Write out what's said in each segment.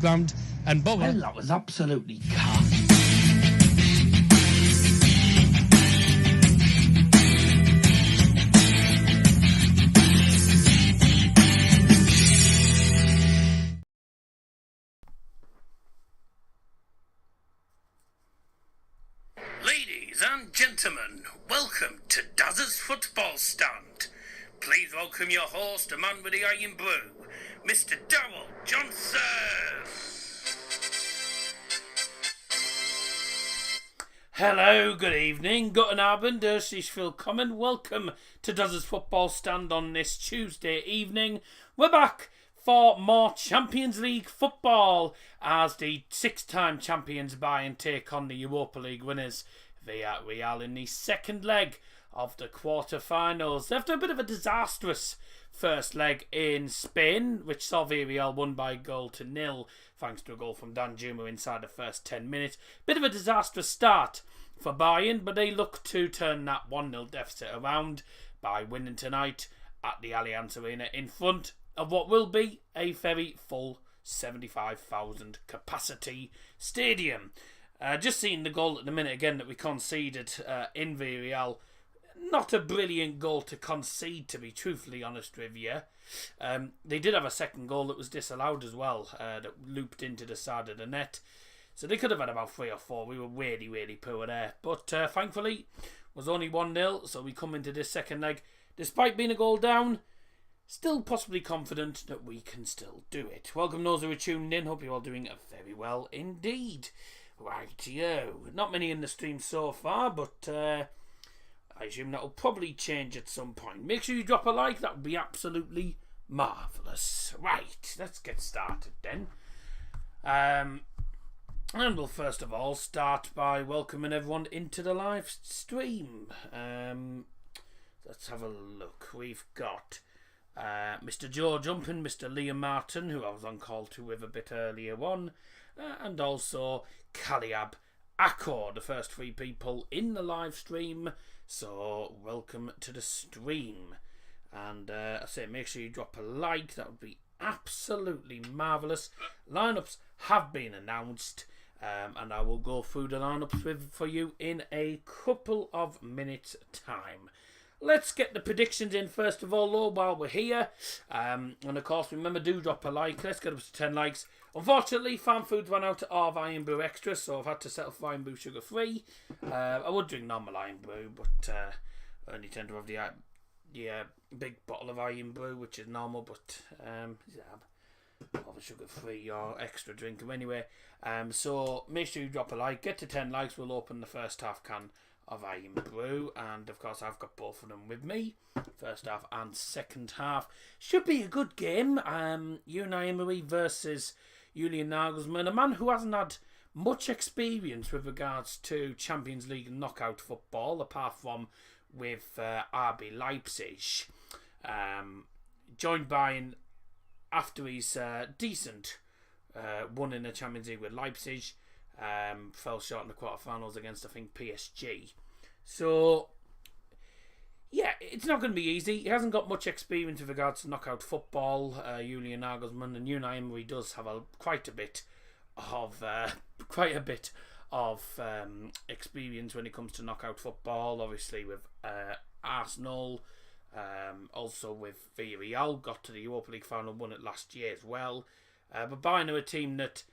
ground and bother. Well, that was absolutely class. Ladies and gentlemen, welcome to Daz's Football Stand. Please welcome your host, a man with the iron brew, Mr. Darrell Johnson. Hello, good evening, guten Abend, herzlich willkommen. Welcome to Daz's Football Stand on this Tuesday evening. We're back for more Champions League football as the six-time champions Bayern take on the Europa League winners Villarreal in the second leg of the quarter-finals. After a bit of a disastrous first leg in Spain, which saw Villarreal won by a goal to nil, thanks to a goal from Dan Juma inside the first 10 minutes. Bit of a disastrous start for Bayern, but they look to turn that 1-0 deficit around by winning tonight at the Allianz Arena in front of what will be a very full 75,000 capacity stadium. Just seeing the goal at the minute again that we conceded in Villarreal. Not a brilliant goal to concede, to be truthfully honest with you. They did have a second goal that was disallowed as well, that looped into the side of the net. So they could have had about 3 or 4. We were really, really poor there. But thankfully, it was only 1-0, so we come into this second leg. Despite being a goal down, still possibly confident that we can still do it. Welcome those who are tuned in. Hope you're all doing very well indeed. Rightio. Not many in the stream so far, but I assume that will probably change at some point. Make sure you drop a like. That would be absolutely marvellous. Right, let's get started then. And we'll first of all start by welcoming everyone into the live stream. Let's have a look. We've got Mr. Joe Jumping, Mr. Liam Martin, who I was on call to with a bit earlier on, and also Kaliab Akko, the first 3 people in the live stream. So welcome to the stream. And I say make sure you drop a like. That would be absolutely marvellous. Lineups have been announced, and I will go through the lineups for you in a couple of minutes time. Let's get the predictions in first of all, though, while we're here. And of course, remember, do drop a like. Let's get up to 10 likes. Unfortunately, Farm Foods ran out of Iron Brew Extra, so I've had to settle for Iron Brew Sugar Free. I would drink normal Iron Brew, but I only tend to have the big bottle of Iron Brew, which is normal, but of a sugar free or extra drink anyway. So make sure you drop a like. Get to 10 likes, we'll open the first half can of Iron Brew, and of course I've got both of them with me, first half and second half. Should be a good game. Unai Emery versus Julian Nagelsmann, a man who hasn't had much experience with regards to Champions League knockout football, apart from with RB Leipzig. Joined Bayern after his decent won in the Champions League with Leipzig. Fell short in the quarterfinals against, I think, PSG. So, yeah, it's not going to be easy. He hasn't got much experience with regards to knockout football, Julian Nagelsmann, and Unai Emery does have quite a bit of experience when it comes to knockout football. Obviously, with Arsenal, also with Villarreal, got to the Europa League final, won it last year as well. But Bayern are a team that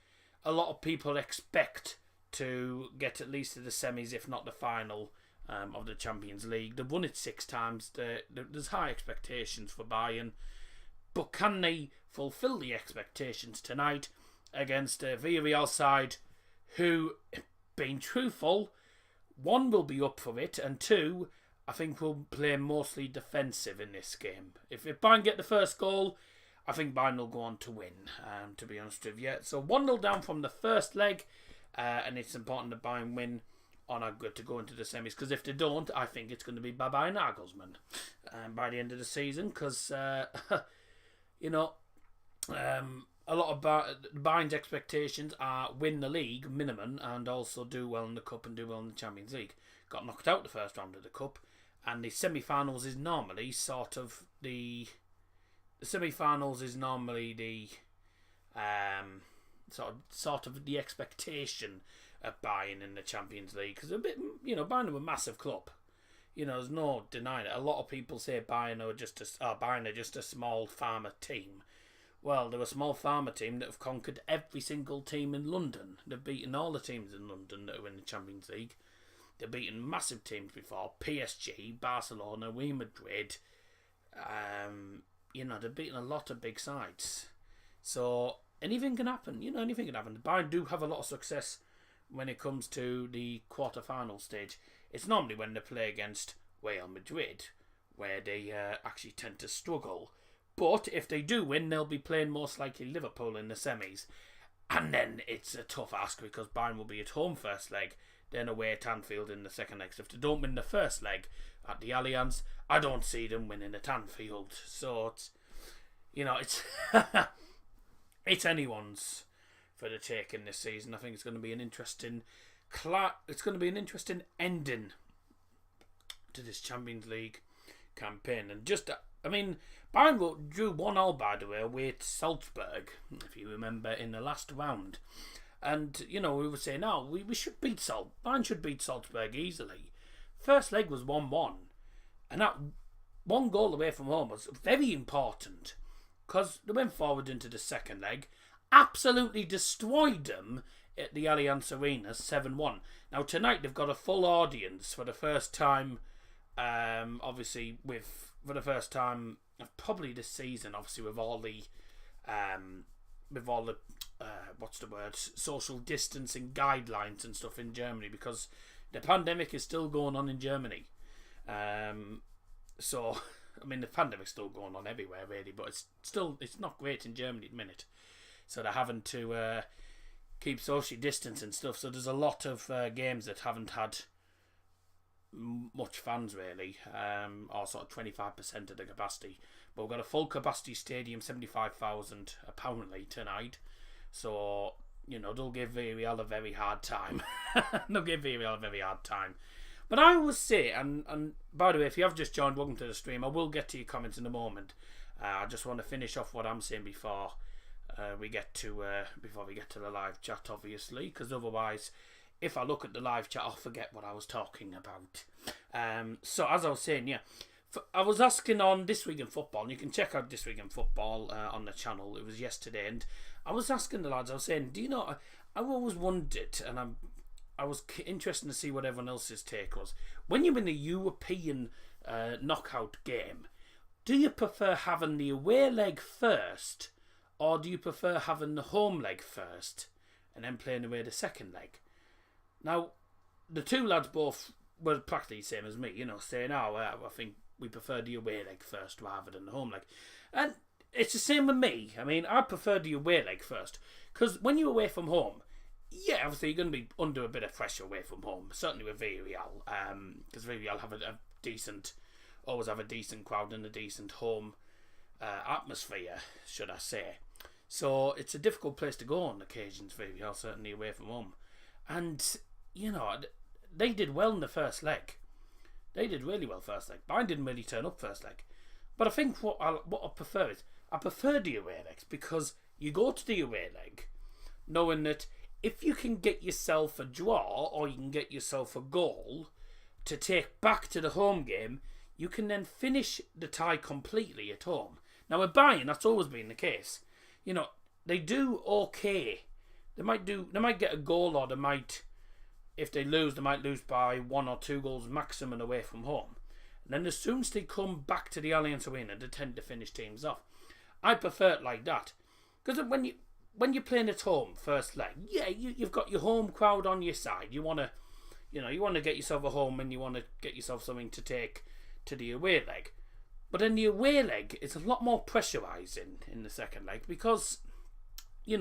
a lot of people expect to get at least to the semis, if not the final, of the Champions League. They've won it 6 times. There's high expectations for Bayern. But can they fulfil the expectations tonight against a Villarreal side who, being truthful, 1, will be up for it, and 2, I think will play mostly defensive in this game. If Bayern get the first goal, I think Bayern will go on to win, to be honest with you. So 1-0 down from the first leg, and it's important that Bayern win on a good to go into the semis, because if they don't, I think it's going to be bye-bye Nagelsmann by the end of the season, because, a lot of Bayern's expectations are win the league, minimum, and also do well in the Cup and do well in the Champions League. Got knocked out the first round of the Cup, and the semi-finals is normally sort of the... The semi-finals is normally the sort of the expectation of Bayern in the Champions League, because a bit, Bayern are a massive club. There's no denying it. A lot of people say Bayern are just a small farmer team. Well, they're a small farmer team that have conquered every single team in London. They've beaten all the teams in London that are in the Champions League. They've beaten massive teams before: PSG, Barcelona, Real Madrid. They've beaten a lot of big sides. So anything can happen. Anything can happen. Bayern do have a lot of success when it comes to the quarter-final stage. It's normally when they play against Real Madrid where they actually tend to struggle. But if they do win, they'll be playing most likely Liverpool in the semis. And then it's a tough ask because Bayern will be at home first leg, then away at Anfield in the second leg. So if they don't win the first leg at the Allianz, I don't see them winning at Anfield. So it's it's anyone's for the taking this season. I think it's going to be an interesting ending to this Champions League campaign. And Bayern drew 1-1, by the way, away at Salzburg, if you remember, in the last round. And, we were saying, we should beat Bayern should beat Salzburg easily. First leg was 1-1. And that one goal away from home was very important, because they went forward into the second leg, absolutely destroyed them at the Allianz Arena 7-1. Now, tonight they've got a full audience for the first time, probably this season, obviously, with all the social distancing guidelines and stuff in Germany, because the pandemic is still going on in Germany. The pandemic's still going on everywhere, really, but it's not great in Germany at the minute. So they're having to keep social distance and stuff. So there's a lot of games that haven't had much fans, really, or sort of 25% of the capacity. But we've got a full capacity stadium, 75,000 apparently tonight. So, they'll give Villarreal a very hard time. But I always say, and by the way, if you have just joined, welcome to the stream. I will get to your comments in a moment. I just want to finish off what I'm saying before we get to the live chat, obviously, because otherwise, if I look at the live chat, I'll forget what I was talking about. So as I was saying, I was asking on This Week in Football, and you can check out This Week in Football on the channel. It was yesterday, and I was asking the lads, I was saying, I've always wondered, and I was interested to see what everyone else's take was. When you're in the European knockout game, do you prefer having the away leg first, or do you prefer having the home leg first and then playing away the second leg? Now, the two lads both were practically the same as me, saying, I think we prefer the away leg first rather than the home leg. And it's the same with me. I prefer the away leg first, because when you're away from home, obviously you're going to be under a bit of pressure away from home, certainly with Villarreal, because Villarreal always have a decent crowd and a decent home atmosphere, should I say. So it's a difficult place to go on occasions, Villarreal, certainly away from home. And, they did well in the first leg. They did really well first leg. Bayern didn't really turn up first leg. But I think what I prefer is, I prefer the away legs, because you go to the away leg knowing that if you can get yourself a draw or you can get yourself a goal to take back to the home game, you can then finish the tie completely at home. Now with Bayern, that's always been the case. They do okay. They might get a goal, or if they lose, they might lose by 1 or 2 goals maximum away from home. And then as soon as they come back to the Allianz Arena, they tend to finish teams off. I prefer it like that, because when you're playing at home first leg, you've got your home crowd on your side. You want to get yourself a home, and you want to get yourself something to take to the away leg. But in the away leg, it's a lot more pressurising in the second leg, because you've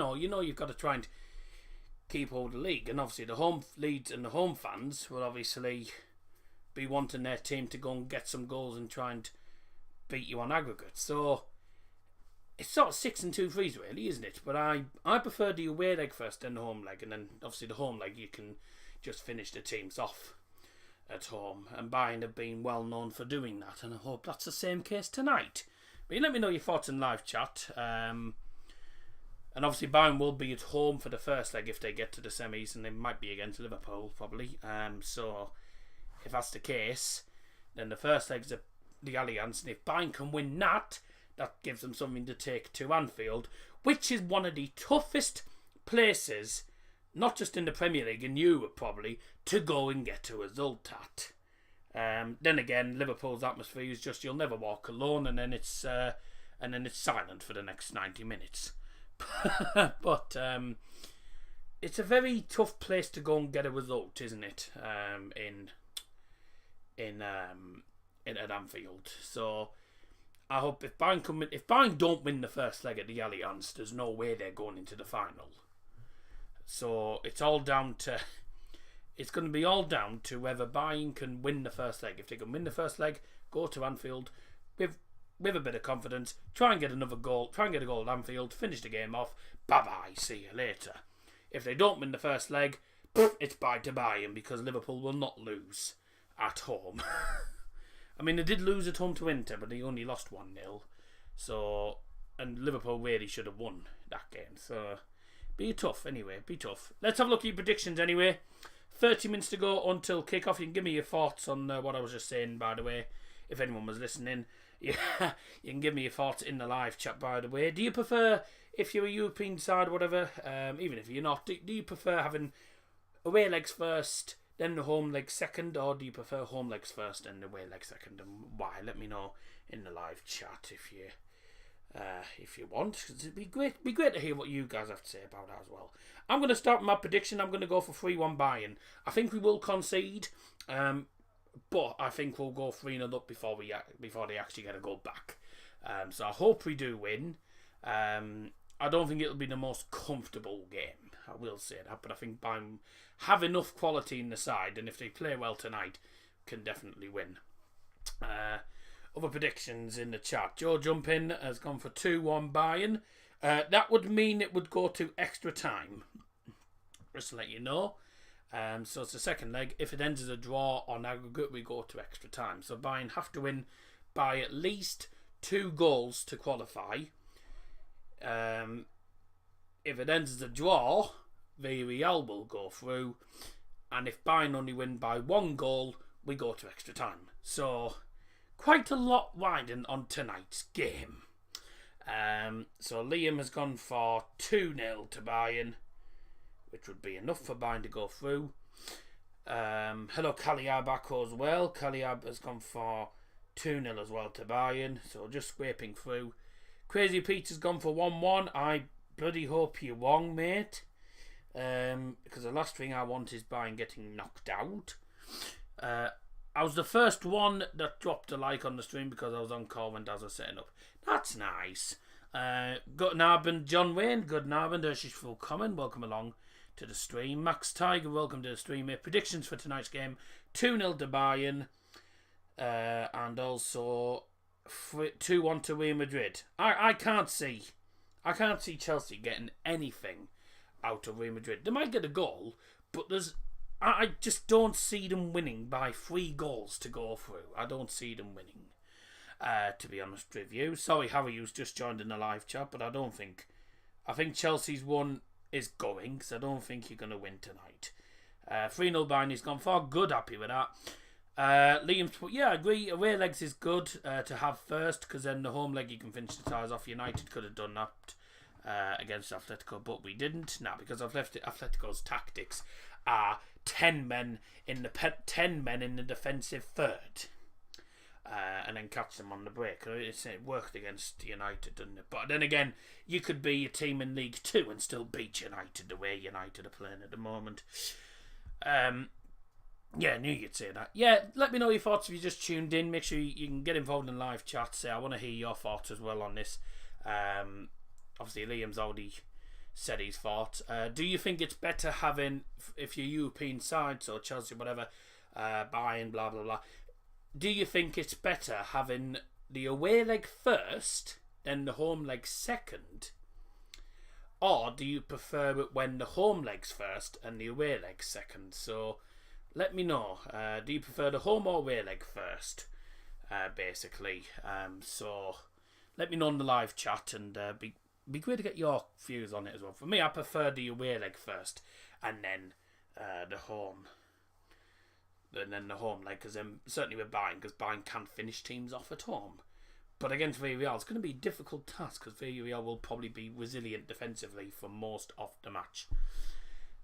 got to try and keep hold of the league, and obviously the home leads and the home fans will obviously be wanting their team to go and get some goals and try and beat you on aggregate. So it's sort of 6 and 2 threes, really, isn't it? But I prefer the away leg first, then the home leg, and then obviously the home leg you can just finish the teams off at home. And Bayern have been well known for doing that, and I hope that's the same case tonight. But you let me know your thoughts in live chat. And obviously Bayern will be at home for the first leg if they get to the semis, and they might be against Liverpool probably. So if that's the case, then the first leg's at the Allianz, and if Bayern can win that gives them something to take to Anfield, which is one of the toughest places, not just in the Premier League, in Europe probably, to go and get a result at. Then again, Liverpool's atmosphere is just you'll never walk alone, and then it's silent for the next 90 minutes. But it's a very tough place to go and get a result, isn't it? At Anfield. So I hope if Bayern don't win the first leg at the Allianz, there's no way they're going into the final. So it's going to be all down to whether Bayern can win the first leg. If they can win the first leg, go to Anfield with a bit of confidence, try and get another goal, try and get a goal at Anfield, finish the game off, bye-bye, see you later. If they don't win the first leg, it's bye to Bayern, because Liverpool will not lose at home. I mean, they did lose at home to Inter, but they only lost 1-0. So, and Liverpool really should have won that game. So, be tough anyway, be tough. Let's have a look at your predictions anyway. 30 minutes to go until kick-off. You can give me your thoughts on what I was just saying, by the way, if anyone was listening. Yeah, you can give me your thoughts in the live chat, by the way. Do you prefer, if you're a European side or whatever, even if you're not, do you prefer having away legs first, then the home legs second, or do you prefer home legs first and the away legs second, and why? Let me know in the live chat if you want, because it'd be great to hear what you guys have to say about that as well. I'm going to start with my prediction. I'm going to go for 3-1 Bayern. I think we will concede, but I think we'll go 3-0 up before they actually get a goal back. So I hope we do win. I don't think it'll be the most comfortable game, I will say that, but I think Bayern have enough quality in the side, and if they play well tonight, can definitely win. Other predictions in the chat. Joe Jumpin has gone for 2-1 Bayern. That would mean it would go to extra time. Just to let you know. So it's the second leg. If it ends as a draw on aggregate, we go to extra time. So Bayern have to win by at least 2 goals to qualify. If it ends as a draw, Villarreal will go through. And if Bayern only win by 1 goal, we go to extra time. So quite a lot riding on tonight's game. So Liam has gone for 2-0 to Bayern, which would be enough for Bayern to go through. Hello, Kaliab Akko as well. Kaliab has gone for 2-0 as well to Bayern, so just scraping through. Crazy Pete has gone for 1-1. I bloody hope you're wrong, mate. Because the last thing I want is Bayern getting knocked out. I was the first one that dropped a like on the stream because I was on call when Daz was setting up. That's nice. Guten Abend, John Wayne. Guten Abend, herzlich willkommen. Welcome along to the stream. Max Tiger, welcome to the stream. Predictions for tonight's game: 2-0 to Bayern, and also 2-1 to Real Madrid. I can't see Chelsea getting anything out of Real Madrid. They might get a goal, but I just don't see them winning by 3 goals to go through. I don't see them winning, to be honest with you. Sorry, Harry, who's just joined in the live chat, but I think Chelsea's one is going, because I don't think you're going to win tonight. 3-0 Bayern has gone far. Good, happy with that. Liam's put, yeah, I agree. Away legs is good to have first, because then the home leg you can finish the ties off. United could have done that against Atletico, but we didn't. Now, because Atletico's tactics are 10 men in the defensive third, and then catch them on the break. It worked against United, didn't it? But then again, you could be a team in League 2 and still beat United the way United are playing at the moment. Yeah, I knew you'd say that. Yeah, let me know your thoughts if you just tuned in. Make sure you can get involved in live chat. Say, I want to hear your thoughts as well on this. Obviously, Liam's already said his thoughts. Do you think it's better having, if you're European side, so Chelsea, whatever, Bayern, blah, blah, blah, do you think it's better having the away leg first, then the home leg second? Or do you prefer it when the home leg's first and the away leg second? So let me know. Do you prefer the home or away leg first? Basically. So let me know in the live chat, and be great to get your views on it as well. For me, I prefer the away leg first, and then the home. And then the home leg, because certainly with Bayern, because Bayern can finish teams off at home. But against Villarreal, it's going to be a difficult task, because Villarreal will probably be resilient defensively for most of the match.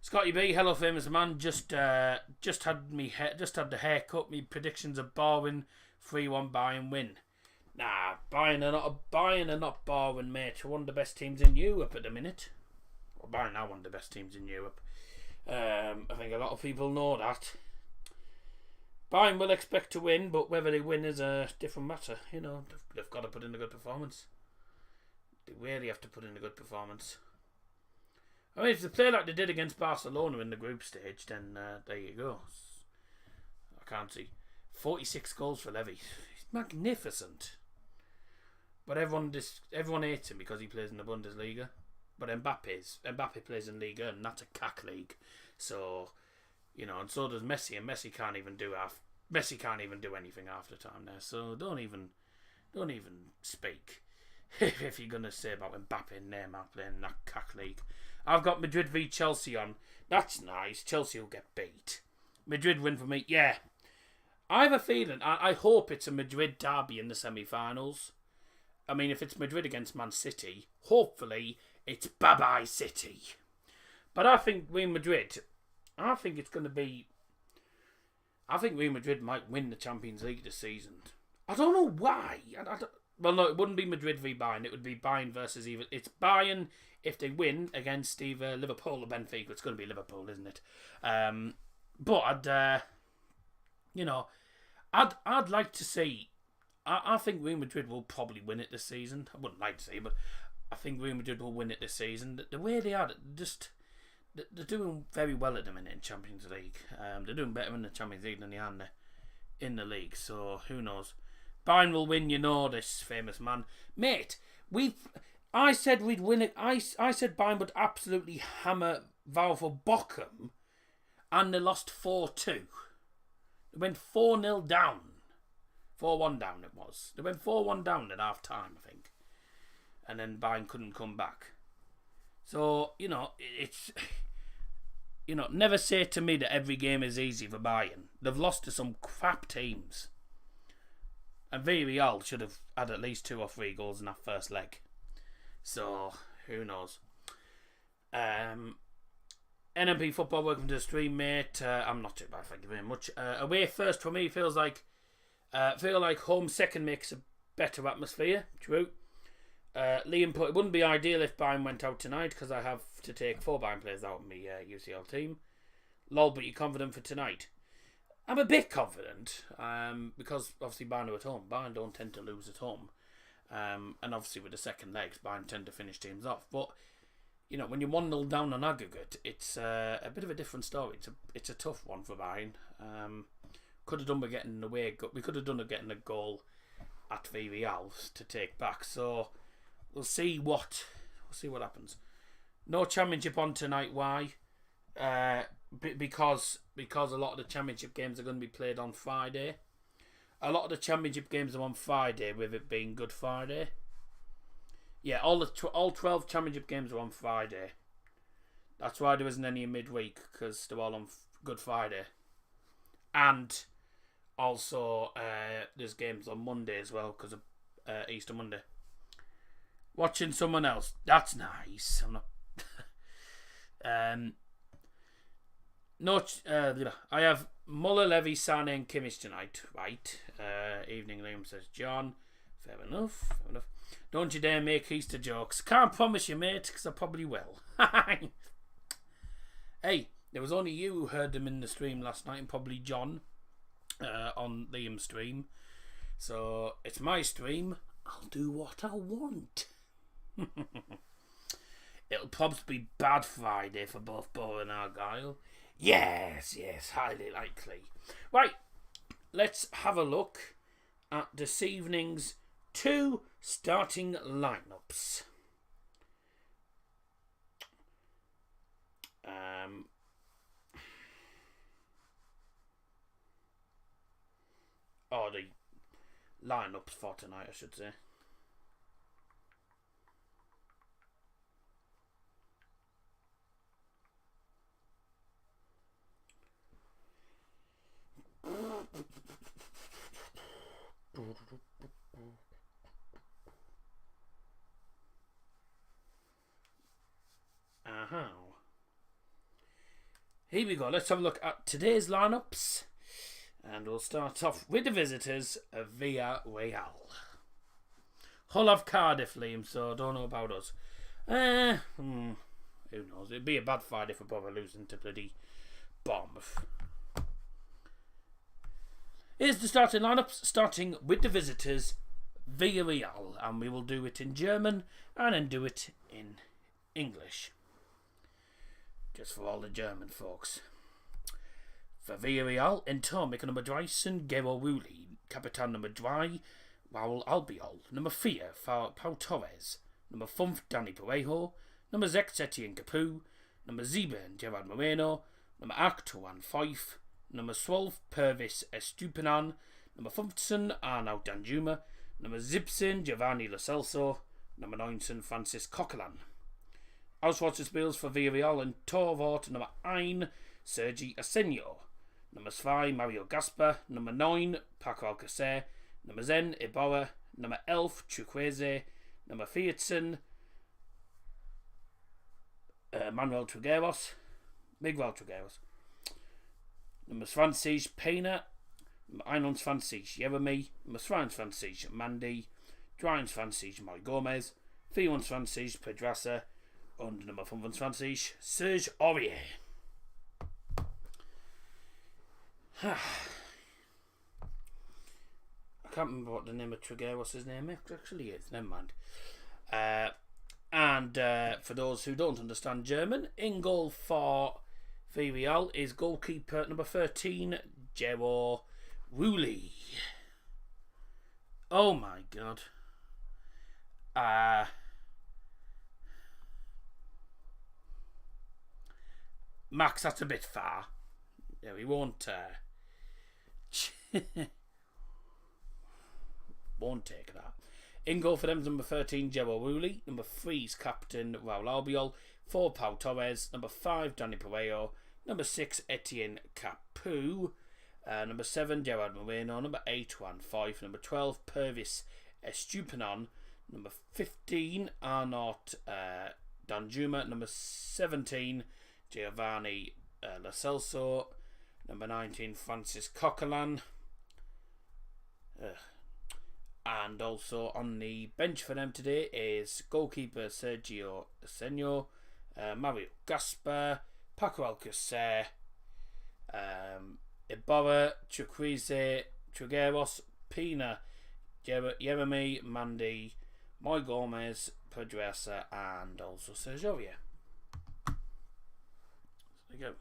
Scotty B, hello famous man. Just had the haircut. Me predictions of Barwin 3-1 Bayern win. Nah, Bayern are not Barwin, mate. They're one of the best teams in Europe at the minute. Well, Bayern are one of the best teams in Europe. I think a lot of people know that. Bayern will expect to win, but whether they win is a different matter. You know, they've got to put in a good performance. They really have to put in a good performance. I mean, if they play like they did against Barcelona in the group stage, then there you go. I can't see. 46 goals for Levy. He's magnificent. But everyone hates him because he plays in the Bundesliga. But Mbappe plays in Liga, and that's a CAC league. So, you know, and so does Messi, and Messi can't even do anything half the time there. So don't even speak if you're gonna say about Mbappe and Neymar playing in that CAC league. I've got Madrid v Chelsea on. That's nice. Chelsea will get beat. Madrid win for me. Yeah. I have a feeling. I hope it's a Madrid derby in the semi-finals. I mean, if it's Madrid against Man City, hopefully it's bye-bye City. But I think Real Madrid. I think it's going to be. I think Real Madrid might win the Champions League this season. I don't know why. Well, no, it wouldn't be Madrid v Bayern. It would be Bayern versus either. It's Bayern if they win against either Liverpool or Benfica. It's going to be Liverpool, isn't it? But I'd like to see. I think Real Madrid will probably win it this season. I wouldn't like to see, but I think Real Madrid will win it this season. The way they are, they're doing very well at the minute in Champions League. They're doing better in the Champions League than they are in the league. So who knows? Bayern will win, you know this, famous man. Mate, I said we'd win it. I said Bayern would absolutely hammer Val Bochum, and they lost 4-2. They went 4-0 down. 4-1 down it was. They went 4-1 down at half time, I think. And then Bayern couldn't come back. So, you know, it's... You know, never say to me that every game is easy for Bayern. They've lost to some crap teams. And Villarreal should have had at least 2 or 3 goals in that first leg. So, who knows? NMP Football, welcome to the stream, mate. I'm not too bad, thank you very much. Away first for me feels like home second makes a better atmosphere. True. Liam put, it wouldn't be ideal if Bayern went out tonight because I have to take 4 Bayern players out of my UCL team. Lol, but you're confident for tonight? I'm a bit confident because obviously Bayern are at home. Bayern don't tend to lose at home. And obviously with the second legs, Bayern tend to finish teams off. But, you know, when you're 1-0 down on aggregate, it's a bit of a different story. It's a tough one for Bayern. Could have done with getting away. We could have done with getting a goal at Villarreal to take back. So we'll see what happens. No championship on tonight. Why? Because a lot of the championship games are going to be played on Friday. A lot of the championship games are on Friday, with it being Good Friday. Yeah, all 12 championship games are on Friday. That's why there isn't any in midweek, because they're all on Good Friday. And also, there's games on Monday as well, because of Easter Monday. Watching someone else. That's nice. I'm not... I have Muller, Levy, Sane and Kimmich tonight. Right. Evening Liam says, John. Fair enough. Don't you dare make Easter jokes. Can't promise you, mate, because I probably will. Hey, there was only you who heard them in the stream last night, and probably John on Liam's stream. So, it's my stream. I'll do what I want. It'll probably be Bad Friday for both Bo and Argyle. Yes, highly likely. Right, let's have a look at this evening's 2 starting lineups. The lineups for tonight, I should say. Here we go. Let's have a look at today's lineups. And we'll start off with the visitors of Villarreal. Hull have Cardiff, Liam, so I don't know about us. Who knows? It'd be a bad fight if we bother losing to bloody Bournemouth. Here's the starting lineups, starting with the visitors, Villarreal. And we will do it in German and then do it in English. Just for all the German folks. For Villarreal, in Tor mit Nummer 13, Gero Wuli. Kapitän Nummer 3, Raul Albiol. Nummer 4, Pau Torres. Nummer 5, Dani Parejo. Nummer 6, Etienne Capoue. Nummer 7, Gerard Moreno. Nummer 8, Juan Fife. Nummer 12, Pervis Estupinan. Nummer 15, Arnaud Danjuma. Nummer 17, Giovanni Lo Celso. Nummer 19, Francis Coquelin. Auswärtsspiels for Villarreal in Torwart Nummer 1, Sergi Asenio. Nummer 2, Mario Gaspar. Nummer 9, Paco Alcacer. Nummer 10, Ibarra. Nummer 11, Chukwueze. Nummer 14, Miguel Trigueros. Nummer 20, Pena. Nummer 21, Jeremy. Nummer 22, Mandy. 23, Mike Gomez. 24, Pedraza. Und Nummer 25, Serge Aurier. I can't remember what the name of Trigueros' name actually is. Never mind. And for those who don't understand German, in goal for Villarreal is goalkeeper number 13, Gero Wuli. Oh my god. Max, that's a bit far. Yeah, we won't won't take that. In goal for them is number 13, Gero Wuli. Number 3 is captain Raul Albiol. 4, Pau Torres. Number 5, Dani Parejo. Number 6, Etienne Capoue. Number 7, Gerard Moreno. Number 8, Juan Fife. Number 12, Pervis Estupinan. Number 15, Arnaud Danjuma. Number 17, Giovanni Lo Celso. Number 19, Francis Coquelin. And also on the bench for them today is goalkeeper Sergio Asenio, Mario Gaspar, Paco Alcacer, Ibarra, Chukwueze, Trigueros, Pina, Jeremy, Mandy, Mike Gomez, Pedraza, and also Sergio Aurier. There you go.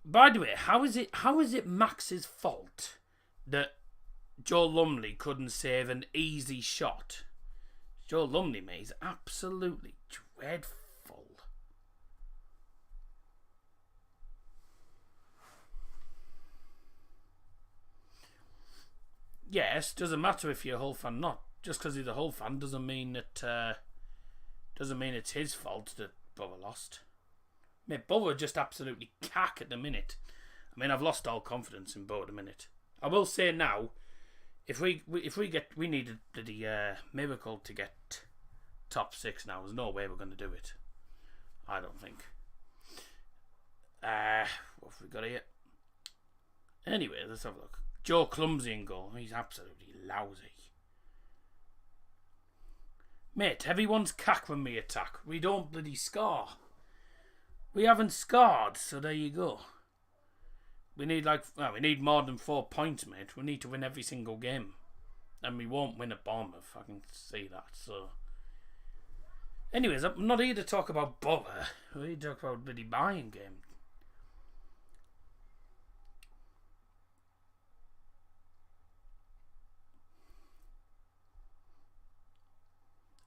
By the way, how is it Max's fault that Joe Lumley couldn't save an easy shot? Joe Lumley, mate, is absolutely dreadful. Yes, doesn't matter if you're a Hull fan, not just because he's a Hull fan doesn't mean that it's his fault that Borough lost. Mate, Borough just absolutely cack at the minute. I mean, I've lost all confidence in Borough at the minute. I will say now, if we need a bloody miracle to get top 6 now. There's no way we're going to do it. I don't think. What have we got here? Anyway, let's have a look. Joe Clumsy in goal. He's absolutely lousy. Mate, everyone's cack when we attack. We don't bloody score. We haven't scored, so there you go. We need we need more than 4 points, mate. We need to win every single game. And we won't win at Bournemouth, I can see that, so. Anyways, I'm not here to talk about Borough. We're here to talk about bloody Bayern game.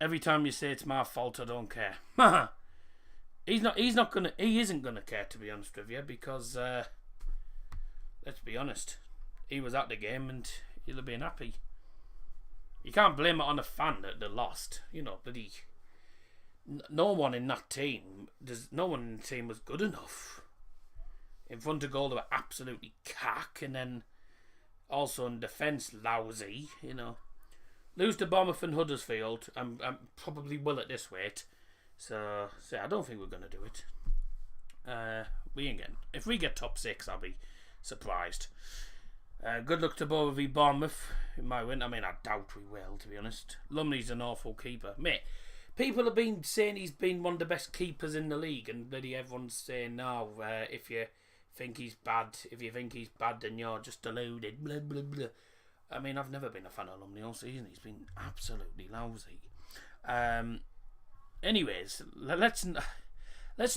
Every time you say it's my fault, I don't care. He isn't gonna care, to be honest with you, because let's be honest, he was at the game and he'll have been happy. You can't blame it on a fan that they lost. You know, bloody no one in that team. No one in the team was good enough. In front of goal, they were absolutely cack, and then also in defence, lousy. You know, lose to Bournemouth and Huddersfield. I'm probably will at this rate. So I don't think we're going to do it. We ain't getting. If we get top 6, I'll be surprised. Good luck to Borough v Bournemouth. It might win. I mean, I doubt we will, to be honest. Lumley's an awful keeper. Mate, people have been saying he's been one of the best keepers in the league, and bloody everyone's saying, no, if you think he's bad, then you're just deluded. Blah, blah, blah. I mean, I've never been a fan of Lumley all season. He's been absolutely lousy. Anyways, let's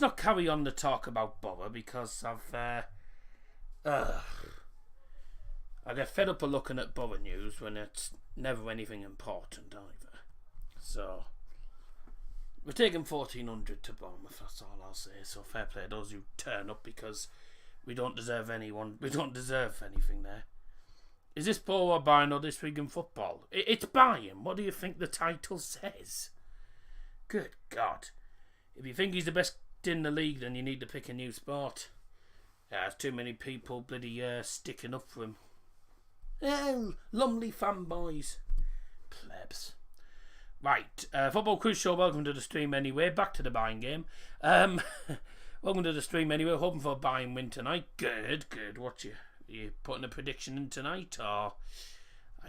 not carry on the talk about Borough, because I get fed up of looking at Borough news when it's never anything important either. So we're taking 1,400 to Bournemouth, that's all I'll say. So fair play to those who turn up, because we don't deserve anyone. We don't deserve anything there. Is this Borough or Bayern or This Week in Football? It's Bayern. What do you think the title says? Good God. If you think he's the best in the league, then you need to pick a new sport. There's too many people bloody sticking up for him. Oh, Lumley fanboys. Plebs. Right, Football Quiz Show, welcome to the stream anyway. Back to the Bayern game. Welcome to the stream anyway. Hoping for a Bayern win tonight. Good. What you putting a prediction in tonight, or are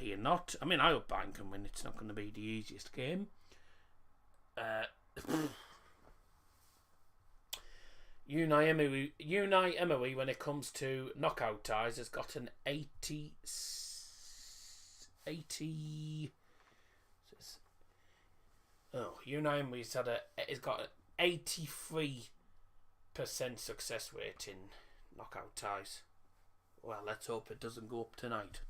you not? I mean, I hope Bayern can win. It's not going to be the easiest game. Unai Emery, when it comes to knockout ties, has got an 80. Unai Emery's got an 83% success rate in knockout ties. Well, let's hope it doesn't go up tonight.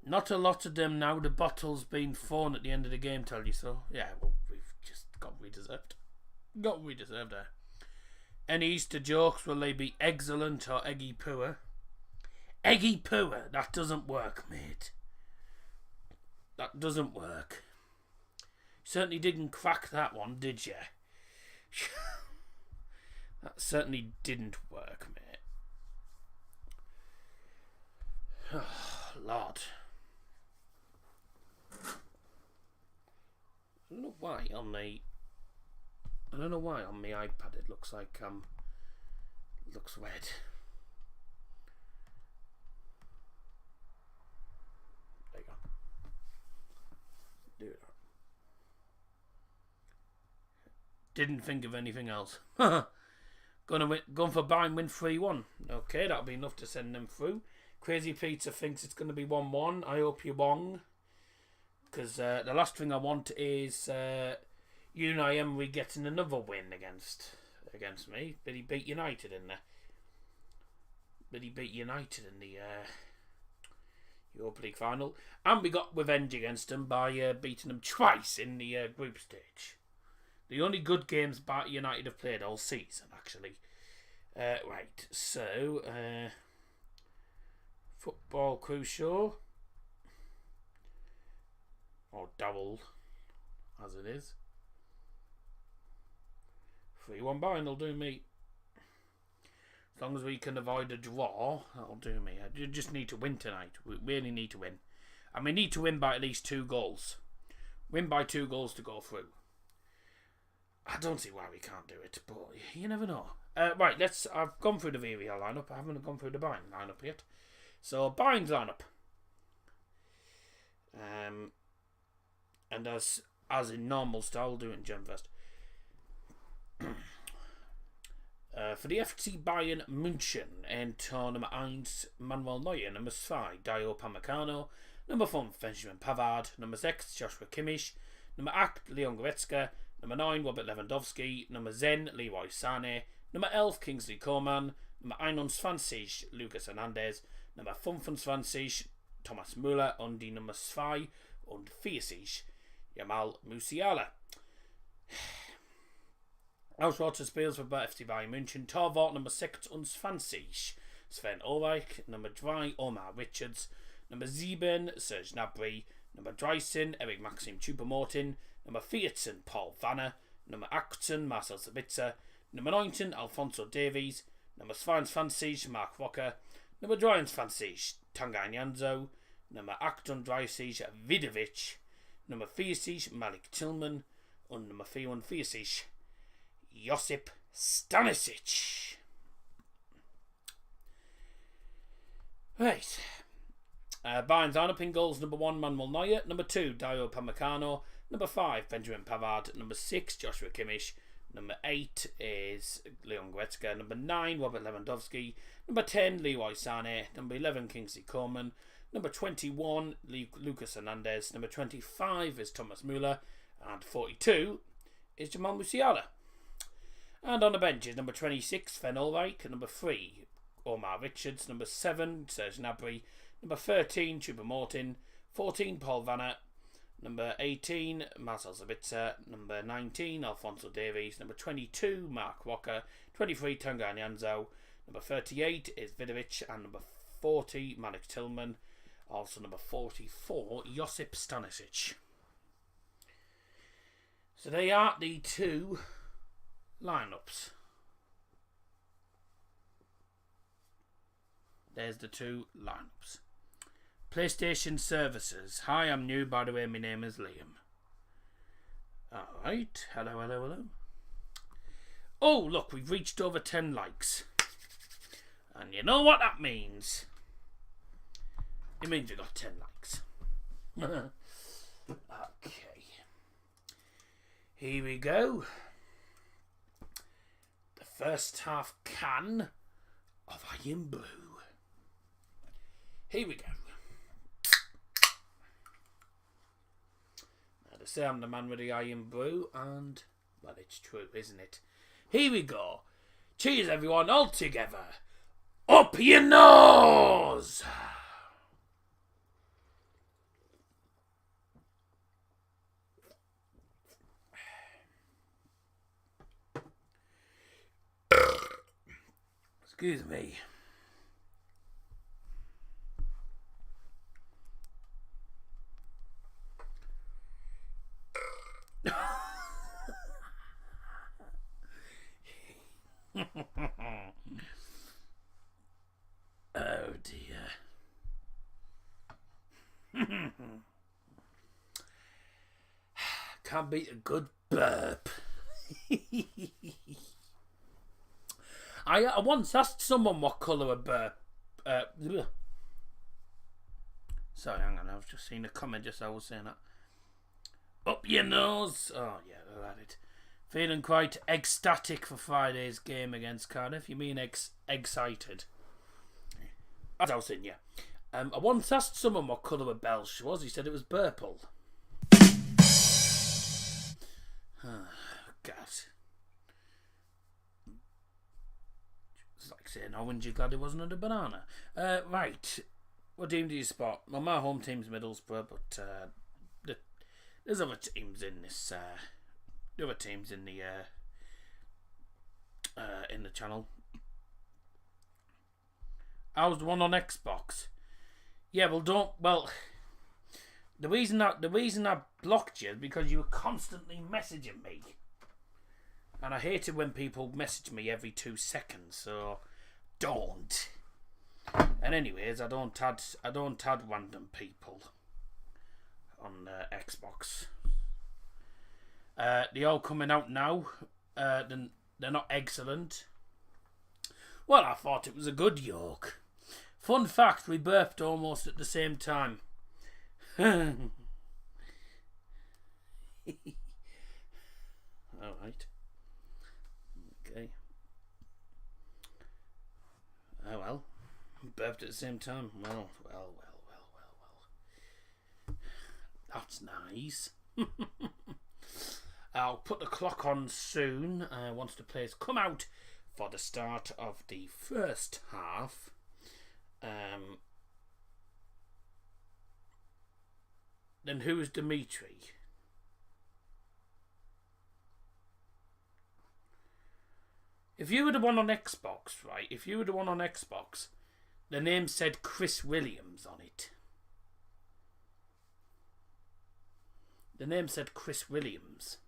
Not a lot of them now. The bottle's been thrown at the end of the game, tell you so. Yeah, well, we've just got what we deserved. There. Any Easter jokes? Will they be excellent or eggy poor? Eggy poor. That doesn't work, mate. That doesn't work. Certainly didn't crack that one, did you? That certainly didn't work, mate. Oh, Lord. I don't know why on my iPad it looks like looks red. There you go. Do that. Didn't think of anything else. Going for Bayern win 3-1. Okay, that'll be enough to send them through. Crazy Pizza thinks it's going to be 1-1. I hope you're wrong. Because the last thing I want is Unai Emery getting another win against me. But he beat United in the Europa League final. And we got revenge against them by beating them twice in the group stage. The only good games United have played all season, actually. Right, so Football Crew Show, or double, as it is. 3-1 Bayern will do me. As long as we can avoid a draw, that'll do me. I just need to win tonight. We really need to win. And we need to win by at least 2 goals. Win by 2 goals to go through. I don't see why we can't do it, but you never know. Right, I've gone through the Villarreal lineup. I haven't gone through the Bayern lineup yet. So, Bayern's lineup. And as in normal style, we'll do it in Gem first. For the FC Bayern München, Tor Nummer 1, Manuel Neuer, Nummer 2, Dio Upamecano, Nummer 5, Benjamin Pavard, Nummer 6, Joshua Kimmich, Nummer 8, Leon Goretzka, Nummer 9, Robert Lewandowski, Nummer 10, Leroy Sané, Nummer 11, Kingsley Coman, Nummer 21, Lucas Hernandez, Nummer 25, Thomas Müller und die Nummer 42, Jamal Musiala. Auswärts spiels für FC Bayern München. Torwart Nummer 26, Sven Ulreich. Nummer 3, Omar Richards. Nummer 7, Serge Gnabry. Nummer 13, Eric Maxim Choupo-Moting. Nummer 14, Paul Vanner. Nummer 18, Marcel Sabitzer. Nummer 19, Alphonso Davies. Nummer 22, Mark Rocker. Nummer 23, Tanguy Nyanzo. Nummer 38, Vidovic. Nummer 40, Malik Tillman. Und Nummer 44, Josip Stanisic. Right. Bayern's lineup in goals: number 1, Manuel Neuer; number 2, Dario Upamecano; number 5, Benjamin Pavard; number 6, Joshua Kimmich; number 8 is Leon Goretzka; number 9, Robert Lewandowski; number 10, Leroy Sané; number 11, Kingsley Coman; number 21, Lucas Hernandez; number 25 is Thomas Müller; and 42 is Jamal Musiala. And on the bench is number 26, Sven Ulreich; number 3, Omar Richards; number 7, Serge Gnabry; number 13, Choupo-Moting; 14, Paul Vanna; number 18, Marcel Sabitzer; number 19, Alphonso Davies; number 22, Mark Walker; 23, Tanguy Nyanzou; number 38 is Vidovic; and number 40, Malik Tillman; also number 44, Josip Stanisic. So they are the 2 lineups. There's the 2 lineups. PlayStation services. Hi, I'm new, by the way, my name is Liam. Alright, hello. Oh, look, we've reached over 10 likes. And you know what that means? It means we got 10 likes. Okay. Here we go. The first half can of Iron Brew. Here we go. Now to say I'm the man with the Iron Brew, and well, it's true, isn't it? Here we go. Cheers, everyone, all together. Up your nose! Excuse me. Oh dear. Can't beat a good burp. I once asked someone what colour a burp. Sorry, hang on. I've just seen a comment just as I was saying that. Up your nose. Oh yeah, I had it. Feeling quite ecstatic for Friday's game against Cardiff. You mean excited? As I was saying, yeah. I once asked someone what colour a Belsh was. He said it was purple. Oh, God. It's like saying orange, you're glad it wasn't a banana. Right. What team do you spot? Well, my home team's Middlesbrough, but there's other teams in this. The other teams in the channel. How's the one on Xbox? Yeah, well, the reason I blocked you is because you were constantly messaging me, and I hate it when people message me every 2 seconds. So don't. And anyways, I don't add random people on Xbox. They're all coming out now. They're not excellent. Well, I thought it was a good yolk. Fun fact, we birthed almost at the same time. Alright. Okay. Oh well. Birthed at the same time. Well. That's nice. I'll put the clock on soon once the players come out for the start of the first half. Then who is Dimitri? If you were the one on Xbox, right? If you were the one on Xbox, the name said Chris Williams on it. The name said Chris Williams.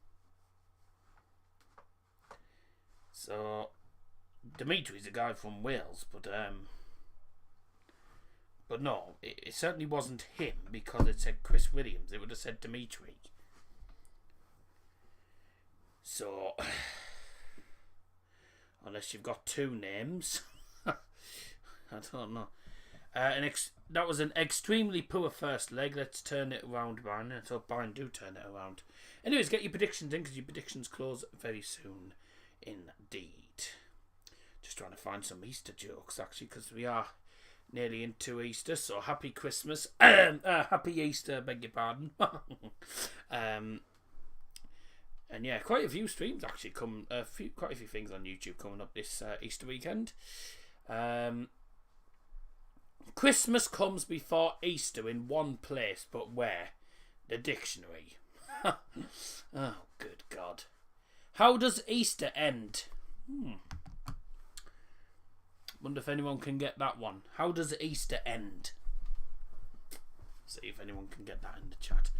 So Dimitri's a guy from Wales, but no, it certainly wasn't him because it said Chris Williams. It would have said Dimitri. So Unless you've got two names. I don't know. That was an extremely poor first leg. Let's turn it around, Bayern. Let's hope Bayern do turn it around. Anyways, get your predictions in, because your predictions close very soon indeed. Just trying to find some Easter jokes, actually, because we are nearly into Easter. So happy Christmas. Happy Easter, beg your pardon. And yeah, quite a few streams actually quite a few things on YouTube coming up this Easter weekend. Christmas comes before Easter in one place, but where? The dictionary. Oh, good God. How does Easter end? Wonder if anyone can get that one. How does Easter end? See if anyone can get that in the chat.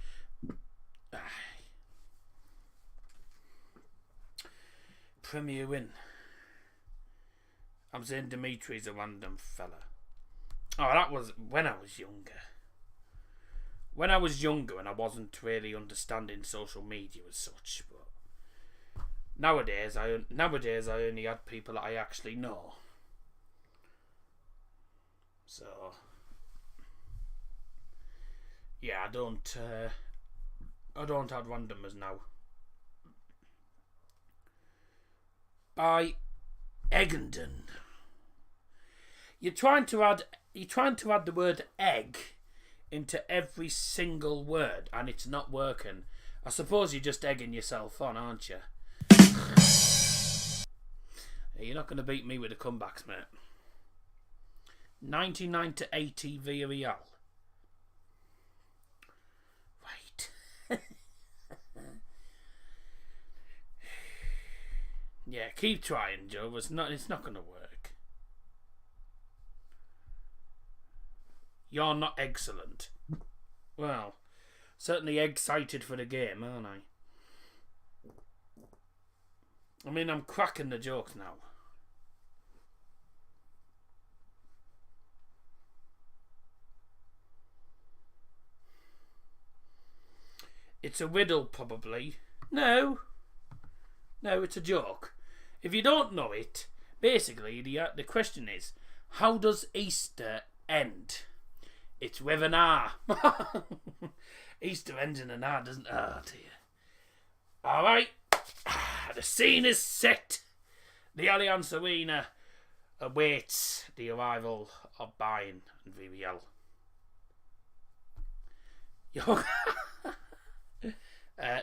Premier win. I'm saying Dimitri's a random fella. Oh, that was when I was younger. When I was younger and I wasn't really understanding social media as such. But nowadays I only had people that I actually know. So yeah, I don't add randomers now. By Eggenden. You're trying to add the word egg into every single word, and it's not working. I suppose you're just egging yourself on, aren't you? You're not going to beat me with the comebacks, mate. 99-80 Villarreal. Right. Yeah, keep trying, Joe. It's not going to work. You're not excellent. Well, certainly excited for the game, aren't I? I mean, I'm cracking the jokes now. It's a riddle, probably. No, it's a joke. If you don't know it, basically the question is, how does Easter end? It's with an R. Easter ends in an R, doesn't it? Oh dear. Alright. The scene is set. The Allianz Arena awaits the arrival of Bayern and Villarreal.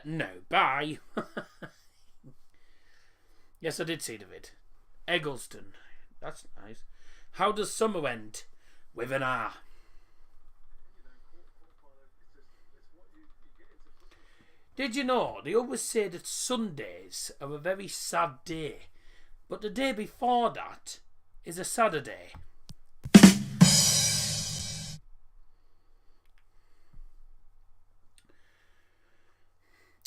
No, bye. Yes, I did see the vid. Eggleston. That's nice. How does summer end? With an R. Did you know they always say that Sundays are a very sad day, but the day before that is a Saturday?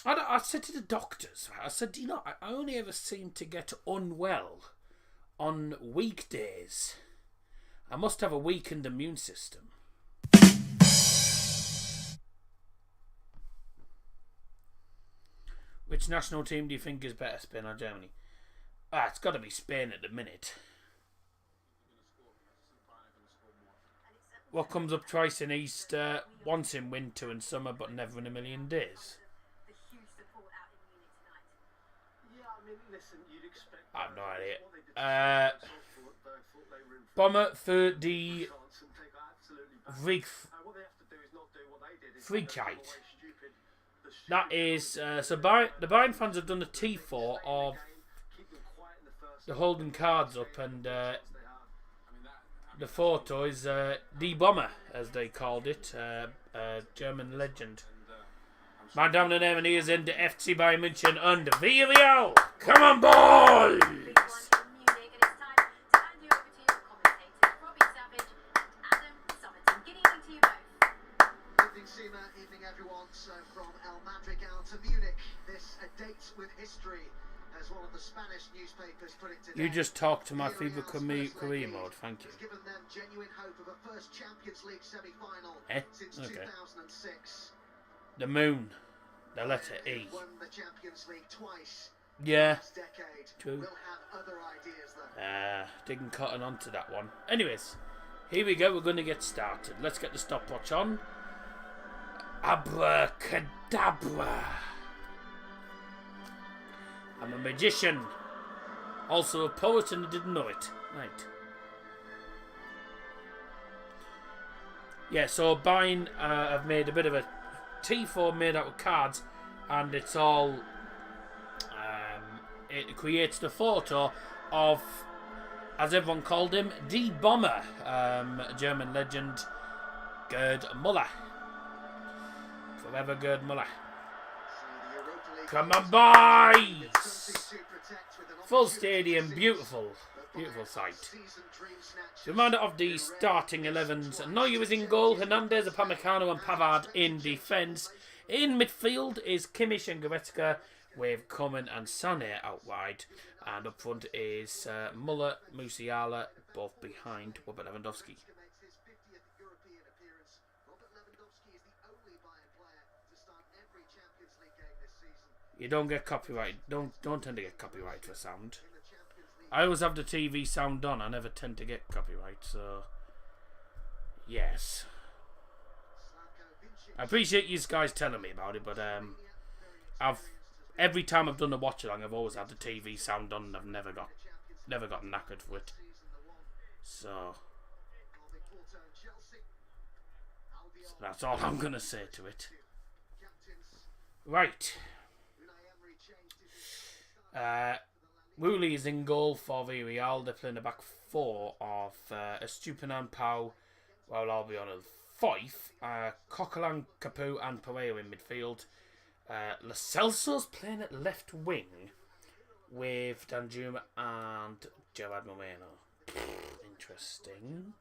I said to the doctors, I said, you know, I only ever seem to get unwell on weekdays. I must have a weakened immune system. Which national team do you think is better, Spain or Germany? It's got to be Spain at the minute. What comes up twice in Easter, once in winter and summer, but never in a million days? I have no idea. Bomber for the Freakite. That is so. The Bayern fans have done a T4 of the holding cards up, and the photo is the Bomber, as they called it, German legend. Meine Damen und Herren, hier sind der FC Bayern München und Villarreal. Come on, boys! Evening everyone. So from El Madrigal to Munich, this a date with history, as one of the Spanish newspapers put it today. You just talked to my favourite career mode, thank you. It's given them genuine hope of a first Champions League semi-final since 2006. The moon, the letter E. Won the Champions League twice Yeah. This decade True. will have other ideas though. Didn't cotton onto that one. Anyways, here we go. We're going to get started. Let's get the stopwatch on. Abracadabra. I'm a magician. Also a poet, and I didn't know it. Right. Yeah, so Bayern have made a bit of a T4 made out of cards, and it's all... it creates the photo of, as everyone called him, Die Bomber, German legend Gerd Müller. Forever Gerd Müller. Come on, boys! Full stadium, beautiful sight. Reminder of the starting 11s. Neuer is in goal, Hernandez, Upamecano and Pavard in defence. In midfield is Kimmich and Goretzka, with Coman and Sané out wide. And up front is Müller, Musiala, both behind Robert Lewandowski. You don't get copyright. Don't tend to get copyright for sound. I always have the TV sound on. I never tend to get copyright. So yes, I appreciate you guys telling me about it, but every time I've done a watch along, I've always had the TV sound on. And I've never got knackered for it. So that's all I'm gonna say to it. Right. Woolley is in goal for Villarreal. They're playing a back four of Estupiñán, Pau, well, I'll be on a five. Coquelin, Capu and Pereira in midfield. Lo Celso's playing at left wing with Danjuma and Gerard Moreno. Interesting.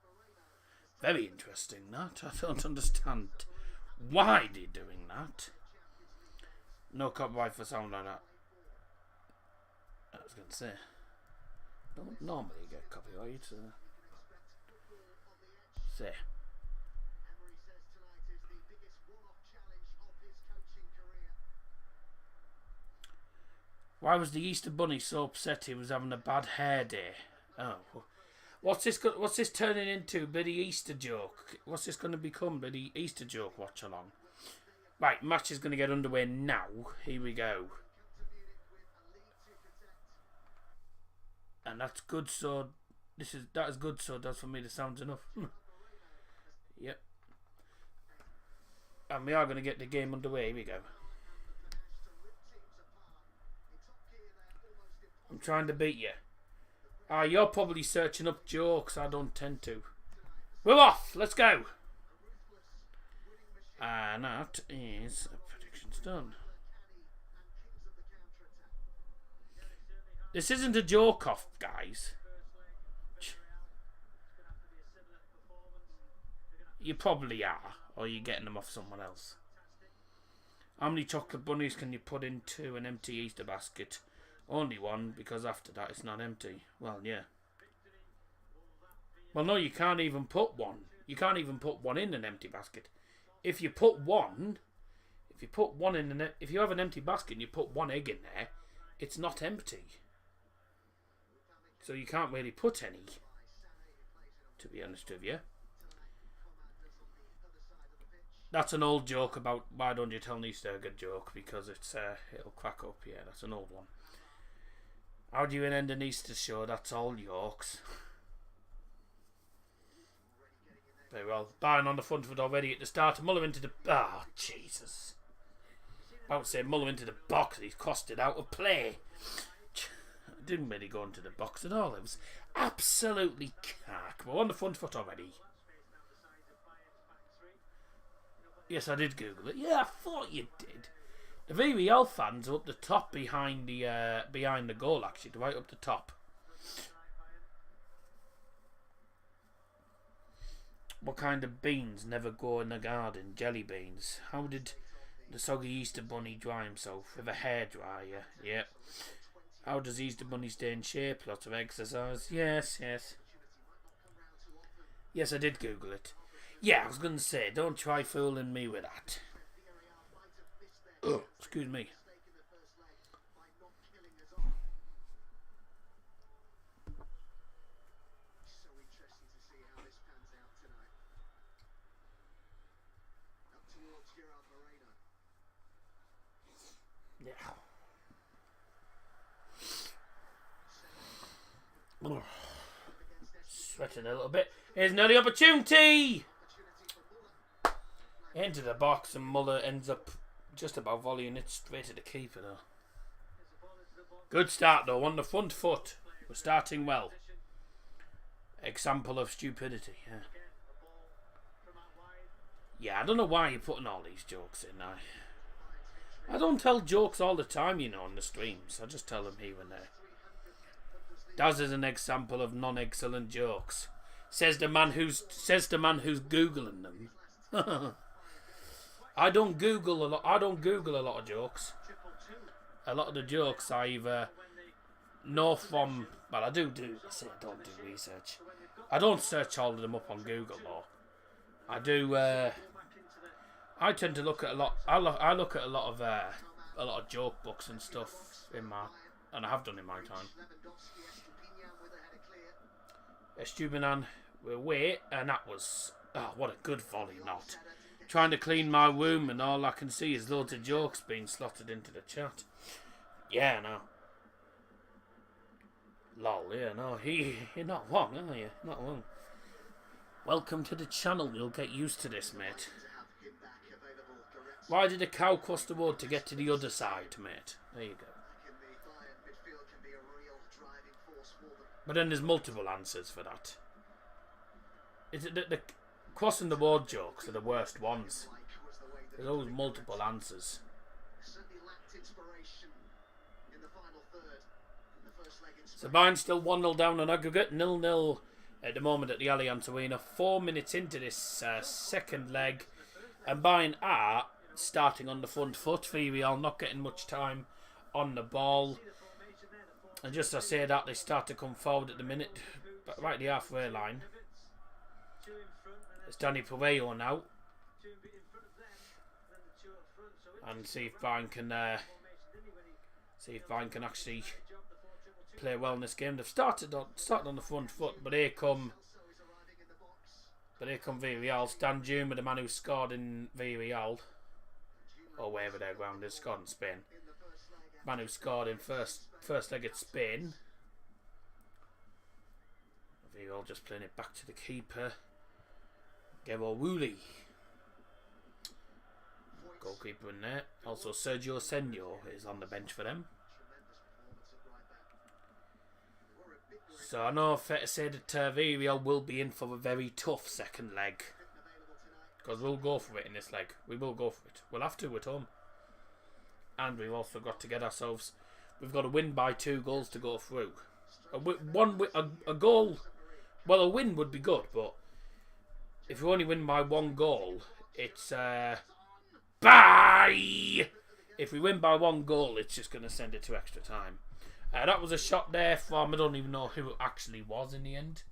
Very interesting, that. I don't understand why they're doing that. No copyright for sound like that. I was going to say, don't normally get copyright. Say. Why was the Easter Bunny so upset he was having a bad hair day? Oh, what's this turning into? Bloody Easter joke. What's this going to become? Bloody Easter joke watch along. Right, match is going to get underway now. Here we go. And that's good, so that is good, so that's for me the sound's enough. Yep. And we are going to get the game underway. Here we go. I'm trying to beat you. You're probably searching up jokes. I don't tend to. We're off. Let's go. And that is predictions done. This isn't a joke off, guys. You probably are, or you're getting them off someone else. How many chocolate bunnies can you put into an empty Easter basket? Only one, because after that it's not empty. Well, yeah. Well, no, you can't even put one. You can't even put one in an empty basket. If you have an empty basket and you put one egg in there, it's not empty. So you can't really put any, to be honest with you. That's an old joke about why don't you tell an Easter egg joke, because it'll crack up. Yeah, that's an old one. How do you end an Easter show? That's all Yorks. Very well. Bayern on the front foot already at the start. Müller into the... Ah, Jesus. I would say Müller into the box. He's crossed it out of play. Didn't really go into the box at all. It was absolutely cack. We're on the front foot already. Yes, I did Google it. Yeah, I thought you did. The Villarreal fans are up the top behind the goal, actually, right up the top. What kind of beans never grow in the garden? Jelly beans. How did the soggy Easter bunny dry himself? With a hairdryer. Yep. How does Easter bunny stay in shape? Lots of exercise. Yes. Yes, I did Google it. Yeah, I was going to say, don't try fooling me with that. Oh, excuse me. Yeah. Sweating a little bit. Here's another opportunity! Into the box, and Muller ends up just about volleying it straight at the keeper though. Good start though, on the front foot. We're starting well. Example of stupidity, yeah. Yeah, I don't know why you're putting all these jokes in. I don't tell jokes all the time, you know, on the streams. I just tell them here and there. That is an example of non-excellent jokes. Says the man who's googling them. I don't Google a lot. I don't Google a lot of jokes. A lot of the jokes I either know from. Well, I do. I say I don't do research. I don't search all of them up on Google though. I do. I tend to look at a lot. I look at a lot of joke books and stuff and I have done in my time. Estupinan will wait, and that was what a good volley, not. Trying to clean my womb, and all I can see is loads of jokes being slotted into the chat. Yeah, no. Lol, yeah, no. You're not wrong, are you? Not wrong. Welcome to the channel. You'll get used to this, mate. Why did a cow cross the road to get to the other side, mate? There you go. But then there's multiple answers for that. The crossing the road jokes are the worst ones. There's always multiple answers. So Bayern still 1-0 down on aggregate, 0-0 at the moment at the Allianz Arena. 4 minutes into this second leg, and Bayern are starting on the front foot. Villarreal not getting much time on the ball. And just as I say that, they start to come forward at the minute, but right at the halfway line. It's Danny Pureo now. And see if Bayern can actually play well in this game. They've started on the front foot, but here come Villarreal. Stan Juma, the man who scored in Villarreal, or wherever their ground is, scored in Spain. Man who scored in first leg at Spain. Villarreal just playing it back to the keeper. Gero Woolley, goalkeeper in there. Also Sergio Senor is on the bench for them. So I know fair to say that Villarreal will be in for a very tough second leg, because we'll go for it in this leg. We will go for it. We'll have to at home. And we've also got to get ourselves. We've got to win by 2 goals to go through. A goal. Well, a win would be good, but if we only win by 1 goal, it's bye. If we win by 1 goal, it's just going to send it to extra time. That was a shot there from, I don't even know who it actually was in the end.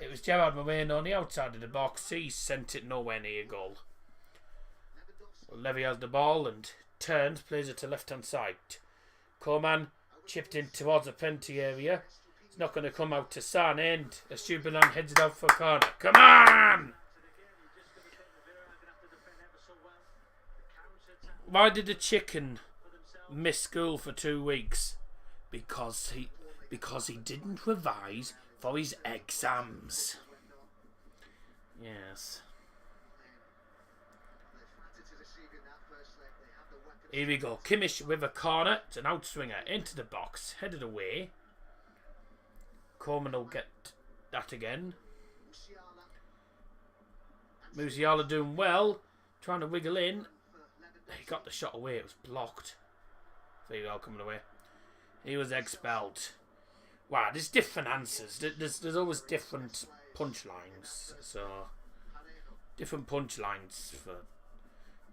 It was Gerard Moreno on the outside of the box. He sent it nowhere near goal. Well, Levy has the ball and turns, plays it to left hand side. Coman chipped in towards the penalty area. It's not going to come out to San, and Estupinan heads it out for a corner. Come on! Why did the chicken miss school for 2 weeks? Because he didn't revise for his exams. Yes. Here we go. Kimmich with a corner. It's an outswinger into the box. Headed away. Coleman will get that again. Musiala doing well. Trying to wiggle in. He got the shot away. It was blocked. Villarreal coming away. He was expelled. Wow, there's different answers. There's always different punchlines. So, different punchlines for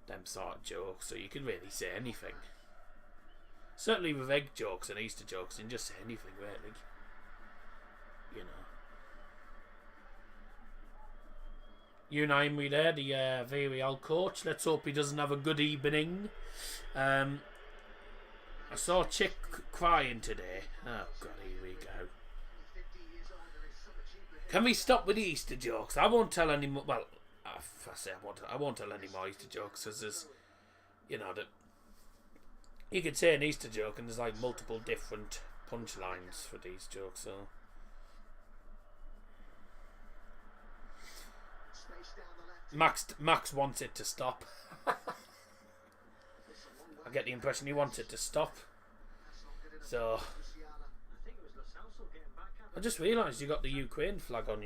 them sort of jokes. So you can really say anything. Certainly with egg jokes and Easter jokes, you can just say anything really. You know. Unai Emery there, the Villarreal coach. Let's hope he doesn't have a good evening. I saw a chick crying today. Oh God, here we go. Can we stop with the Easter jokes? I won't tell any more. Well, I won't tell any more Easter jokes, because there's, you know, that You could say an Easter joke, and there's like multiple different punchlines for these jokes. So Max wants it to stop. I get the impression he wants it to stop. So I just realised you got the Ukraine flag on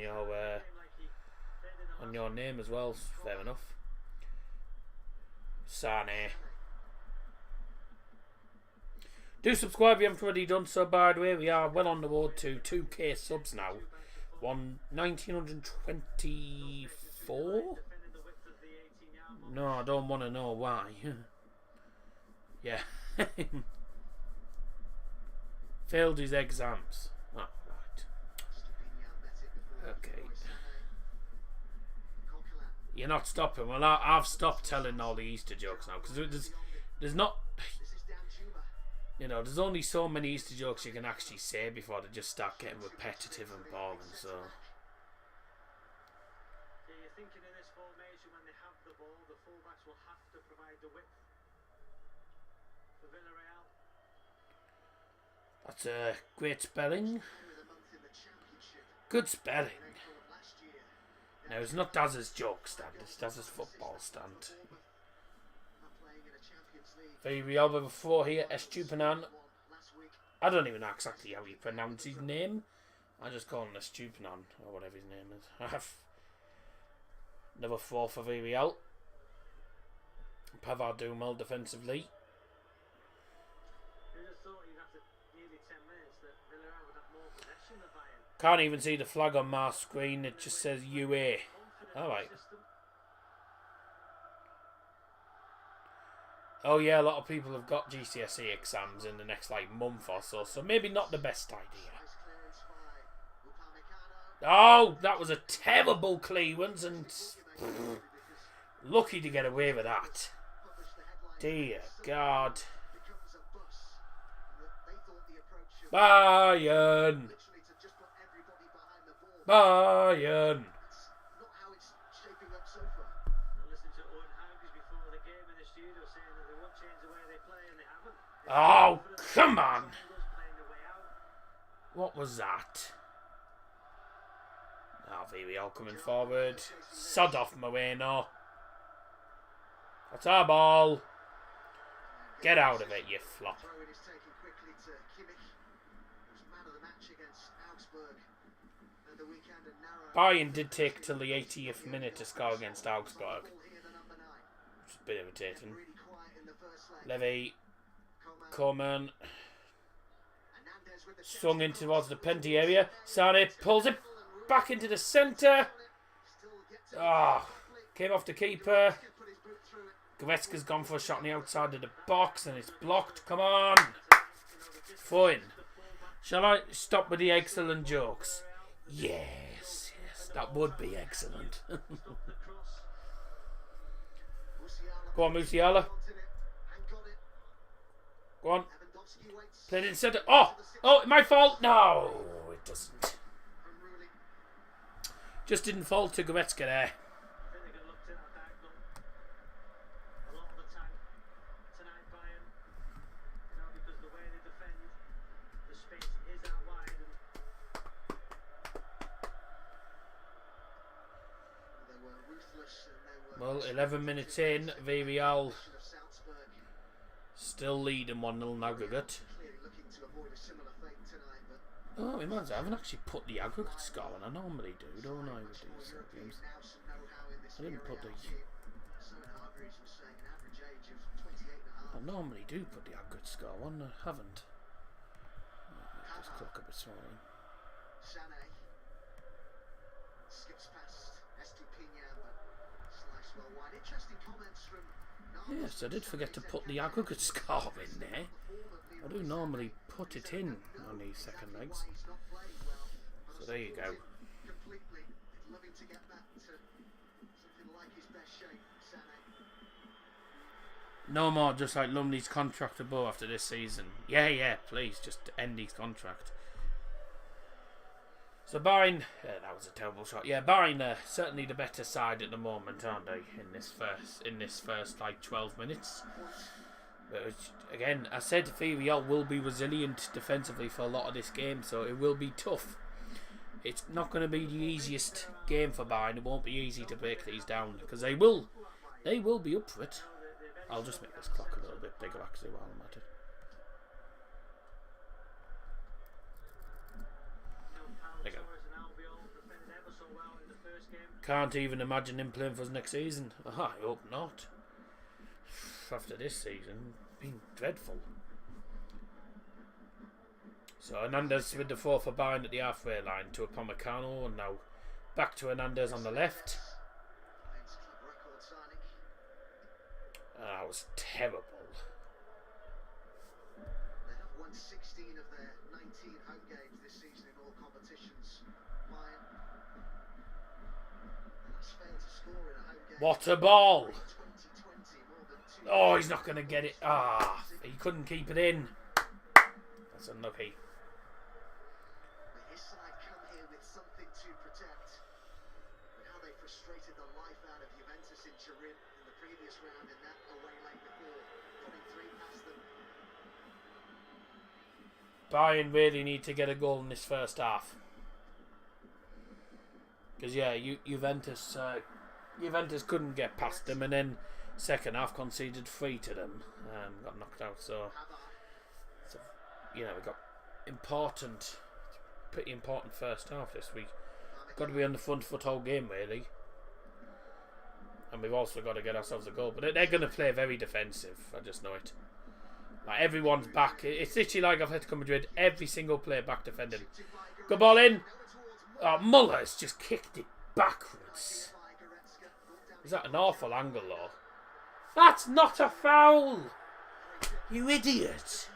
your name as well. Fair enough. Sane. Do subscribe if you haven't already done so, by the way. We are well on the road to 2k subs now. 1924? No, I don't want to know why. Yeah. Failed his exams. Oh, right. Okay. You're not stopping. Well, I've stopped telling all the Easter jokes now, because there's not... You know, there's only so many Easter jokes you can actually say before they just start getting repetitive and boring, so... Yeah, you're thinking in this formation, when they have the ball, the fullbacks will have to provide the width for Villarreal. That's a great spelling. Good spelling. No, it's not Daz's joke stand, it's Daz's football stand. Villarreal before here, Estupinan. I don't even know exactly how you pronounce his name. I just call him Estupinan, or whatever his name is. I have another 4 for Villarreal. Pavard doing well defensively. Can't even see the flag on my screen, it just says UA. Alright. Oh yeah, a lot of people have got GCSE exams in the next like month or so, so maybe not the best idea. Oh, that was a terrible clearance, and lucky to get away with that. Dear God. Bayern. Bayern. Oh, come on. What was that? Oh, Villarreal coming forward. Sod off, Moreno. That's our ball. Get out of it, you flop. Bayern did take till the 80th minute to score against Augsburg. Which is a bit irritating. Levy. Coleman. Swung in towards the penalty area. Sane pulls it back into the centre. Oh, came off the keeper. Goretzka's gone for a shot on the outside of the box and it's blocked. Come on. Fine. Shall I stop with the excellent jokes? Yes, yes, that would be excellent. Go on, Musiala. Go on. Played it in centre. Oh, my fault. No, it doesn't. Just didn't fall to Goretzka there. Well, 11 minutes in, Villarreal still leading 1-0 in aggregate. Oh, it reminds me, I haven't actually put the aggregate score on. I normally do, don't I, with these games? I didn't put the... I normally do put the aggregate score on, I haven't. Just click a bit smaller. Yes, I did forget to put the aggregate score in there. I do normally put it in on these second legs. So there you go. No more, just like Lumley's contract above after this season. Yeah, please, just end his contract. So Bayern, that was a terrible shot. Yeah, Bayern certainly the better side at the moment, aren't they? In this first like 12 minutes. But again, I said Villarreal will be resilient defensively for a lot of this game, so it will be tough. It's not going to be the easiest game for Bayern. It won't be easy to break these down because they will be up for it. I'll just make this clock a little bit bigger actually while I'm at it. There you go. Can't even imagine him playing for us next season. I hope not. After this season, been dreadful. So Hernandez with the 4 for Bayern at the halfway line to Upamecano, and now back to Hernandez on the left. That was terrible. They have won 16 of their 19 home games this season in all competitions. Bayern has failed to score in a home game. What a ball! Oh, he's not going to get it. He couldn't keep it in. That's unlucky. His side come here with something to protect. But how they frustrated the life out of Juventus in Turin in the previous round in that away leg before, putting 3 past them. Bayern really need to get a goal in this first half. Because yeah, Juventus couldn't get past them, and then second half conceded 3 to them. Got knocked out. So we got pretty important first half this week. Got to be on the front foot whole game really, and we've also got to get ourselves a goal. But they're going to play very defensive. I just know it. Like everyone's back. It's literally like Atletico Madrid. Every single player back defending. Good ball in. Oh, Muller's just kicked it backwards. Is that an awful angle though? That's not a foul! You idiot!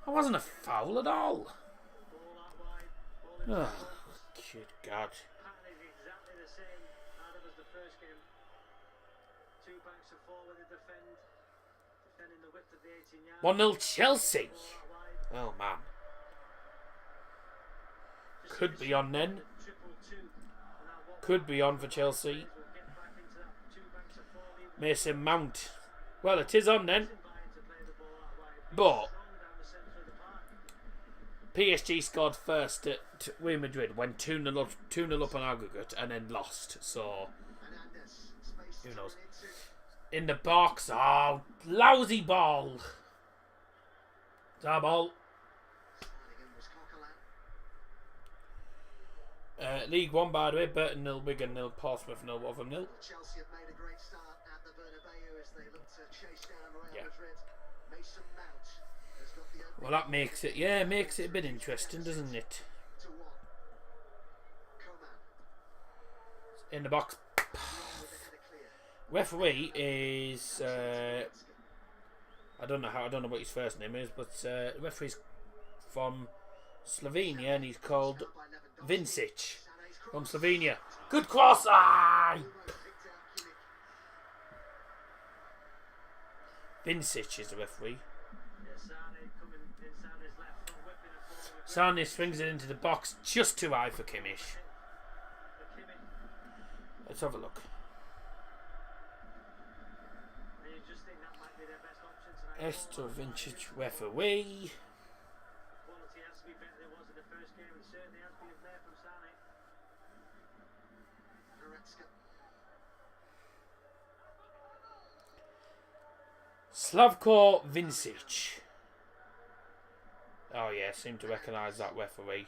That wasn't a foul at all. Oh, good God. 1-0 Chelsea. Oh man. Could be on then. Could be on for Chelsea. Mason Mount. Well, it is on then. But PSG scored first at Real Madrid, went 2-0 up on aggregate and then lost. So who knows? In the box. Oh, lousy ball. It's our ball. League 1, by the way. Burton 0, Wigan 0, Portsmouth 0, Rotherham 0. Chelsea have made a great start at the Bernabeu as they look to chase down Real Madrid. Mason Mount has got the opening. Well, that makes it a bit interesting, doesn't it? In the box. Referee is I don't know what his first name is, but referee's from Slovenia and he's called Vincic from Slovenia. Good cross! Vincic is the referee. Sane swings it into the box just too high for Kimmich. Let's have a look. Esther Vincic referee. Slavko Vincic. Oh yeah, seem to recognise that referee.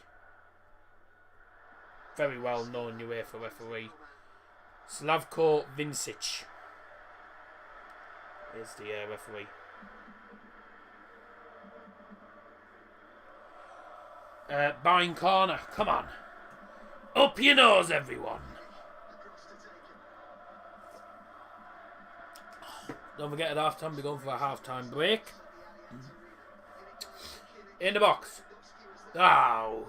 Very well known UEFA referee. Slavko Vincic is the referee. Bayern corner, come on. Up your nose, everyone. Don't forget at half time we're going for a half time break. In the box. Ow.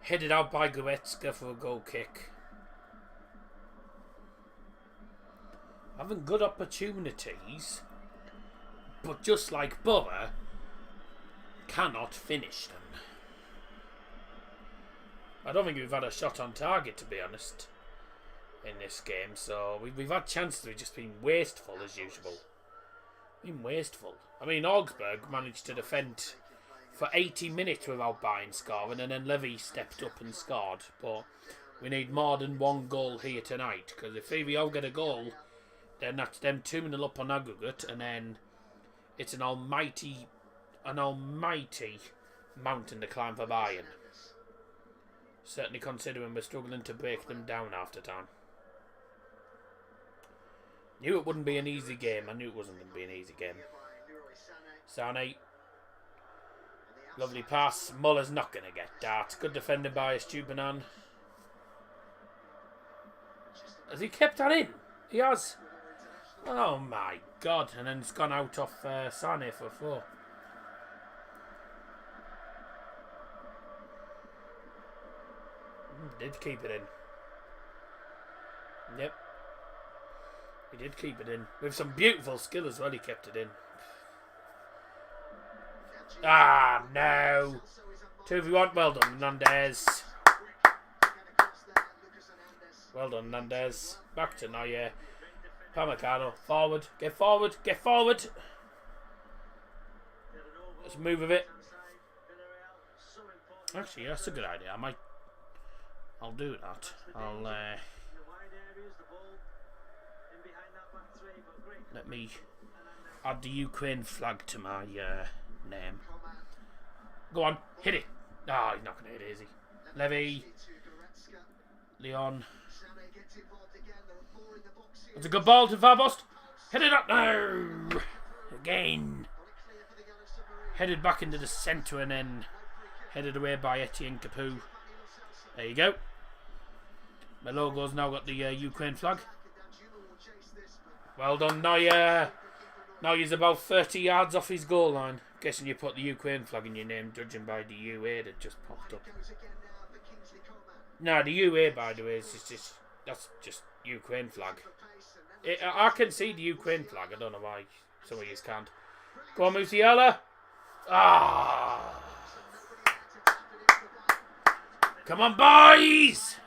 Headed out by Goretzka for a goal kick. Having good opportunities, but just like Borough, cannot finish them. I don't think we've had a shot on target, to be honest, in this game. So we've had chances, we've just been wasteful as usual. Wasteful. I mean, Augsburg managed to defend for 80 minutes without Bayern scoring, and then Levy stepped up and scored. But we need more than one goal here tonight, because if we all get a goal, then that's them 2-0 up on aggregate, and then it's an almighty mountain to climb for Bayern. Certainly considering we're struggling to break them down after time. Knew it wouldn't be an easy game. I knew it wasn't going to be an easy game. Sane. Lovely pass. Muller's not going to get that. Good defending by Estupiñán. Has he kept that in? He has. Oh my God. And then it's gone out off Sane for 4. Did keep it in. Yep. He did keep it in. With some beautiful skill as well, he kept it in. Ah, no. 2v1. Well done, Hernandez. Well done, Hernandez. Back to Neuer. Pamecano. Forward. Get forward. Get forward. Let's move with it. Actually, that's a good idea. I'll do that. Let me add the Ukraine flag to my name. Go on, hit it. Ah, he's not going to hit it, is he? Levy. Leon. That's a good ball to Farbost. Hit it up. No! Again. Headed back into the centre and then headed away by Etienne Capoue. There you go. My logo's now got the Ukraine flag. Well done, Neuer. Neuer's about 30 yards off his goal line. Guessing you put the Ukraine flag in your name, judging by the UA that just popped up. No, the UA, by the way, that's just Ukraine flag. I can see the Ukraine flag. I don't know why some of you can't. Go on, Musiala. Ah! Come on, boys!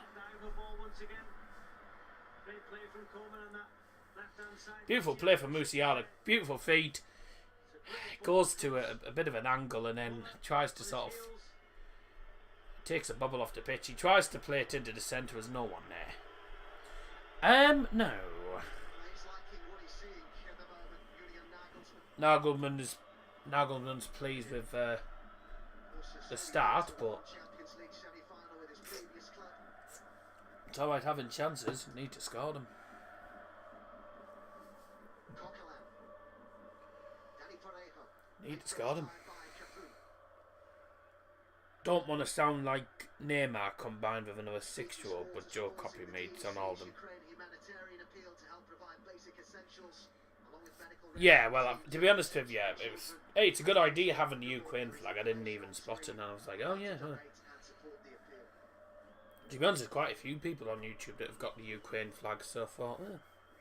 Beautiful play from Musiala. Beautiful feet. Goes to a bit of an angle and then tries to sort of takes a bubble off the pitch. He tries to play it into the centre. There's no one there. No. Nagelman's pleased with the start, but it's alright having chances. Need to score them. Need to score them. Don't want to sound like Neymar combined with another 6-year-old, but Joe copy mates on all of them. Yeah, well, to be honest with you, it's a good idea having the Ukraine flag. I didn't even spot it, and I was like, oh yeah. Huh. To be honest, there's quite a few people on YouTube that have got the Ukraine flag, so I thought,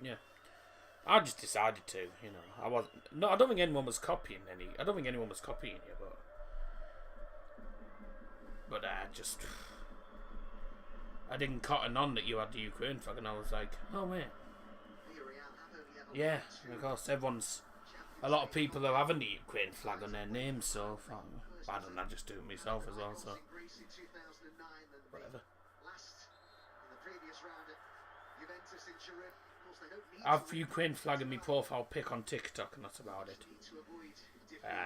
yeah. I just decided to, you know. I don't think anyone was copying you, but I didn't cotton on that you had the Ukraine flag, and I was like, oh wait. Yeah, of course, a lot of people are having the Ukraine flag on their names, so why don't I just do it myself as well, so whatever. I have Ukraine flag in my profile pic on TikTok, and that's about it.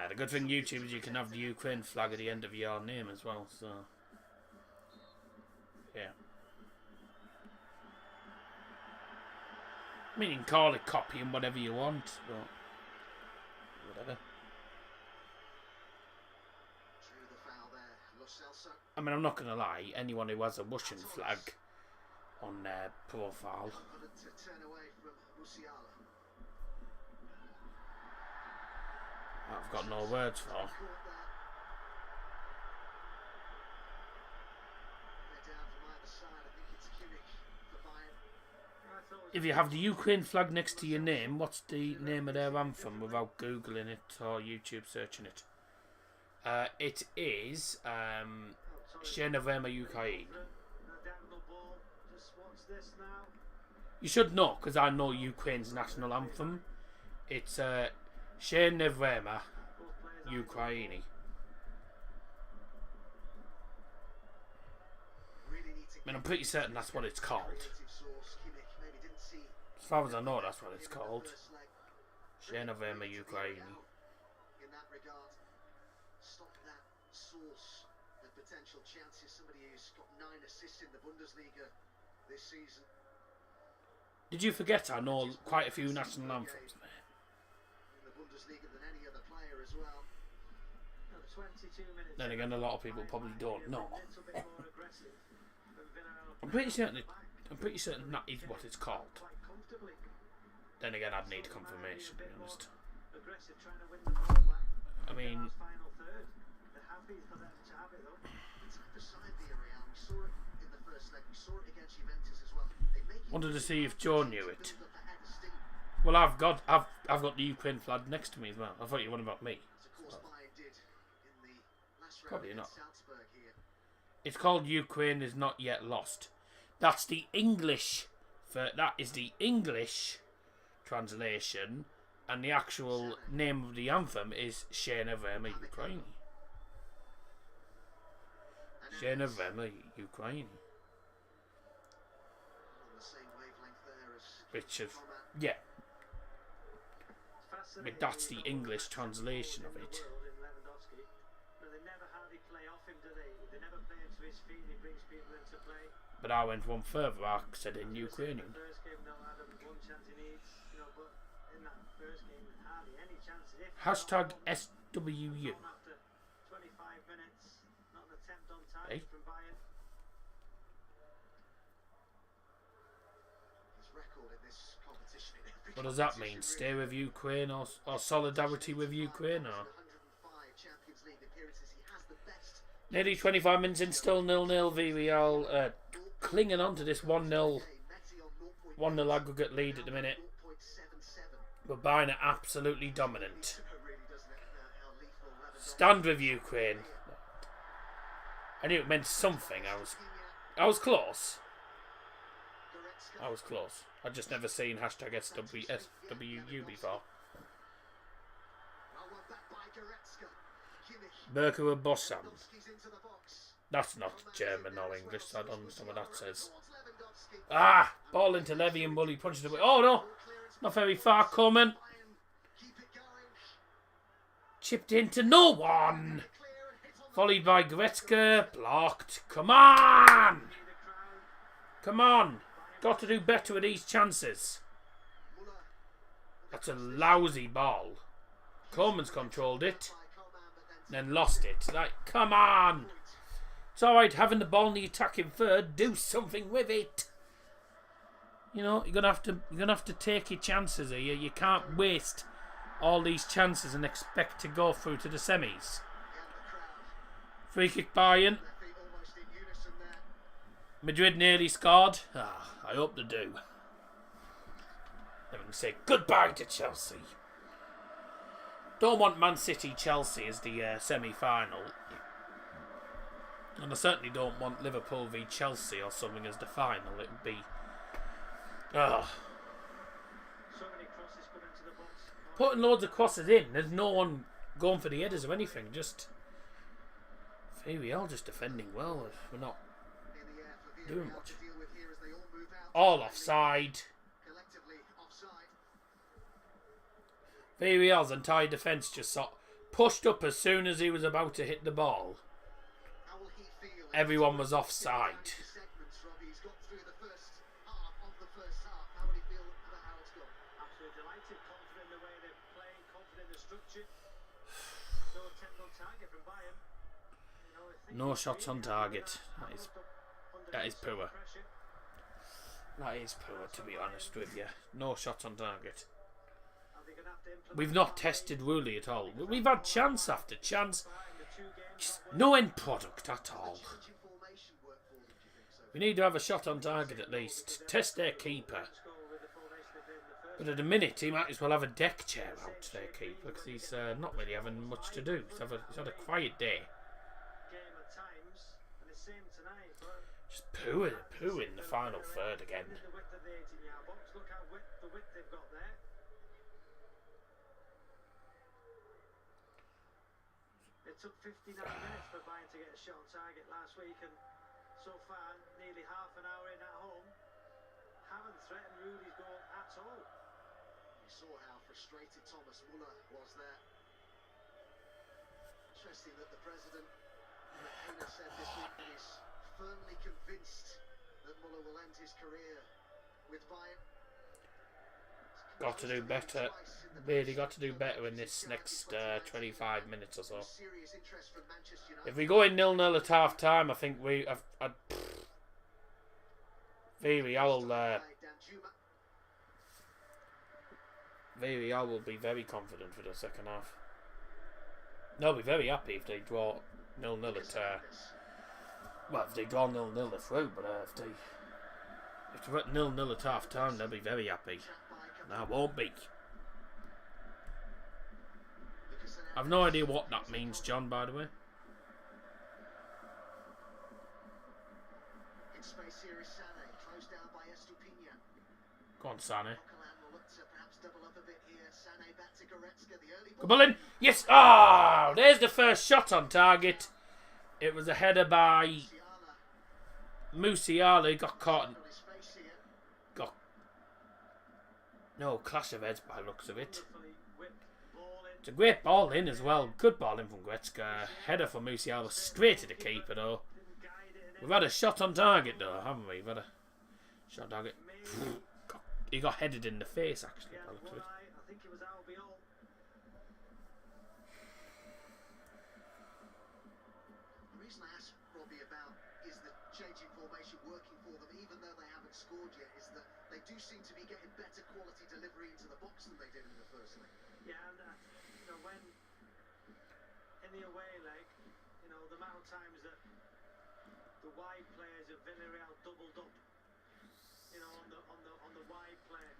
The good thing YouTube is you can have the Ukraine flag at the end of your name as well, so yeah. I mean, you can call it copying whatever you want, but whatever. I mean, I'm not going to lie, anyone who has a Russian flag on their profile, I've got no words for. If you have the Ukraine flag next to your name, what's the name of their anthem without Googling it or YouTube searching it? It is Shena Ukraine. You should know, because I know Ukraine's national anthem. It's Shena Ukraine. I mean, I'm pretty certain that's what it's called. As far as I know, that's what it's called. Shena Ukraine. In that regard, stop that source of potential chances. Somebody who's got 9 assists in the Bundesliga this season. Did you forget I know quite a few national anthems, mate? In the Bundesliga than any other player as well. 22 minutes. Then again, a lot of people probably don't know. I'm pretty certain that is what it's called. Then again, I'd need confirmation, to be honest. I mean, wanted to see if Joe knew it. Well, I've got the Ukraine flag next to me as well. I thought you were on about me. Probably not. It's called Ukraine is not yet lost. That's the English. That is the English translation, and the actual name of the anthem is Shena Ukraine. Shena Ukraine. Which is, yeah. I mean, that's the English translation of it. But I went one further. I said in Ukrainian. Hashtag SWU. Hey? What does that mean? Stay with Ukraine or solidarity with Ukraine? Or? Nearly 25 minutes in, still 0-0. Villarreal clinging on to this 1-0 aggregate lead at the minute. But Bayern are absolutely dominant. Stand with Ukraine. I knew it meant something. I was close. I was close. I'd just never seen hashtag SWU before. Merker and Bossam. That's not German or English, so I don't understand what that says. Ah! Ball into Levy and Bully punches away. Oh no! Not very far coming. Chipped into no one. Volleyed by Goretzka. Blocked. Come on! Come on! Got to do better with these chances. That's a lousy ball. Coleman's controlled it. Then lost it. Like, come on! It's alright having the ball in the attacking third. Do something with it. You know, you're gonna have to take your chances here. You can't waste all these chances and expect to go through to the semis. Free kick Bayern. Madrid nearly scored. I hope they do. Then we can say goodbye to Chelsea. Don't want Man City Chelsea as the semi-final. And I certainly don't want Liverpool v Chelsea or something as the final. It would be... Putting loads of crosses in. There's no one going for the headers or anything. Just... Villarreal just defending well. We're not doing much. All offside. Villarreal's entire defence just pushed up as soon as he was about to hit the ball. Everyone was offside. No shots on target. That is poor. That is poor, to be honest with you. No shots on target. We've not tested Woolley at all. We've had chance after chance. Just no end product at all. We need to have a shot on target at least. Test their keeper. But at the minute, he might as well have a deck chair out to their keeper because he's not really having much to do. He's had a quiet day. Just poo in the final third again. It took 59 minutes for Bayern to get a shot on target last week, and so far, nearly half an hour in at home, haven't threatened Rudy's goal at all. You saw how frustrated Thomas Muller was there. Interesting that the president said this week that he's firmly convinced that Muller will end his career with Bayern. Got to do better. Really got to do better in this next 25 minutes or so. If we go in 0-0 at half time, I think Villarreal will be very confident for the second half. They'll be very happy if they draw 0-0 at well, if they draw 0-0 they're through, but if they're at 0-0 at half time, they'll be very happy. And I won't be. I've no idea what that means, John, by the way. Go on, Sané. Good ball in. Yes. Ah, there's the first shot on target. It was a header by Musiala. Got caught. No, clash of heads by the looks of it. It's a great ball in as well. Good ball in from Goretzka. Header for Musiala straight to the keeper though. We've had a shot on target though, haven't we? We've had a shot on target. He got headed in the face actually by the looks of it. The reason I asked Robbie about is the changing formation working for them, even though they haven't scored yet, is that they do seem to be getting better quality delivery into the box than they did in the first leg. Yeah, and you know, when in the away leg, you know, the amount of times that the wide players of Villarreal doubled up, you know, on the wide play.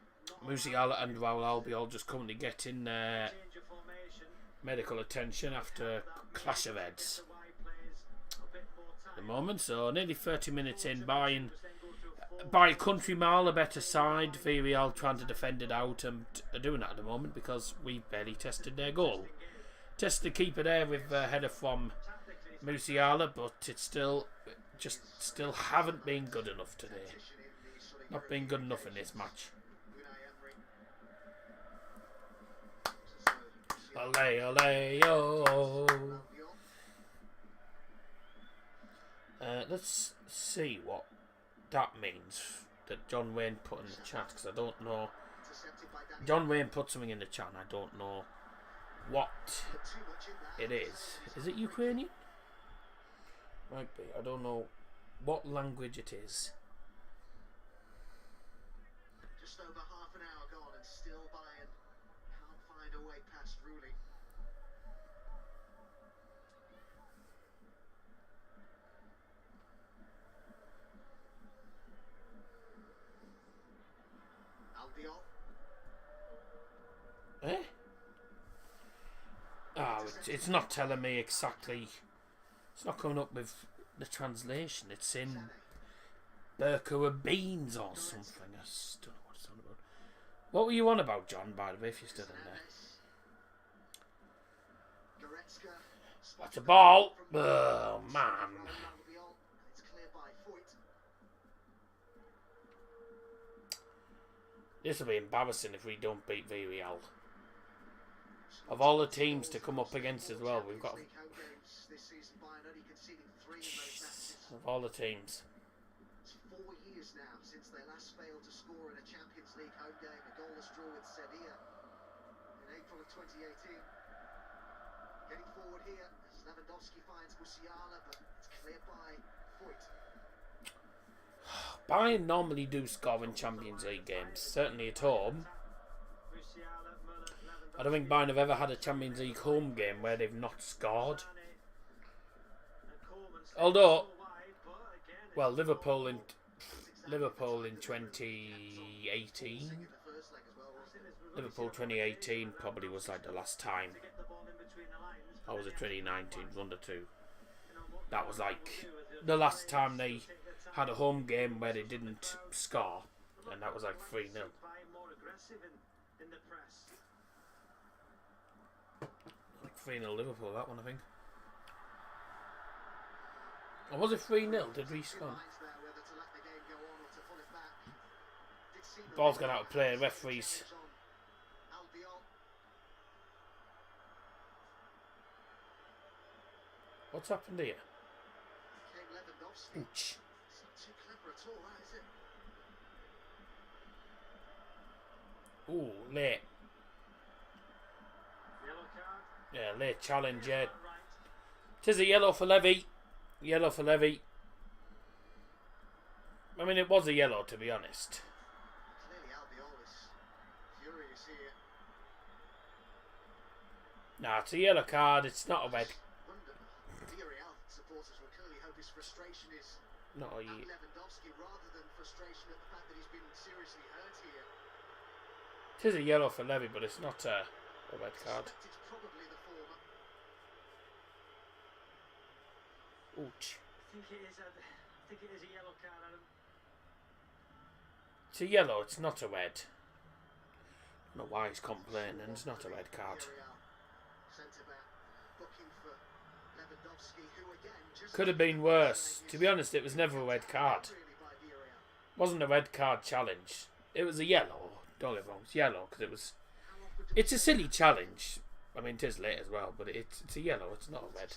Musiala and Raul Albiol just currently getting medical attention after clash of heads at the moment. So nearly 30 minutes in, Bayern by a country mile a better side. Villarreal trying to defend it out and are doing that at the moment because we barely tested their goal. Tested the keeper there with a header from Musiala, but it's still haven't been good enough today. Not been good enough in this match. Ole, ole, yo. Let's see what that means that John Wayne put in the chat, because I don't know. John Wayne put something in the chat and I don't know what it is. Is it Ukrainian? Might be. I don't know what language it is. Just over half an hour gone and still Bayern can't find a way past Rulli. Albiol. Eh? Oh, it's not telling me exactly. It's not coming up with the translation. It's in Burka beans or something. I just don't know what it's on about. What were you on about, John, by the way, if you're still in there? That's a ball. Oh, man. This will be embarrassing if we don't beat Villarreal. Of all the teams to come up against as well, we've got... Of all the teams. It's 4 years now since they last failed to score in a Champions League home game, a goalless draw with Sevilla in April of 2018. Getting forward here as Lewandowski finds Musiala, but it's cleared by Foyt. Bayern normally do score in Champions League games, certainly at home. I don't think Bayern have ever had a Champions League home game where they've not scored. Although, well, Liverpool in 2018, Liverpool 2018 probably was like the last time. Or was it 2019? Under 2. That was like the last time they had a home game where they didn't score, and that was like 3-0. Like 3-0 Liverpool, that one, I think. Or was it 3-0? Did we score? Ball's gone out of play. Referees. What's happened here? Ouch. Ooh, late. Yeah, late challenge, yeah. Tis a yellow for Levy. Yellow for Levy. I mean, it was a yellow, to be honest. Nah, it's a yellow card. It's not a red. Villarreal supporters will clearly hope his frustration is Not a Lewandowski rather than frustration at the fact that he's been seriously hurt here. Tis a yellow for Levy, but it's not a red card. It's probably the former. Ouch. I think it is a yellow card, Adam. It's a yellow, it's not a red. I don't know why he's complaining, it's not a red card. Could have been worse. To be honest, it was never a red card. Wasn't a red card challenge. It was a yellow. Don't get me wrong, it's yellow because it was. It's a silly challenge. I mean, it is late as well, but it's a yellow. It's not a red.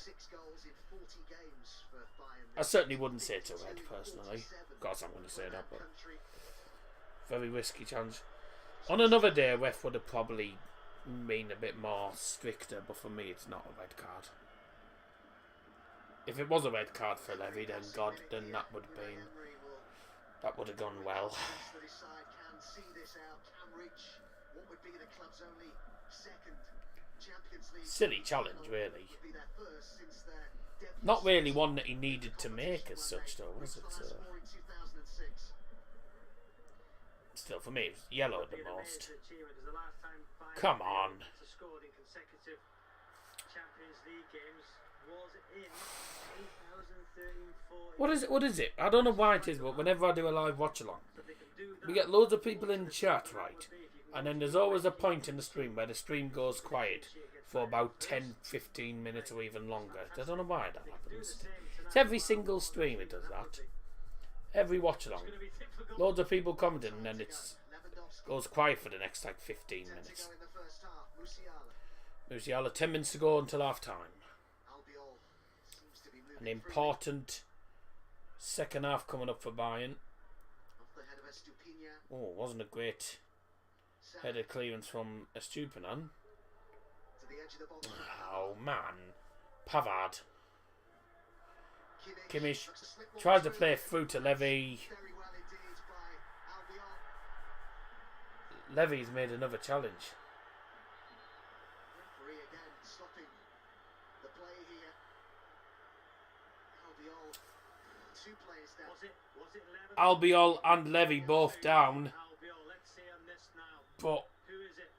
I certainly wouldn't say it's a red personally. Of course, I'm going to say that, but very risky challenge. On another day, a ref would have probably been a bit more stricter, but for me, it's not a red card. If it was a red card for Levy, then that would have gone well. Silly challenge, really. Not really one that he needed to make as such, though, was it? Still, for me, it was yellow at the most. Come on. What is it? I don't know why it is, but whenever I do a live watch along, we get loads of people in chat, right? And then there's always a point in the stream where the stream goes quiet for about 10-15 minutes or even longer. I don't know why that happens. It's every single stream it does that. Every watch along. Loads of people commenting and then it goes quiet for the next like 15 minutes. Musiala, 10 minutes to go until half time. An important second half coming up for Bayern. Oh, wasn't a great headed clearance from Estupinan. Oh man, Pavard. Kimmich tries to play through to Levy. Levy's made another challenge. Albiol and Levy both down. But Who is it?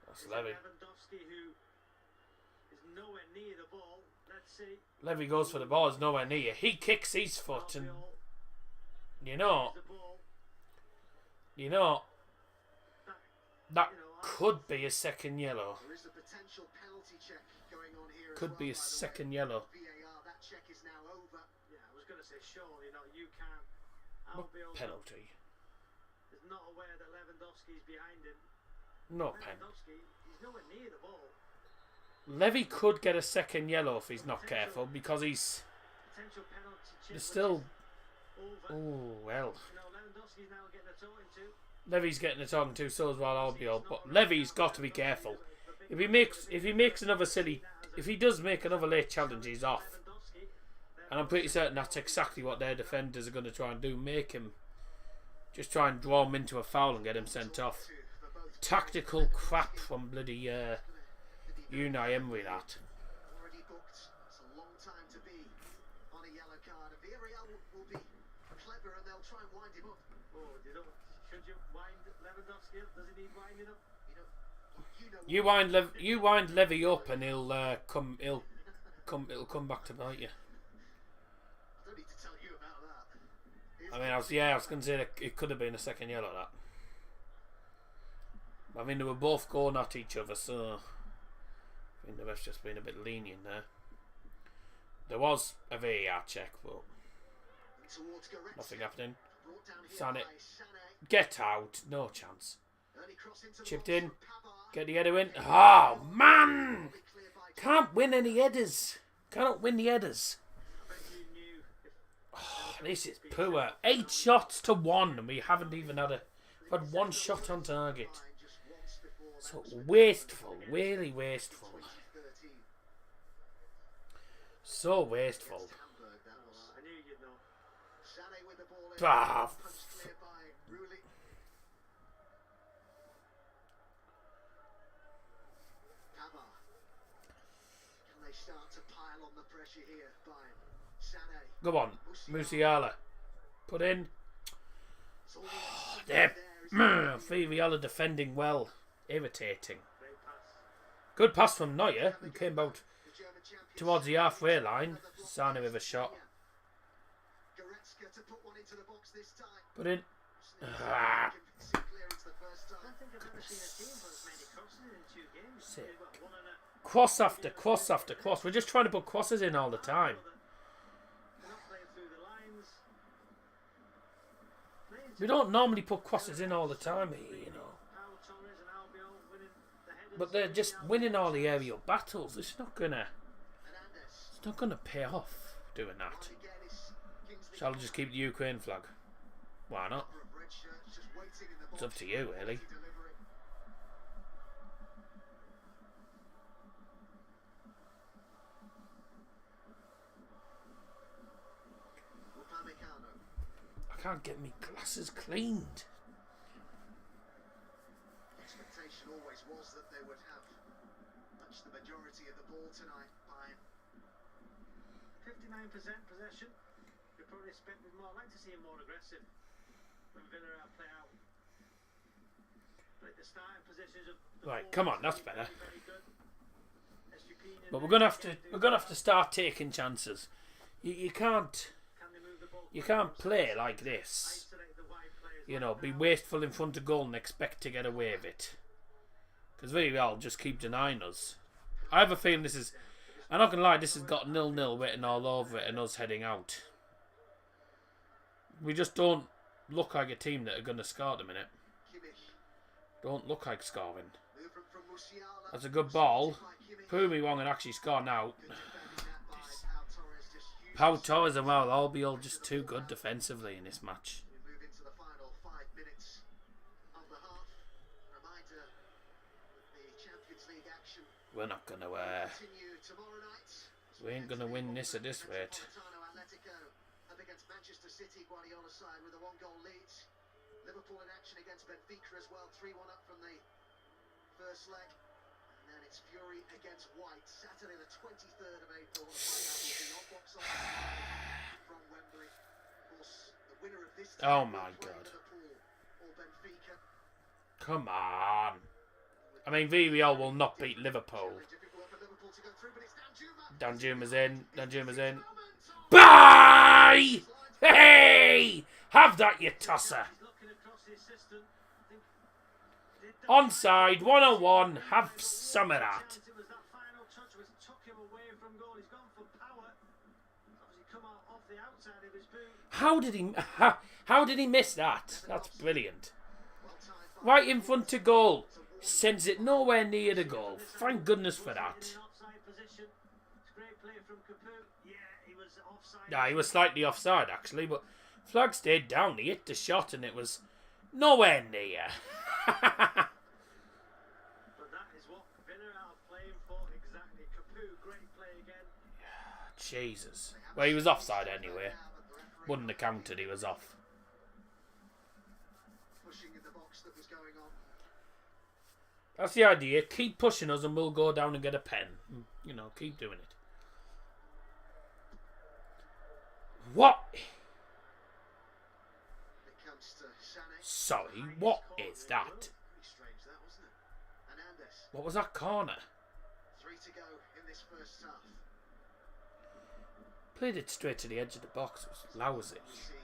that's Levy. Lewandowski, who is nowhere near the ball. Let's see. Levy goes for the ball, is nowhere near. He kicks his foot, and you know that could be a second yellow. There is a potential penalty check going on here. Could be a second yellow. VAR, that check is now over. Yeah, I was going to say, surely, you can't. What Albiol penalty? is not aware that Lewandowski's behind him. No penalty. Lewandowski, he's nowhere near the ball. Levy could get a second yellow if he's not careful because he's Potential penalty check. there's still. Over. Oh well. Lewandowski's now getting a talking to. Levy's getting a talking to, so as well Albiol. But Levy's got to be careful. If he makes another silly, if he does make another late challenge, he's off. And I'm pretty certain that's exactly what their defenders are going to try and do. Make him, just try and draw him into a foul and get him sent off. Tactical crap from bloody Unai Emery, that. Already booked. It's a long time to be on a yellow card. Villarreal will be try and wind him up. Oh, should you wind Lewandowski up? Does he need winding up? You wind Levy up, and he'll come back to bite you. I don't need to tell you about that. I mean, I was going to say that it could have been a second yellow. That. I mean, they were both going at each other, so I think the ref's just been a bit lenient there. There was a VAR check, but nothing happening. Sané, get out, no chance. Chipped in, get the header in. Oh man, can't win any headers. Cannot win the headers. Oh, this is poor. 8 shots to 1, and we haven't even had one shot on target. So wasteful, really wasteful. So wasteful. Ah, start to pile on the pressure here. Bayern. Sané. go on, Musiala. Put in. Oh, there. Villarreal defending well. Irritating. Good pass from Neuer, who came out towards the halfway line. Sané with a shot. Put in. Ah. Sick. Cross after cross after cross. We're just trying to put crosses in all the time. We don't normally put crosses in all the time, you know. But they're just winning all the aerial battles. It's not gonna pay off doing that. Shall I just keep the Ukraine flag? Why not? It's up to you, really. I can't get me glasses cleaned. Expectation always was that they would have much the majority of the ball tonight. Bayern. 59% possession. You probably expected more. I'd like to see him more aggressive when Villarreal play out. Like the starting positions of the Right, come on, that's better. very good. But we're gonna have to start taking chances. You can't play like this. You know, be wasteful in front of goal and expect to get away with it. Because Villarreal just keep denying us. I have a feeling this is... I'm not going to lie, this has got 0-0 written all over it and us heading out. We just don't look like a team that are going to score at the minute. Don't look like scoring. That's a good ball. Prove me wrong and actually score now. Pau Torres and well, all be all just too good defensively in this match. We're not gonna we ain't gonna win this at this rate. Up against Manchester City, Guardiola's side with a 1-goal lead. Liverpool in action against Benfica as well, 3-1 up from the first leg. And then it's Fury against White, Saturday the 23rd of April. From Wembley. Of course, the winner of this oh my God. or Benfica. Come on. I mean, Villarreal will not beat Liverpool. Danjuma's in. Danjuma's in. Bye! Hey! Have that, you tosser. Onside, 1-on-1. Have some of that. How did he miss that? That's brilliant. Right in front of goal. Sends it nowhere near the goal. Thank goodness for that. Yeah, he was slightly offside actually, but flag stayed down. He hit the shot and it was nowhere near. But that is what Villarreal playing for exactly. Capu, great play again. Jesus. Well, he was offside anyway. Wouldn't have counted, he was off. That's the idea. Keep pushing us and we'll go down and get a pen. You know, keep doing it. What? Sorry, what is that? Pretty strange that, wasn't it? Hernandez. What was that corner? 3 to go in this first half. Played it straight to the edge of the box. It was lousy. We see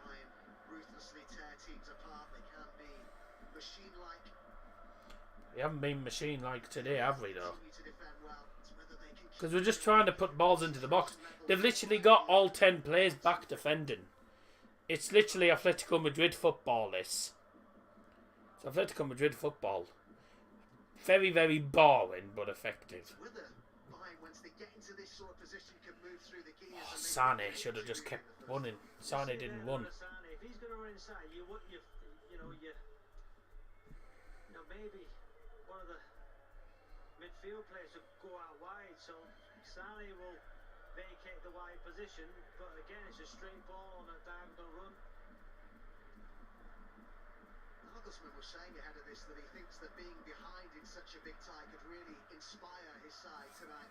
Bayern ruthlessly tear teams apart. They can be machine-like. We haven't been machine-like today, have we, though? Continue to defend well. It's whether they can Because we're just trying to put balls into the box. They've literally got all 10 players back defending. It's literally Atletico Madrid football, this. It's Atletico Madrid football. Very, very boring, but effective. whether Bayern, once they get into this sort of position, can move through the gears. Oh, and they Sane should have just kept running. Sane didn't run. If he's going to run inside, you know, maybe one of the midfield players would go out wide, so Sane will vacate the wide position, but again, it's a straight ball on a diagonal run. Nagelsmann was saying ahead of this that he thinks that being behind in such a big tie could really inspire his side tonight.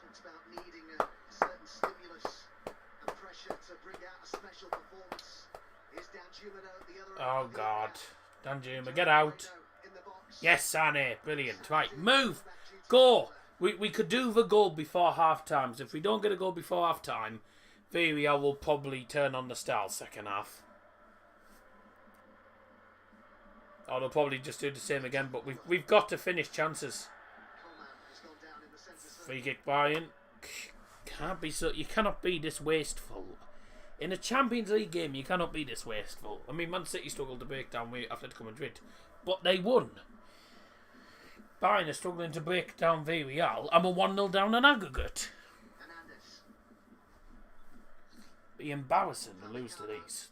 Talks about needing a certain stimulus and pressure to bring out a special performance. Here's Danjuma the other. Oh, God. Danjuma, get out. Yes, Sane. Brilliant. Right, move. Go. We could do the goal before half-time. So if we don't get a goal before half-time, Villarreal will probably turn on the style second half. Or they'll probably just do the same again. But we've got to finish chances. Free kick Bayern. Can't be so. You cannot be this wasteful. In a Champions League game, you cannot be this wasteful. I mean, Man City struggled to break down Atletico Madrid, but they won. Bayern are struggling to break down Villarreal, and we're 1-0 down on aggregate. Be embarrassing to lose to these.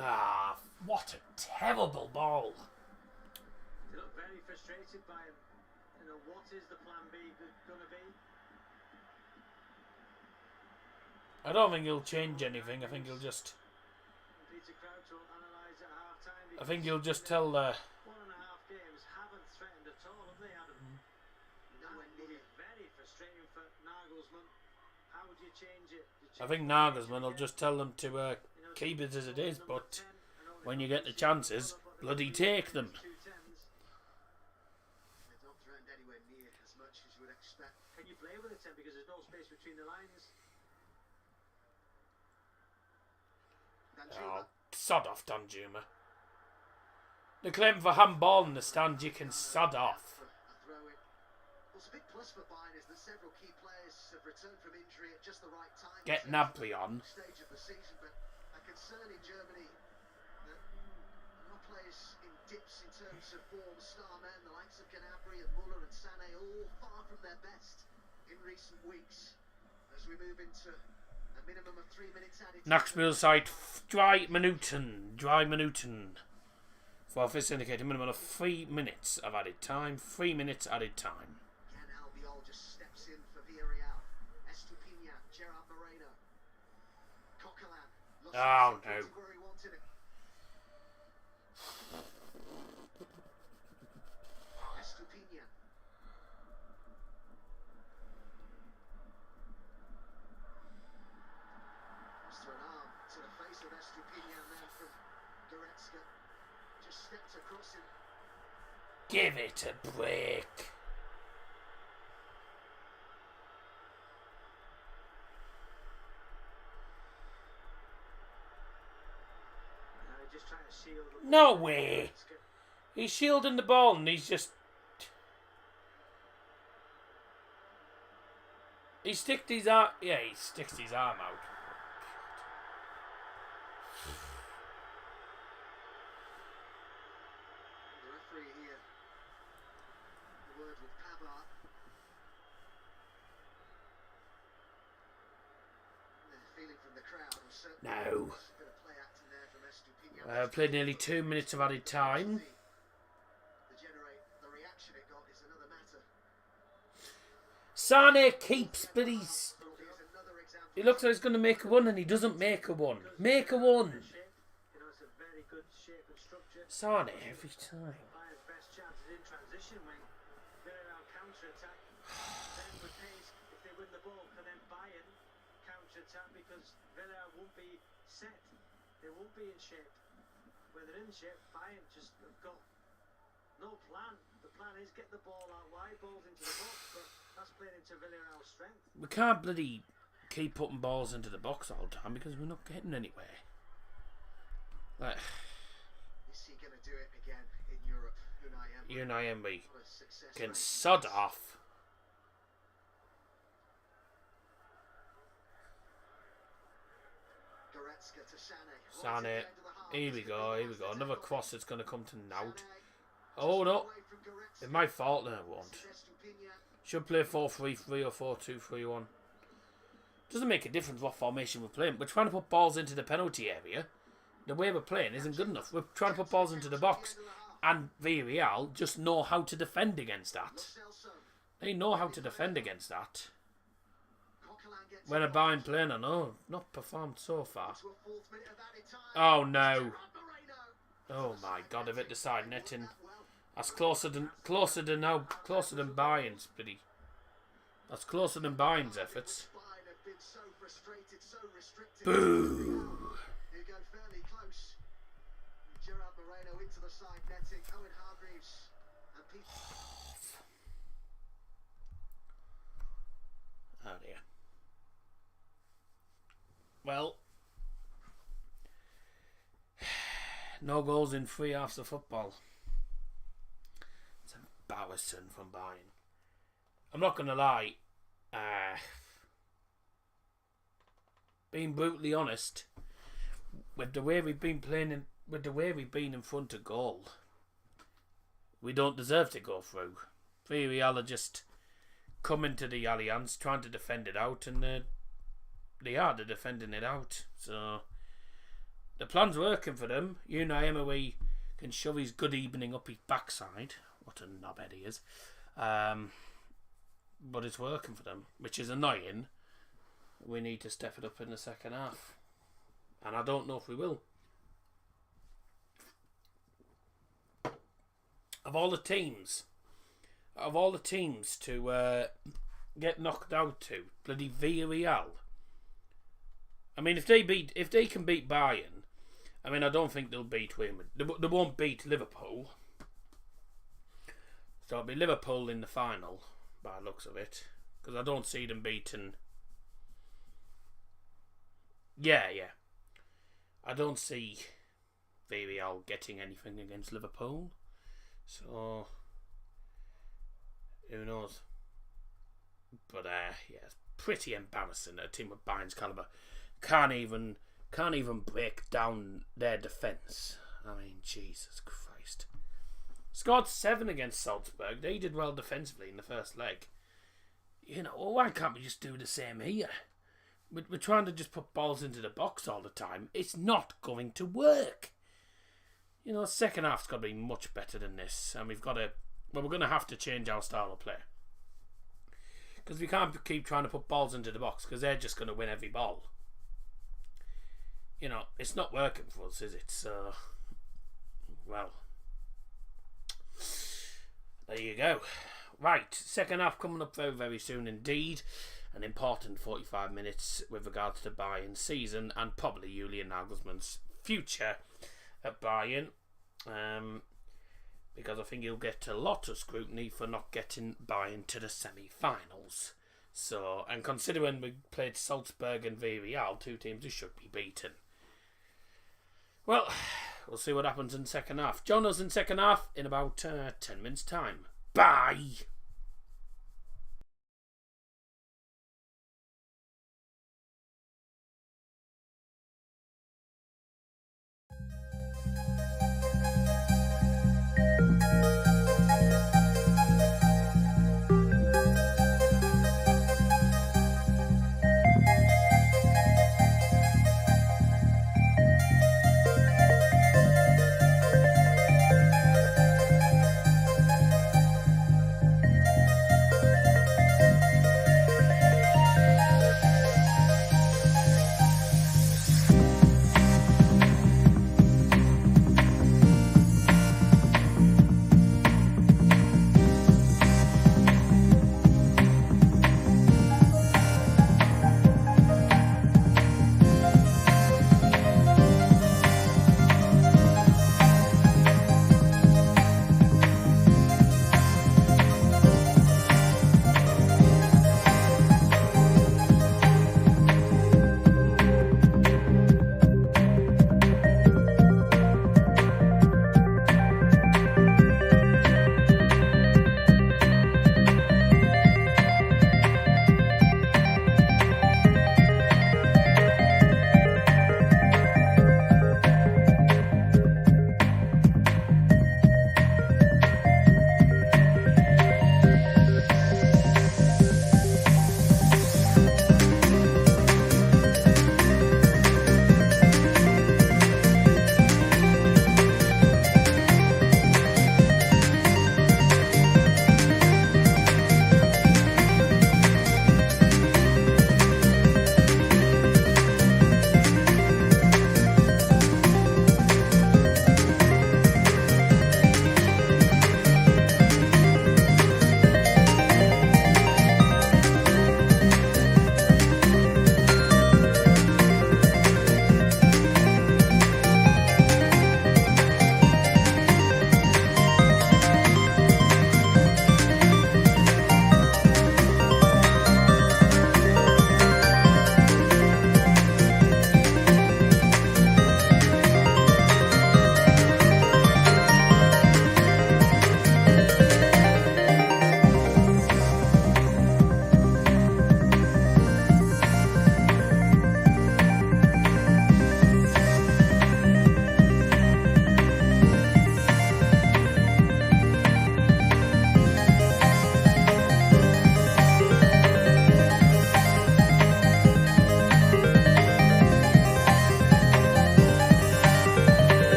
Ah, what a terrible ball. They look very frustrated by him. You know, what is the plan B going to be? I don't think he'll change anything. I think he'll just. Peter Crouch will analyse at half time. I think he'll just tell the. 1.5 games haven't threatened at all, have they, Adam? Nowhere near. Very frustrating for Nagelsmann. How would you change it? I think Nagelsmann will just tell them to keep it as it is, but when you get the chances, bloody take them. They've not threatened anywhere near as much as you would expect. Can you play with a 10 because there's no space between the lines? Oh, sod off, Danjuma. They're claiming for handball in the stand. You can sod off. What's a big plus for Bayern is that several key players have returned from injury at just the right time. Get Nabry on. Stage of the season, but a concern in Germany that there are players in dips in terms of form. Star men, the likes of Gnabry and Muller and Sané, all far from their best in recent weeks. As we move into a minimum of 3 minutes added. Nachspielzeit 3 Minuten. 3 Minuten. For this indicator, minimum of 3 minutes of added time. 3 minutes added time. Can Albiol just steps in for Villarreal. Estupinha, Gerard Moreno. Coquelin. Oh, no. Where he wanted it. Estupinha. Just throw an arm to the face of Estupinha, and then from Goretzka. Just stepped across him. Give it a break. Just trying to seal the No way. He's shielding the ball and he's just. He sticked his arm. Yeah, he sticks his arm out. The referee here. The word with Pavard. The feeling from the crowd was certainly No. a bit of play acting there from Estupinha. Played nearly 2 minutes of added time. The reaction it got is another matter. Sane keeps, but he's. Here's another example. He looks like he's going to make a one and he doesn't make a one. Make a one. You know, it's a very good shape and structure. Sane every time. Bayern's best chance is in transition when Villarreal counter-attack. Then with pace, if they win the ball, can then Bayern counter-attack because Villarreal won't be set. They won't be in shape. When they're in shape, Bayern just have got no plan. The plan is get the ball out wide, balls into the box, but that's playing into Villarreal's strength. We can't bloody keep putting balls into the box all the time because we're not getting anywhere. Like, Is he going to do it again in Europe? Unai Emery What a success can rate. sod off. Goretzka to Sané. Sané. Right at the end of the half. Here we It's go, gonna be here we go. Goretzka Another to cross that's going to come to Naut. Sané. Oh no, Away from Goretzka. it's my fault now, it won't. Estupinian. Should play 4-3-3 or 4-2-3-1. Doesn't make a difference what formation we're playing. We're trying to put balls into the penalty area. The way we're playing isn't good enough. We're trying to put balls into the box. And Villarreal just know how to defend against that. Celso. They know how to defend against that. Coquelin gets When a it Bayern playing, I know, not performed so far. to a fourth minute of added time. Oh no. Gerard Moreno. Oh my god, if it decide netting. That's closer than Bayern's bloody. That's closer than Bayern's efforts. Bayern have been so frustrated, so restricted. Boo! They go fairly close. Gerard Moreno into the side netting. Owen Hargreaves and Pete. Oh dear. Well, no goals in 3 halves of football. It's embarrassing from Bayern. I'm not going to lie. Being brutally honest, with the way we've been playing, with the way we've been in front of goal, we don't deserve to go through. Villarreal are just coming to the Allianz, trying to defend it out, and they're defending it out. So the plan's working for them. Unai Emery can shove his good evening up his backside. What a knobhead he is. But it's working for them, which is annoying. We need to step it up in the second half. And I don't know if we will. Of all the teams to get knocked out to, bloody Villarreal. I mean, if they can beat Bayern, I mean, I don't think they'll beat Wimbledon. They won't beat Liverpool. So it'll be Liverpool in the final, by the looks of it. Because I don't see them beating... Yeah. I don't see Villarreal getting anything against Liverpool. So... who knows? But yeah, it's pretty embarrassing that a team with Bayern's calibre can't even break down their defence. I mean, Jesus Christ. Scored 7 against Salzburg. They did well defensively in the first leg. You know, why can't we just do the same here? We're trying to just put balls into the box all the time. It's not going to work. You know, the second half's got to be much better than this. And we're going to have to change our style of play. Because we can't keep trying to put balls into the box because they're just going to win every ball. You know, it's not working for us, is it? So, well, there you go. Right, second half coming up very, very soon indeed. An important 45 minutes with regards to Bayern's season and probably Julian Nagelsmann's future at Bayern. Because I think he'll get a lot of scrutiny for not getting Bayern to the semi-finals. So, and considering we played Salzburg and Villarreal, 2 teams who should be beaten. Well, we'll see what happens in the second half. Join us in second half in about 10 minutes' time. Bye!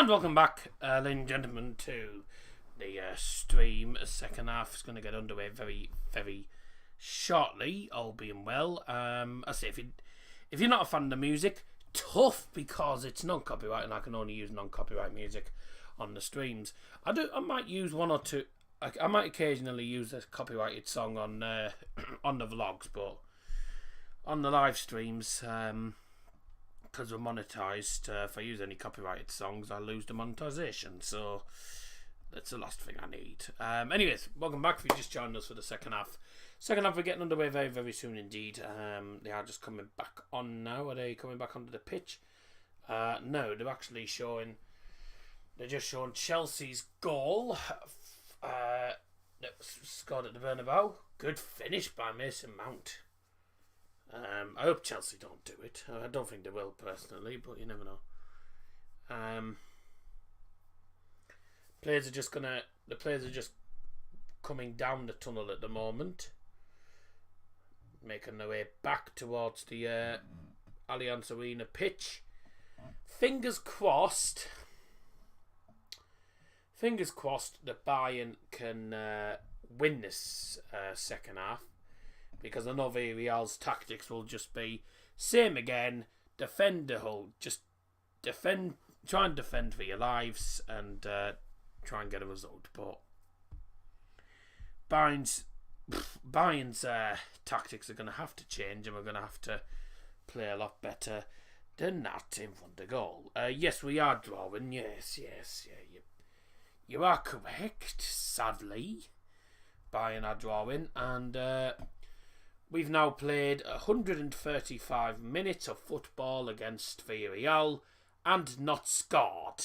And welcome back, ladies and gentlemen, to the stream. Second half is going to get underway very, very shortly, all being well. I say, if you're not a fan of the music, tough, because it's non-copyright and I can only use non-copyright music on the streams. I might use one or two. I might occasionally use a copyrighted song on on the vlogs, but on the live streams, because we're monetized, if I use any copyrighted songs, I lose the monetization. So that's the last thing I need. Anyways, welcome back. If you just joined us for the second half. Second half, we're getting underway very, very soon indeed. They are just coming back on now. Are they coming back onto the pitch? No, they're actually showing. They're just showing Chelsea's goal. That was scored at the Bernabeu. Good finish by Mason Mount. I hope Chelsea don't do it. I don't think they will personally, but you never know. The players are just coming down the tunnel at the moment, making their way back towards the Allianz Arena pitch. Fingers crossed that Bayern can win this second half, because I know Villarreal's tactics will just be same again. Defend the whole, just defend, try and defend for your lives and try and get a result. But Bayern's tactics are going to have to change, and we're going to have to play a lot better than that in front of goal. Yes, we are drawing. Yes, yeah. You are correct, sadly. Bayern are drawing, and we've now played 135 minutes of football against Villarreal and not scored.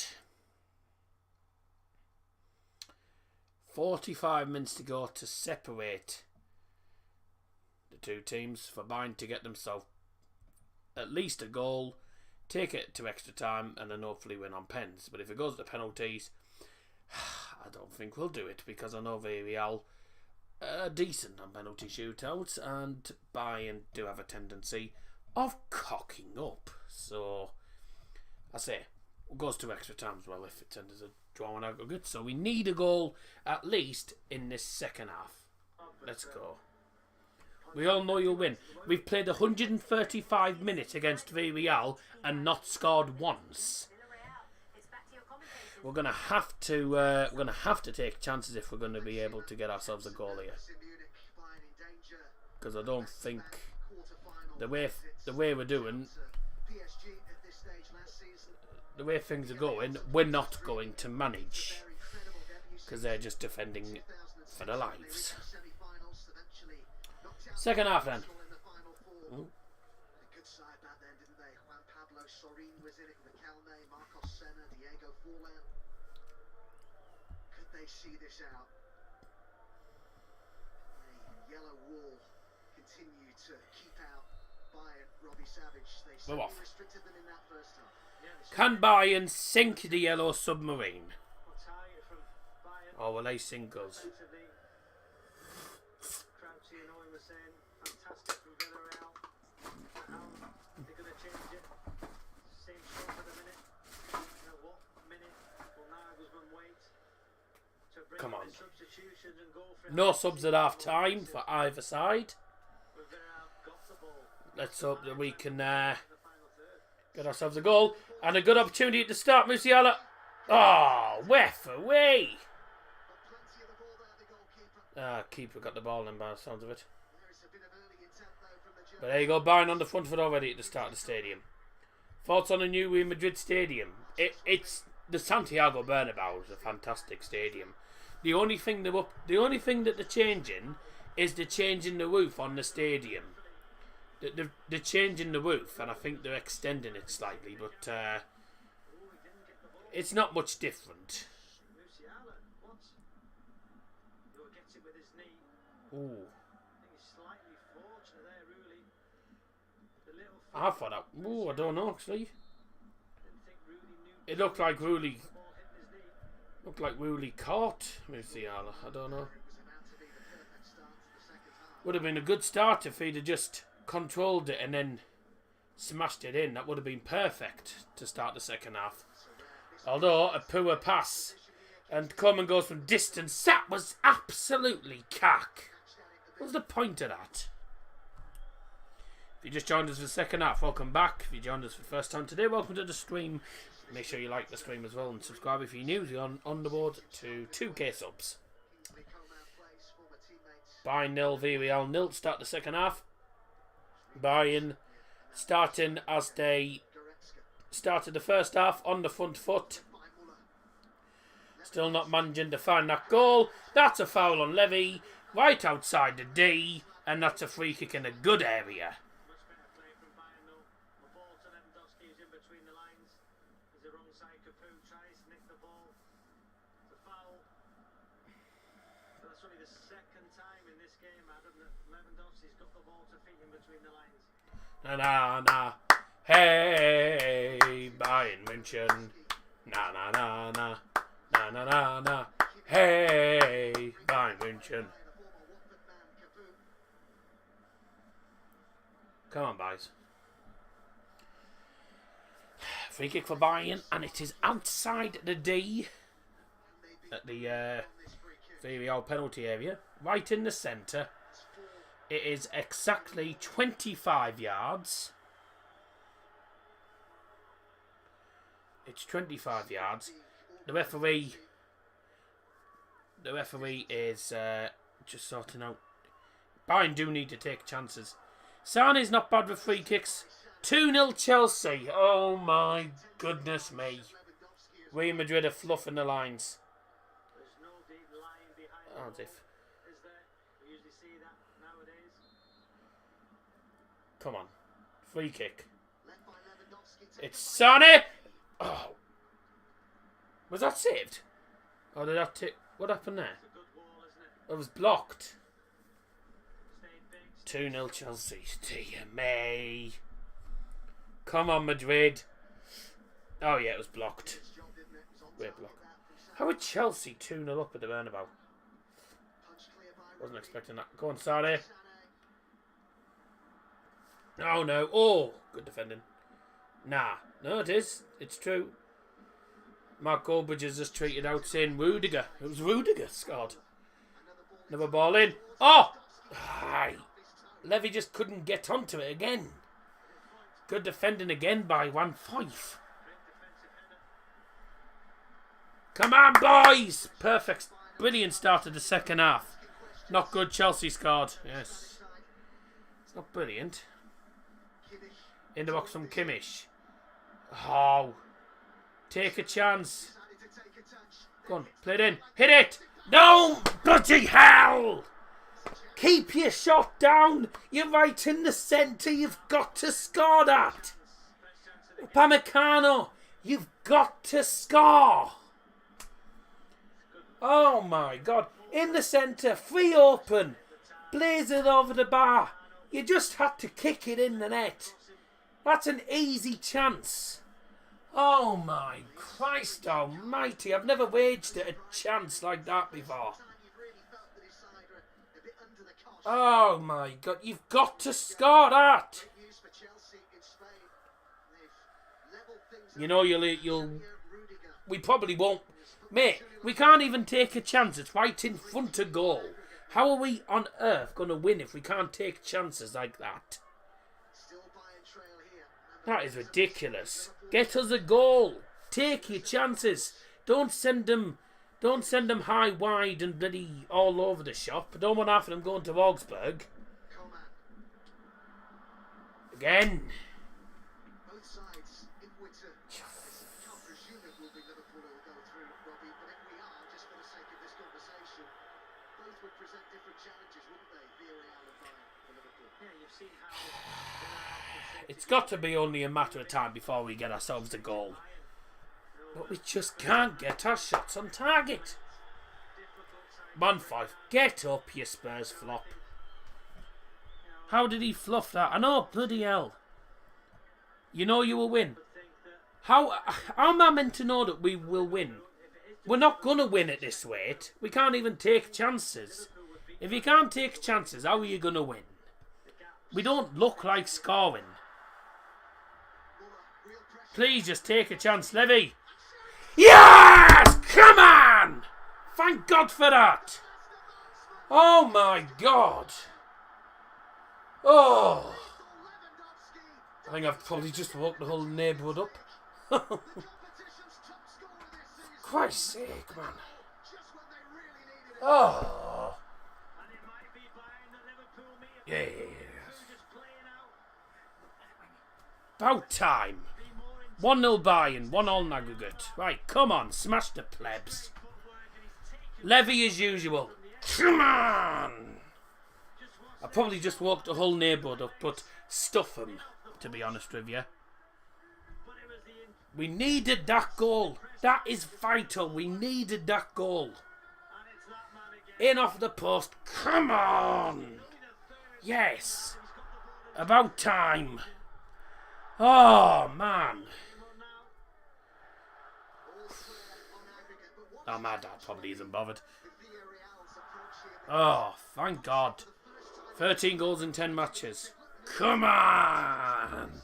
45 minutes to go to separate the two teams, for Bayern to get themselves at least a goal, take it to extra time, and then hopefully win on pens. But if it goes to penalties, I don't think we'll do it, because I know Villarreal are decent on penalty shootouts, and Bayern do have a tendency of cocking up. So I say it goes to extra time as well if it ends a draw and aggregate. So we need a goal at least in this second half. Let's go. We all know you'll win. We've played 135 minutes against Villarreal and not scored once. We're gonna have to take chances if we're going to be able to get ourselves a goal here, because I don't think the way we're doing, the way things are going, we're not going to manage, because they're just defending for their lives. Second half then. See this out. The yellow wall continue to keep out Bayern. Robbie Savage. They certainly restricted them in that first half. Can Bayern sink the yellow submarine? Or will they sink us? Crouchy and Owen were saying fantastic from Villarreal. They're going to change it. Same stroke at the minute. You know what minute will Nagelsmann wait? Come on. No subs at half time for either side. Let's hope that we can get ourselves a goal and a good opportunity to start Musiala. Oh, whiff away. Keeper got the ball in by the sounds of it. But there you go, Bayern on the front foot already at the start of the stadium. Thoughts on a new Real Madrid stadium? It's the Santiago Bernabeu is a fantastic stadium. The only thing that they're changing is they're changing the roof on the stadium. They're changing the roof, and I think they're extending it slightly, but it's not much different. Ooh. I thought that. Ooh, I don't know actually. It looked like Rooney caught Musiala. I don't know. Would have been a good start if he'd have just controlled it and then smashed it in. That would have been perfect to start the second half. Although a poor pass. And Coleman goes from distance. That was absolutely cack. What was the point of that? If you just joined us for the second half, welcome back. If you joined us for the first time today, welcome to the stream. Make sure you like the stream as well and subscribe if you're new. We're on the board to 2k subs. Bayern 0, Villarreal 0 to start the second half. Bayern starting as they started the first half on the front foot. Still not managing to find that goal. That's a foul on Levy, right outside the D, and that's a free kick in a good area. Na na na, hey Bayern München, na na na na, na na na na, hey Bayern München. Come on, boys. Free kick for Bayern, and it is outside the D at the Villarreal penalty area, right in the centre. It is exactly 25 yards. It's 25 yards. The referee is just sorting out. Bayern do need to take chances. Sane's not bad with free kicks. 2-0 Chelsea. Oh my goodness me. Real Madrid are fluffing the lines. As if. Come on. Free kick. It's Sane! Oh. Was that saved? Or did that take... What happened there? It was blocked. 2-0 Chelsea. Dear me. Come on, Madrid. Oh, yeah, it was blocked. Great block. How are Chelsea 2-0 up at the Bernabeu? Wasn't expecting that. Go on, Sane. Oh no. Oh, good defending. Nah. No, it is. It's true. Mark Goldbridge has just tweeted out saying Rudiger. It was Rudiger scored. Another ball in. Oh! Aye. Levy just couldn't get onto it again. Good defending again by 1-5. Come on, boys! Perfect. Brilliant start of the second half. Not good. Chelsea scored. Yes. It's not brilliant. In the box from Kimmich. Oh. Take a chance. Go on. Play it in. Hit it. No. Bloody hell. Keep your shot down. You're right in the centre. You've got to score that. Upamecano. You've got to score. Oh my God. In the centre. Free open. Blaze it over the bar. You just had to kick it in the net. That's an easy chance. Oh my Christ almighty. I've never waged a chance like that before. Oh my God. You've got to score that. You know, we probably won't. Mate, we can't even take a chance. It's right in front of goal. How are we on earth going to win if we can't take chances like that? That is ridiculous. Get us a goal. Take your chances. Don't send them high, wide and bloody all over the shop. I don't want half of them going to Augsburg. Again. Both sides in winter. Can't presume it will be Liverpool who will go through, Robbie, but if we are, just for the sake of this conversation, both would present different challenges, wouldn't they? Villarreal and Bayern for Liverpool. Yeah, you've seen how It's got to be only a matter of time before we get ourselves a goal. But we just can't get our shots on target. 1-5. Get up, you Spurs flop. How did he fluff that? I know, bloody hell. You know you will win. How am I meant to know that we will win? We're not going to win at this rate. We can't even take chances. If you can't take chances, how are you going to win? We don't look like scoring. Please just take a chance, Levy. Yes! Come on! Thank God for that. Oh my God. Oh. I think I've probably just woke the whole neighbourhood up. Christ's sake, man. Oh. Yeah. About time. 1-0 Bayern, 1-1 aggregate. Right, come on, smash the plebs. Levy as usual. Come on. I probably just walked the whole neighbourhood up, but stuff them, to be honest with you. We needed that goal. That is vital. We needed that goal. In off the post. Come on. Yes. About time. Oh, man. Oh, my dad probably isn't bothered. Oh, thank God. 13 goals in 10 matches. Come on.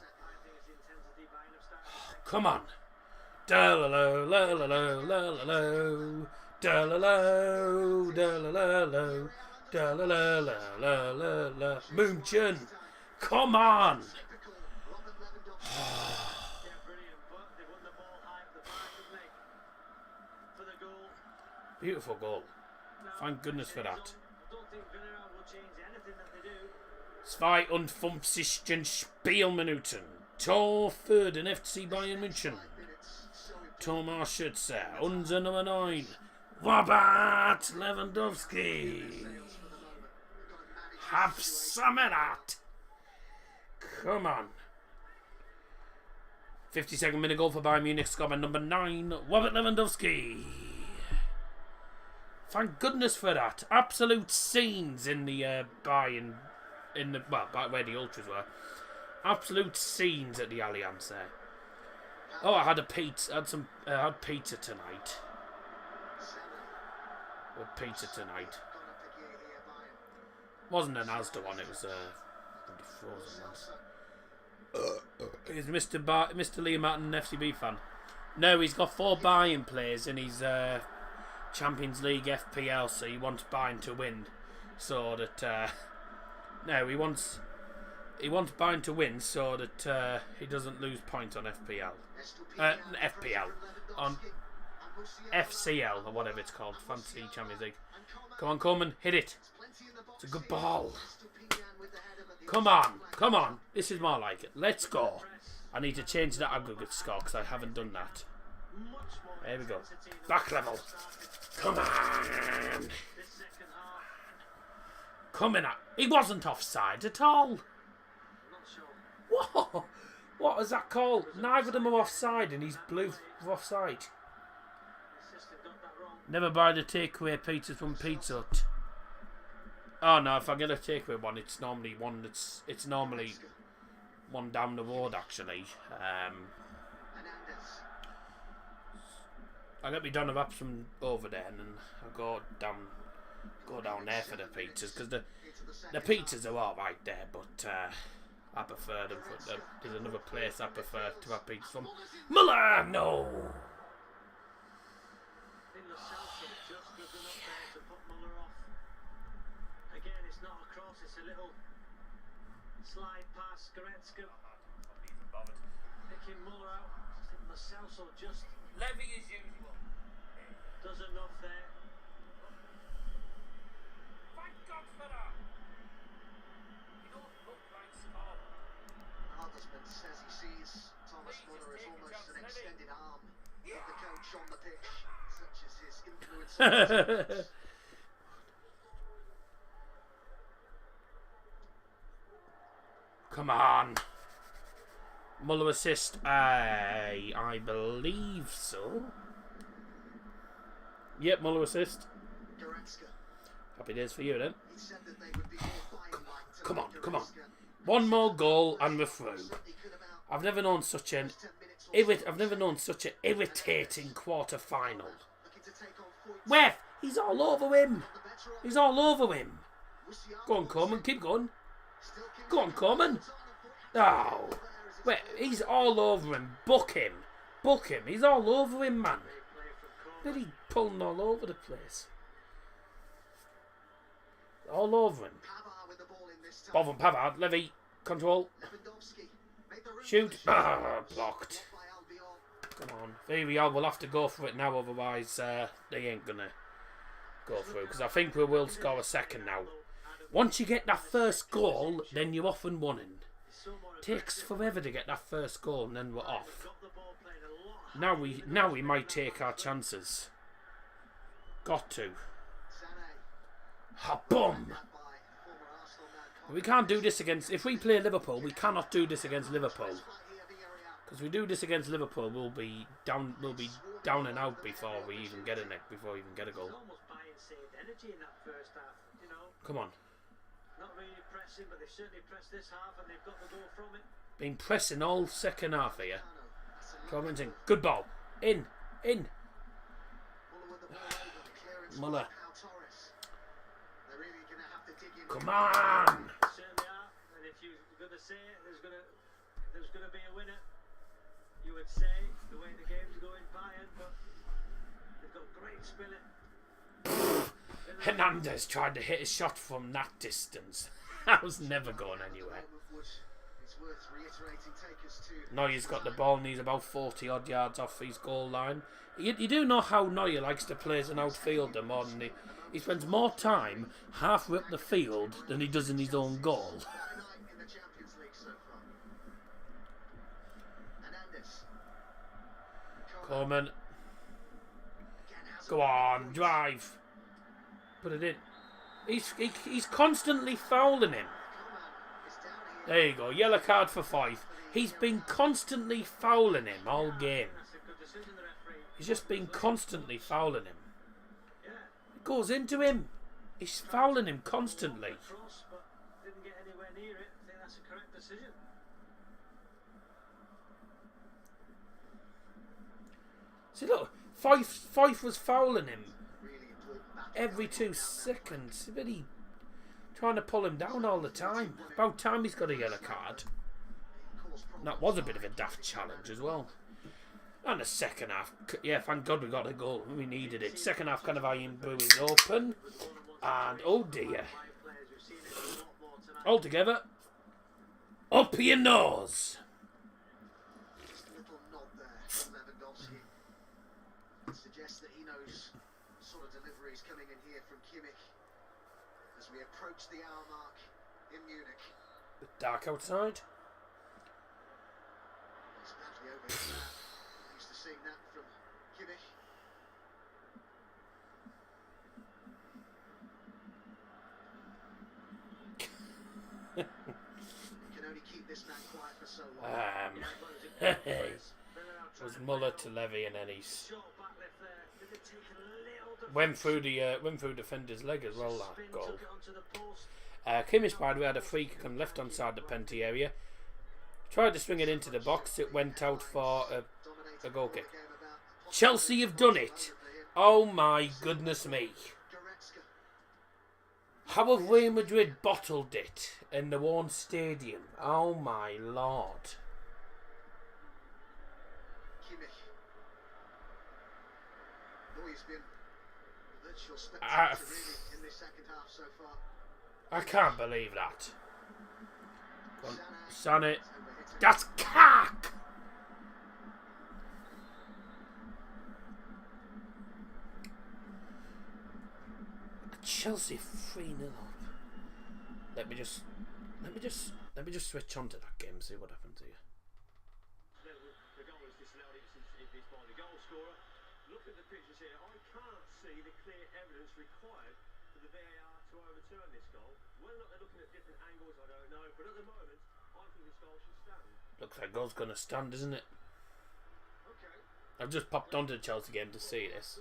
Come on. Da-la-lo, la-la-lo, la-la-lo. Da-la-lo, da-la-la-lo. Da-la-la-la-la-la. Munchen. Come on. Beautiful goal. Thank goodness for that. 52. Spielminuten. Tor für den FC Bayern München. Thomas Schütze. Unser Nummer 9. Robert Lewandowski. Have some of that. Come on. 52nd minute goal for Bayern Munich. Scored by number 9. Robert Lewandowski. Thank goodness for that. Absolute scenes in the Bayern, back where the Ultras were. Absolute scenes at the Allianz there. Oh, I had pizza. I had pizza tonight. Wasn't an Asda one. It was frozen one. Is Mr. Liam Martin an FCB fan? No, he's got 4 Bayern players in his Champions League FPL, so he wants Bayern to win, so that he wants Bayern to win so that he doesn't lose points on FPL, on FCL or whatever it's called, Fantasy Champions League. Come on, Coleman, hit it. It's a good ball. Come on. This is more like it. Let's go. I need to change that aggregate score because I haven't done that. There we go. Back level. Come on. Coming up. He wasn't offside at all. Whoa. What is that called? Neither of them are offside and he's blue for offside. Never buy the takeaway pizzas from Pizza Hut. Oh no, if I get a takeaway one, it's normally one down the road actually. I get me doner wraps from over there, and then I go down there for the pizzas because the pizzas are all right there, but I prefer them. There's another place I prefer to have pizzas from. Muller, no. Again, it's not a cross; it's a little slide past Goretzka. Picking Muller out. I think Marcelso just Levy as usual. does enough there. Thank God for that. You don't look like Scarlett. Huddersfield says he sees Thomas Muller as almost an extended arm of the coach on the pitch, such as his influence. Come on. Muller assist. I believe so. Yep, Muller assist. Happy days for you then. Come on. One more goal and we're through. I've never known such an irritating quarter final. Where? He's all over him. Go on, Coleman, keep going. Go on, Coleman. Oh, wait, he's all over him. Book him. He's all over him, man. Really pulling all over the place. All over him. Pavard with the ball in this time. Ball from Pavard. Levy. Control. Lewandowski made the room Shoot. for the shot. Blocked. Blocked by Albiol. Come on. Villarreal will have to go for it now, otherwise they ain't going to go through. Because I think we will score a second now. Once you get that first goal, then you're off and running. Takes forever to get that first goal and then we're off. Now we might take our chances. Got to. Ha boom! We can't do this against... If we play Liverpool, we cannot do this against Liverpool. Because we do this against Liverpool, we'll be down and out before we even get a goal. Come on. Not really pressing, but they've certainly pressed this half and they've got the goal from it. Been pressing all second half here. Commenting. Good ball. In. Muller. Come on. Certainly are. And if you're going to say there's going to be a winner, you would say the way the game's going, Bayern, but they've got great spirit. Hernandez tried to hit a shot from that distance. That was never going anywhere. Neuer's got the ball and he's about 40 odd yards off his goal line. You do know how Neuer likes to play as an outfielder more than he spends more time halfway up the field than he does in his own goal. Coleman. Go on, drive. Put it in. He's constantly fouling him. There you go. Yellow card for 5. He's been constantly fouling him all game. He's just been constantly fouling him. It goes into him. He's fouling him constantly. Didn't get anywhere near it. I think that's a correct decision. See, look, Fife was fouling him every 2 seconds. Really trying to pull him down all the time. About time he's got a yellow card. And that was a bit of a daft challenge as well. And the second half, yeah, thank God we got a goal. We needed it. Second half, kind of Ironbrew is open. And oh dear. All together. Up your nose. Just a little nod there from Lewandowski. Suggests that he knows what sort of deliveries coming in here from Kimmich as we approach the hour mark in Munich. Bit dark outside. It's badly over here. Used to seeing that from Kimmich. You can only keep this man quiet for so long. It was Muller to Levy and then he's went through defender's leg as well. That goal. Kimmich, by the way, had a free kick on left hand side of the penalty area. Tried to swing it into the box. It went out for a goal kick. Chelsea have done it. Oh my goodness me. How have Real Madrid bottled it in the Warren Stadium? Oh my lord. Kimmich. Oh, he's been a virtual spectator really in this second half so far. I can't believe that. Sané. That's cack! Chelsea 3-0 up. Let me just switch on to that game, see what happens here. The goal is disallowed if it's by the goal scorer. Look at the pictures here. I can't see the clear evidence required for the VAR to overturn this goal. Whether or not they're looking at different angles, I don't know. But at the moment, I think this goal should stand. Looks like goal's going to stand, isn't it? Okay. I've just popped onto the Chelsea game to see this.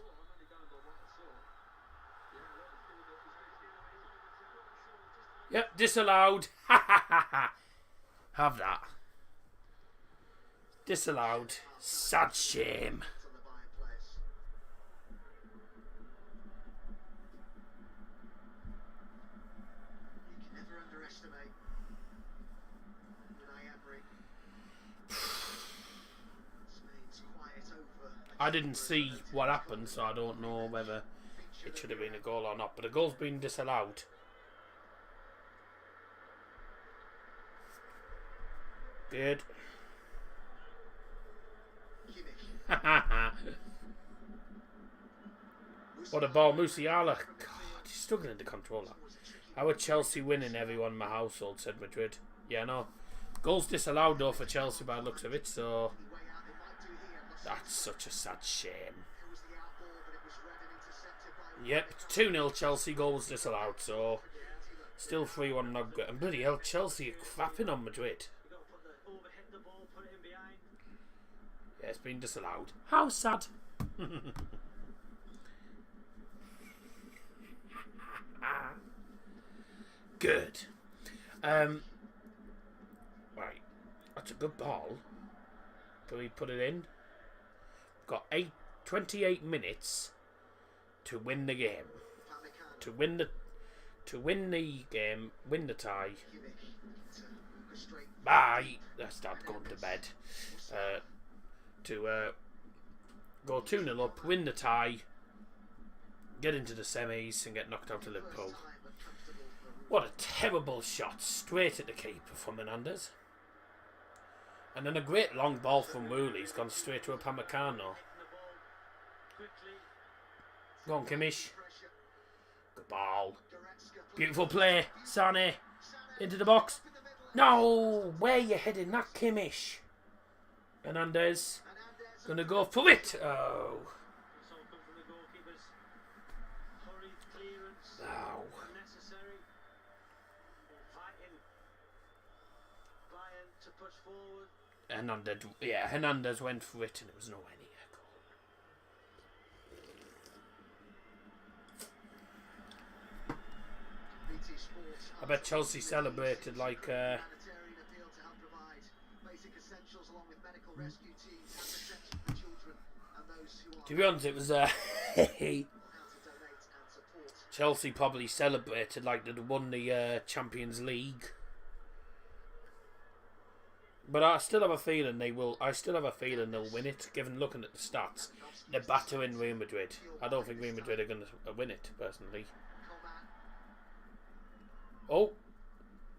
Yep, disallowed. Ha ha ha ha. Have that. Disallowed. Sad shame. On the Bayern players. You can never underestimate Unai Emery. Spain's quiet over a I didn't see what happened, so I don't know whether it should have been a goal or not. But a goal's been disallowed. Good. What a ball, Musiala. God, he's struggling to control that. How are Chelsea winning? Everyone in my household said Madrid. Yeah, no. Goals disallowed though for Chelsea by the looks of it, so that's such a sad shame. Yep, 2-0 Chelsea, goals disallowed, so still 3-1 not good. And bloody hell, Chelsea are crapping on Madrid. Yeah, it's been disallowed. How sad. Good. Right, that's a good ball. Can we put it in? We've got 28 minutes to win the game. To win the game, win the tie. Bye. Let's start going to bed. To go 2-0 up, win the tie, get into the semis and get knocked out of Liverpool. What a terrible shot, straight at the keeper from Hernandez. And then a great long ball from Wooley's gone straight to a Upamecano. Go on, Kimmich. Good ball. Beautiful play. Sané into the box. No, where you heading that, Kimmich? Hernandez gonna go for it. Oh. Wow. Hernandez went for it and it was nowhere near goal. I bet Chelsea celebrated like to be honest, it was Chelsea probably celebrated like they'd won the Champions League. But I still have a feeling they will. I still have a feeling they'll win it. Given looking at the stats, they're battering Real Madrid. I don't think Real Madrid are going to win it personally. Oh,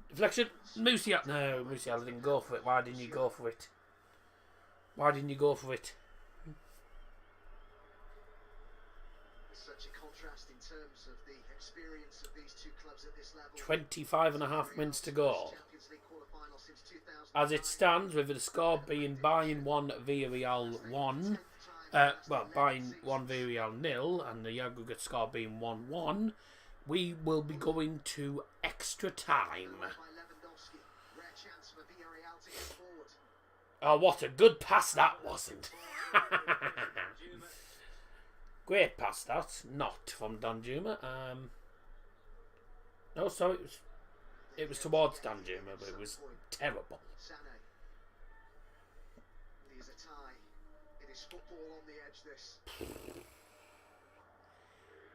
deflection. Musiala. No, Musiala didn't go for it. Why didn't you go for it? Why didn't you go for it? Such a contrast in terms of the experience of these two clubs at this level. 25.5 minutes to go. As it stands, with the score being Bayern 1, Villarreal 1. Bayern 1, Villarreal 0, and the aggregate score being 1-1. We will be going to extra time. Oh, what a good pass that wasn't. Great pass that, not from Danjuma. No, sorry, it was towards Danjuma, but it was terrible.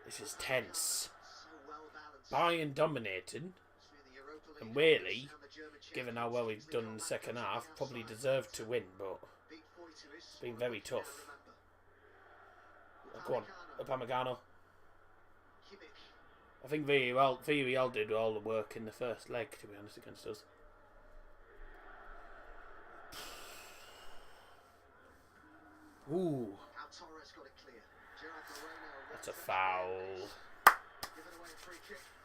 This is tense. Bayern dominating, and really, given how well we've done in the second half, probably deserved to win, but it's been very tough. Go on, Upamecano. I think Villarreal did all the work in the first leg, to be honest, against us. Ooh. That's a foul.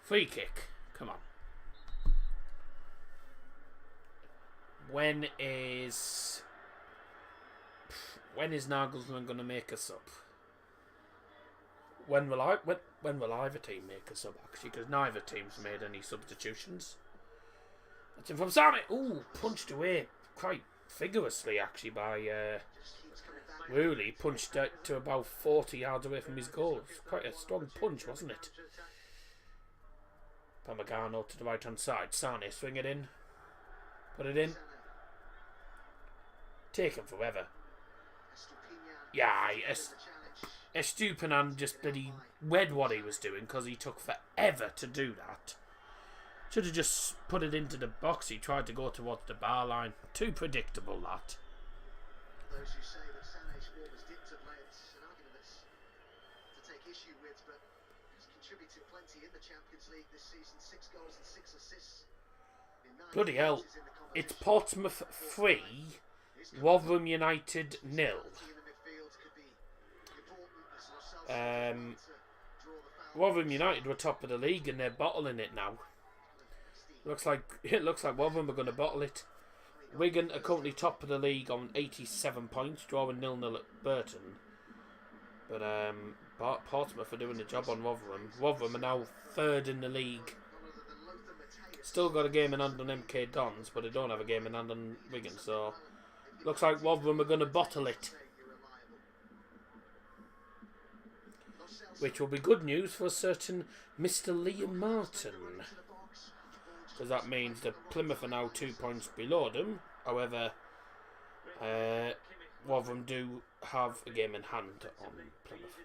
Free kick. Come on. When is Nagelsmann going to make a sub? When will either team make a sub, actually? Because neither team's made any substitutions. That's in from Sané. Ooh, punched away quite vigorously, actually, by Rooney. Punched out to about 40 yards away from his goal. It was quite a strong punch, wasn't it? Upamecano to the right-hand side. Sané, swing it in. Put it in. Take him forever. Yeah, Estupiñán just bloody read what he was doing because he took forever to do that. Should have just put it into the box. He tried to go towards the bar line. Too predictable, that. contributed plenty in the Champions League this season. 6 goals and 6 assists. In 9 Bloody hell. appearances in the It's competition. Portsmouth 3, Rotherham United 0. In the midfield could be important as Lo Celso Um, to draw the foul. Rotherham United were top of the league and they're bottling it now. Looks like Rotherham are going to bottle it. Wigan are currently top of the league on 87 points, drawing 0-0 at Burton. But Portsmouth are doing the job on Rotherham. Rotherham are now third in the league. Still got a game in hand on MK Dons, but they don't have a game in hand on Wigan. So looks like Rotherham are going to bottle it, which will be good news for a certain Mr. Liam Martin, because that means that Plymouth are now 2 points below them. However, Rotherham do have a game in hand on Plymouth.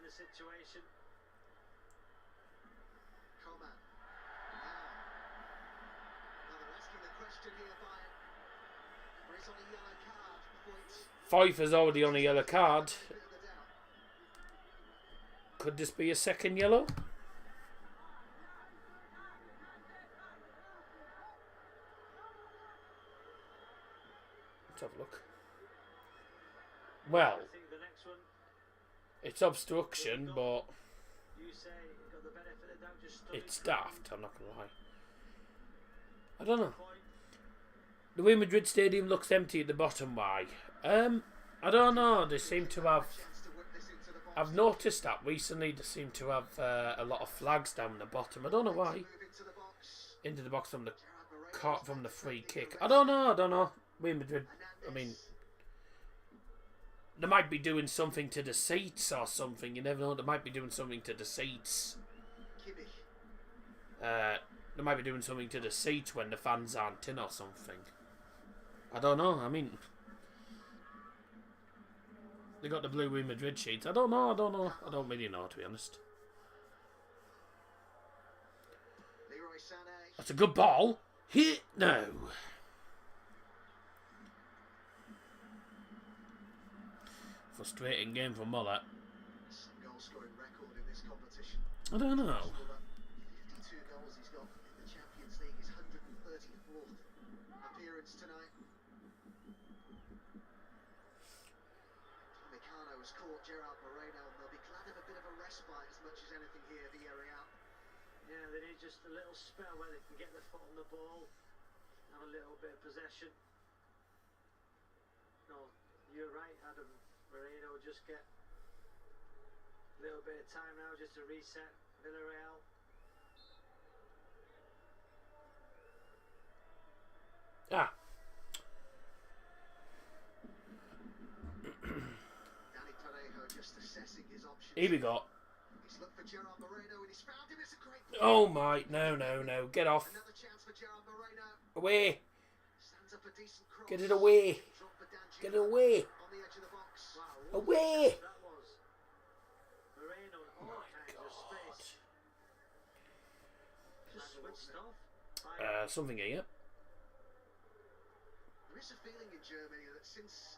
Fife is already on a yellow card. Could this be a second yellow? Let's have a look. Well, it's obstruction, but it's daft, I'm not going to lie. I don't know. The Real Madrid Stadium looks empty at the bottom. Why? I don't know. They seem to have... I've noticed that recently. They seem to have a lot of flags down the bottom. I don't know why. Into the box from the free kick. I don't know. Real Madrid, I mean... They might be doing something to the seats or something. You never know. They might be doing something to the seats. They might be doing something to the seats when the fans aren't in or something. I don't know. I mean, they got the blue Real Madrid sheets. I don't know. I don't really know, to be honest. That's a good ball. Hit no. Frustrating game for Muller. I don't know. 52 goals he's got in the Champions League. His 134th appearance tonight. Meccano has caught Gerard Moreno, and they'll be glad of a bit of a respite as much as anything here, Villarreal. Yeah, they need just a little spell where they can get their foot on the ball, have a little bit of possession. No, you're right, Adam. Moreno will just get a little bit of time now just to reset Villarreal. Danny Parejo just assessing his options. Here we go. He's looked for Gerard Moreno and he's found him. It's a great play. Oh my, no. Get off. Another chance for Gerard Moreno. Away. Stands up a decent cross. Get it away. Drop for Dan Get it away. on the edge of the box. Wow, Away. that was Moreno in all kinds of space. Just switched off. Something here. There is a feeling in Germany that since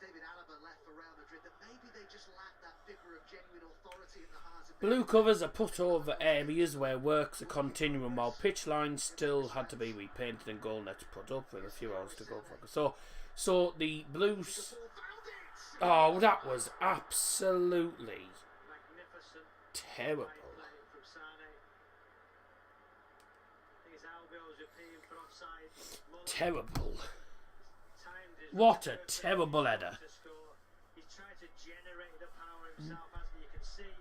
David Alaba left for Real Madrid, that maybe they just lack that figure of genuine authority in the heart of Blue covers are put over areas where works are continuing, while pitch lines still had to be repainted and goal nets put up with a few hours to go. So the Blues. Oh, that was absolutely Magnificent terrible. play from Sane. His elbows are peeing for offside. Muller Terrible. timed his What a perfectly terrible header. to score. He's tried to generate the power himself, as you can see.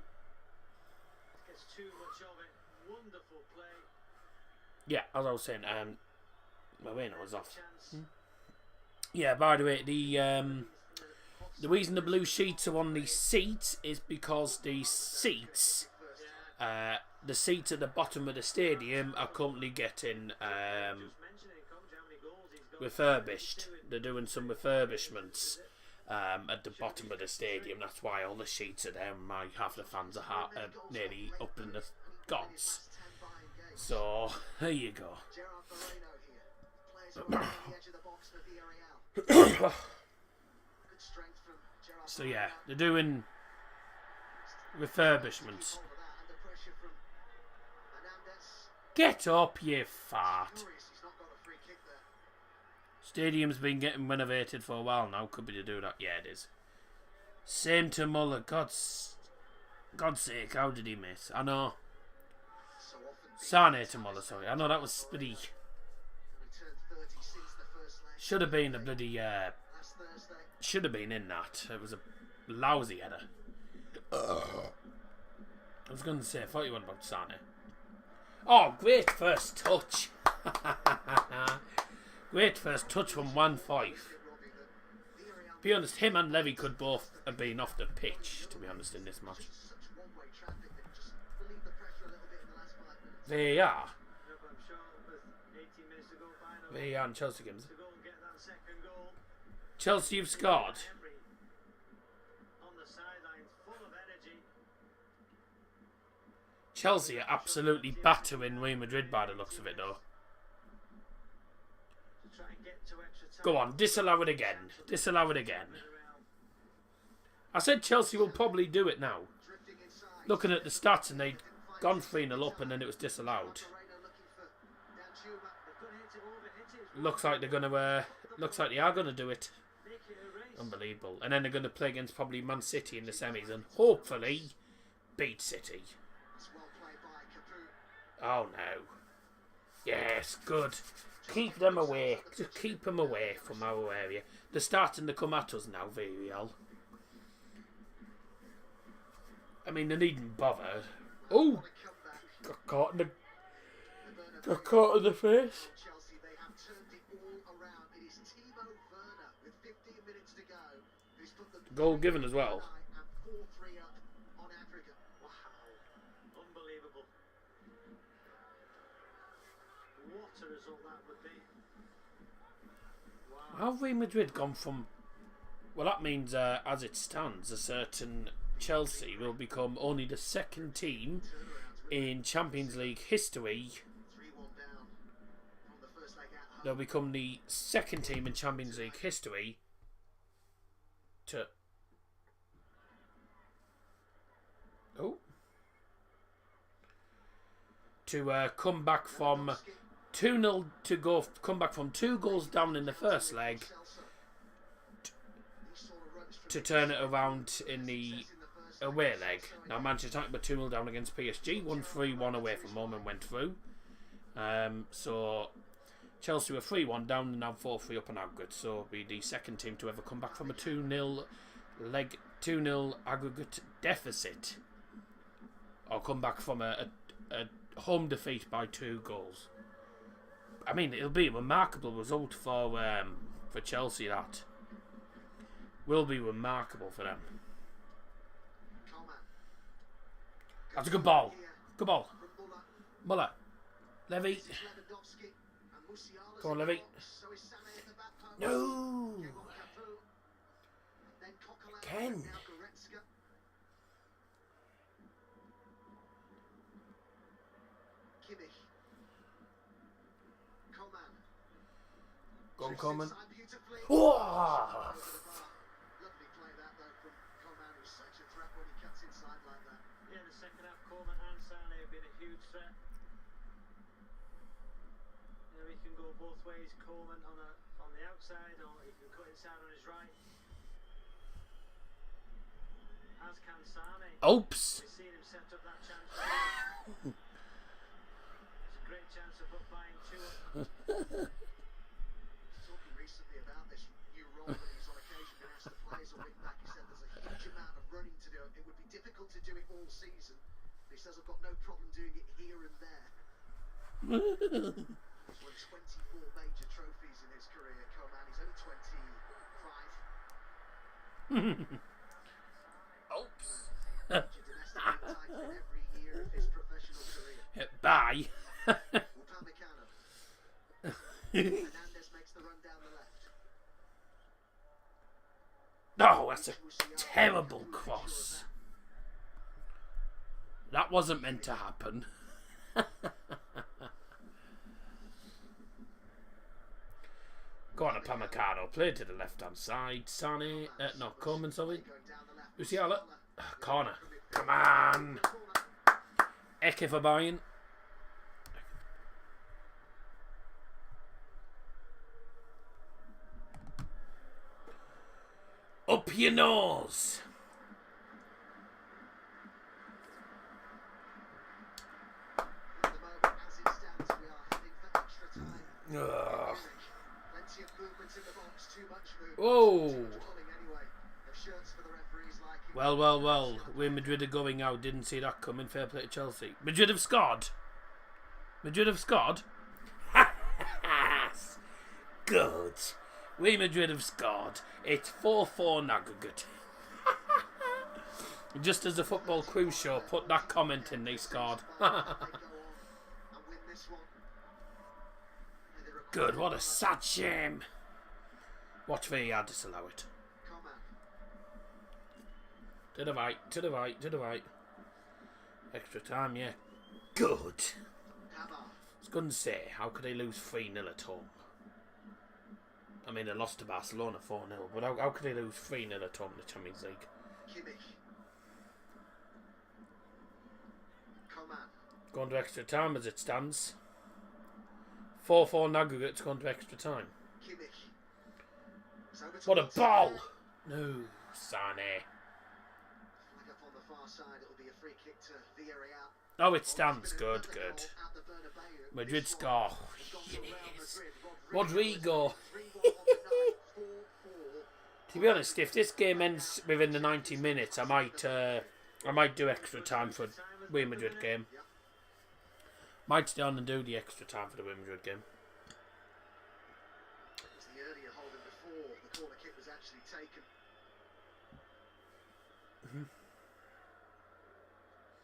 Gets too much of it. Wonderful play. Yeah, as I was saying, Moreno was off. Chance. Yeah, by the way, the reason the blue sheets are on the seats is because the seats at the bottom of the stadium are currently getting Mentioning Coach, how many goals he's got. refurbished. They're doing some refurbishments at the bottom of the stadium. That's why all the sheets are there. Half the fans are nearly up in the gods. So there you go. Gerard Moreno here. Plays right on the edge of the box for Villarreal. Good strength from Gerard So yeah, Moreno. they're doing refurbishments. Under pressure Get up, you fart. Furious he's not got a free kick there. Stadium's been getting renovated for a while now. Could be to do that. Yeah, it is. Same to Muller. God's sake, how did he miss? I know. So often Sane to Muller, sorry. I know that was bloody... only turned 30 since the first leg. Should have been a bloody... Last Thursday. should have been in that. It was a lousy header. I was going to say, I thought you went about Sane. Oh, great first touch. Great first touch from 1-5. Be honest, him and Levy could both have been off the pitch, to be honest, in this match. Such one-way traffic that just relieved the pressure a little bit in the last 5 minutes. They are. I'm sure with 18 minutes to go, final They are in Chelsea games. to go and get that second goal. Chelsea have scored. Emery on the sidelines, full of energy. Chelsea are absolutely battering Real Madrid by the looks of it, though. To try and get to extra time. Go on, disallow it again. Disallow it again. I said Chelsea will probably do it now. Drifting inside. Looking at the stats, and they'd gone 3-0 up and then it was disallowed. Arena looking for Danjuma. They've got to hit it over, hit it. Looks like they're gonna. Looks like they are gonna do it. Make it a race. Unbelievable. And then they're gonna play against probably Man City in the semis and hopefully beat City. It's well played by Capu. Oh no. Yes, good. Keep them away. Just keep them away from our area. They're starting to come at us now, Villarreal. I mean, they needn't bother. Oh! Got caught in the... Got caught in the face. Chelsea, they have turned it all around. It is Timo Werner with 15 minutes to go, who's put the Goal given as well. and 4-3 up on Africa. Wow. Unbelievable. What a result that would be. Wow. How have Real Madrid gone from... Well, that means, as it stands, a certain Chelsea will become only the second team in Champions League history. 3-1 down from the first leg at home. They'll become the second team in Champions League history to... Oh. To come back from 2-0 to go... Come back from 2 goals down in the first leg to turn it around in the away leg. Now Manchester United were 2-0 down against PSG, 1-3-1 away from home and went through. So Chelsea were 3-1 down and now 4-3 up and out good. So it'll be the second team to ever come back from a 2-0 aggregate deficit, or come back from a home defeat by 2 goals. I mean, it'll be a remarkable result for Chelsea. That will be remarkable for them. Coman. That's a good ball. Good ball. From Muller. Muller. Levy. This is Lewandowski and Musiala's Go on, in the Levy. box. So is Sané at the back post. No. Gave on Capu. Then Coquelin. Ken. Now Goretzka. Kimmich. Coman. Go on, Drifts Coman. inside beautifully. Oh. Lovely play that though from Coman, who's such a threat when he cuts inside like that. Yeah, the second half, Coleman and Sane have been a huge threat. You know, he can go both ways. Coleman on the outside, or he can cut inside on his right. As can Sane. Oops. We've seen him set up that chance. It's a great chance to put Bayern 2 up. Talking recently about this new role that he's on occasion been asked to play as a wing back. He said there's a huge amount of running to do. It would be difficult to do it all season. But he says I've got no problem doing it here and there. He's won 24 major trophies in his career, Coman. He's only 25. Oops. Domestic title every year of his professional career. Bye. Upamecano. Hernandez makes the run down the left. No, that's a terrible cross. That wasn't meant to happen. Go on, Upamecano. Play to the left-hand side. Sane. No, Coleman, sorry. Going down the left. Musiala. Corner. Come on. Eke for Bayern. Up your nose. At the moment, as it stands, we are heading for extra time. Ugh. Plenty of movement in the box, too much movement. Whoa. Too much pulling anyway. No shirts for the referees liking. Well. Where Madrid are going out. Didn't see that coming. Fair play to Chelsea. Madrid have scored. Good. We Madrid have scored. It's 4-4 in aggregate. Just as the Football Crew Show put that comment in, they scored. Good, what a sad shame. Watch VAR disallow it. To the right. Extra time, yeah. Good. I was going to say, how could they lose 3-0 at home? I mean, they lost to Barcelona 4-0, but how could they lose 3-0 at home in the Champions League? Going to extra time as it stands. 4-4 in aggregate to go into extra time. What a ball! No, Sane. Oh, it stands. Good. Madrid score. Yes. Rodrigo. To be honest, if this game ends within the 90 minutes, I might do extra time for Real Madrid game. Might stay on and do the extra time for the Real Madrid game. The earlier holding before the corner kick was actually taken.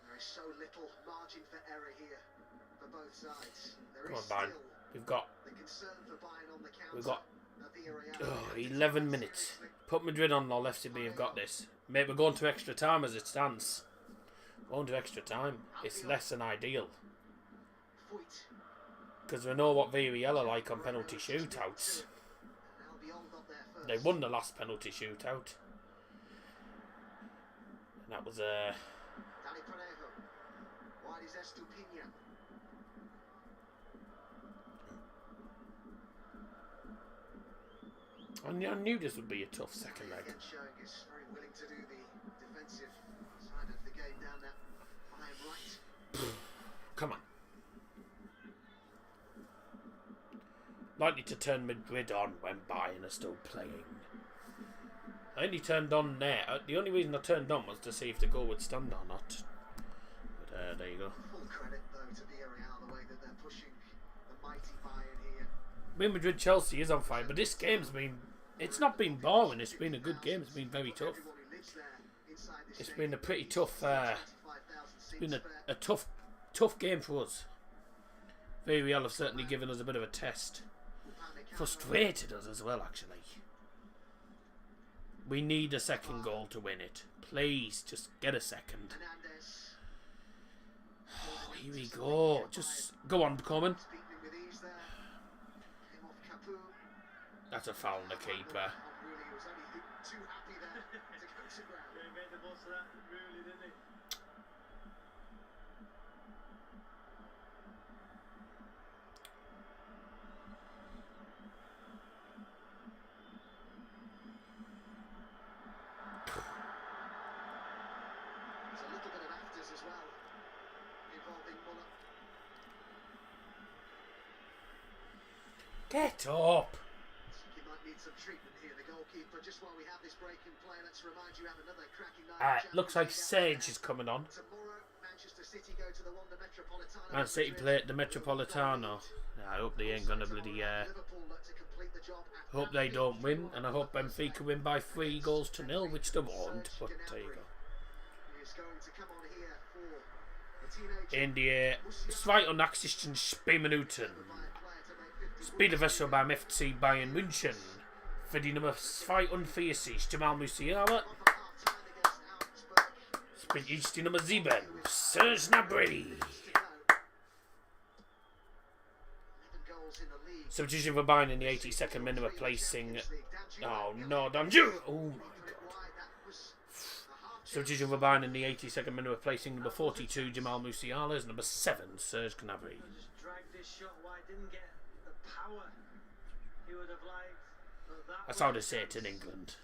There is so little margin for error here for both sides. There is Bayern. We've got the concern for Bayern on the counter. 11 minutes. Put Madrid on or left to be. We've got this. Mate, we're going to extra time as it stands. Going to extra time. It's less than ideal. Because we know what Villarreal are like on penalty shootouts. They won the last penalty shootout. And that was I knew this would be a tough second leg. Come on. Likely to turn Madrid on when Bayern are still playing. I only turned on there. The only reason I turned on was to see if the goal would stand or not. But there you go. Full credit though to Villarreal, the way that they're pushing the mighty Bayern here. Real Madrid Chelsea is on fire, but this game's been. It's not been boring. It's been a good game. It's been very tough. It's been a pretty tough. It's been a tough game for us. Villarreal have certainly given us a bit of a test. Frustrated us as well, actually. We need a second goal to win it. Please, just get a second. Oh, here we go. Just go on, Coleman. That's a foul on the keeper. Get up! You might need some treatment here, the goalkeeper. Just while we have this break in play, let's remind you have another cracking night. Looks like Sage is coming on. Tomorrow, Manchester City go to the Wanda Metropolitano. Man City play at the Metropolitano. I hope they ain't gonna bloody. Hope they don't win, and I hope Benfica win by 3-0, which they won't. But there you go. In die zweite und 80. Spielminuten Spielwechsel beim FC Bayern München für die Nummer 42 Jamal Musiala. Spielt jetzt die Nummer 7 Serge Gnabry. Substitution for Bayern in the 82nd minute, replacing. Oh no, Danju! Oh my god. Substitution for Bayern in the 82nd minute, replacing number 42 Jamal Musiala as number 7 Serge Gnabry. That's how they say it in England.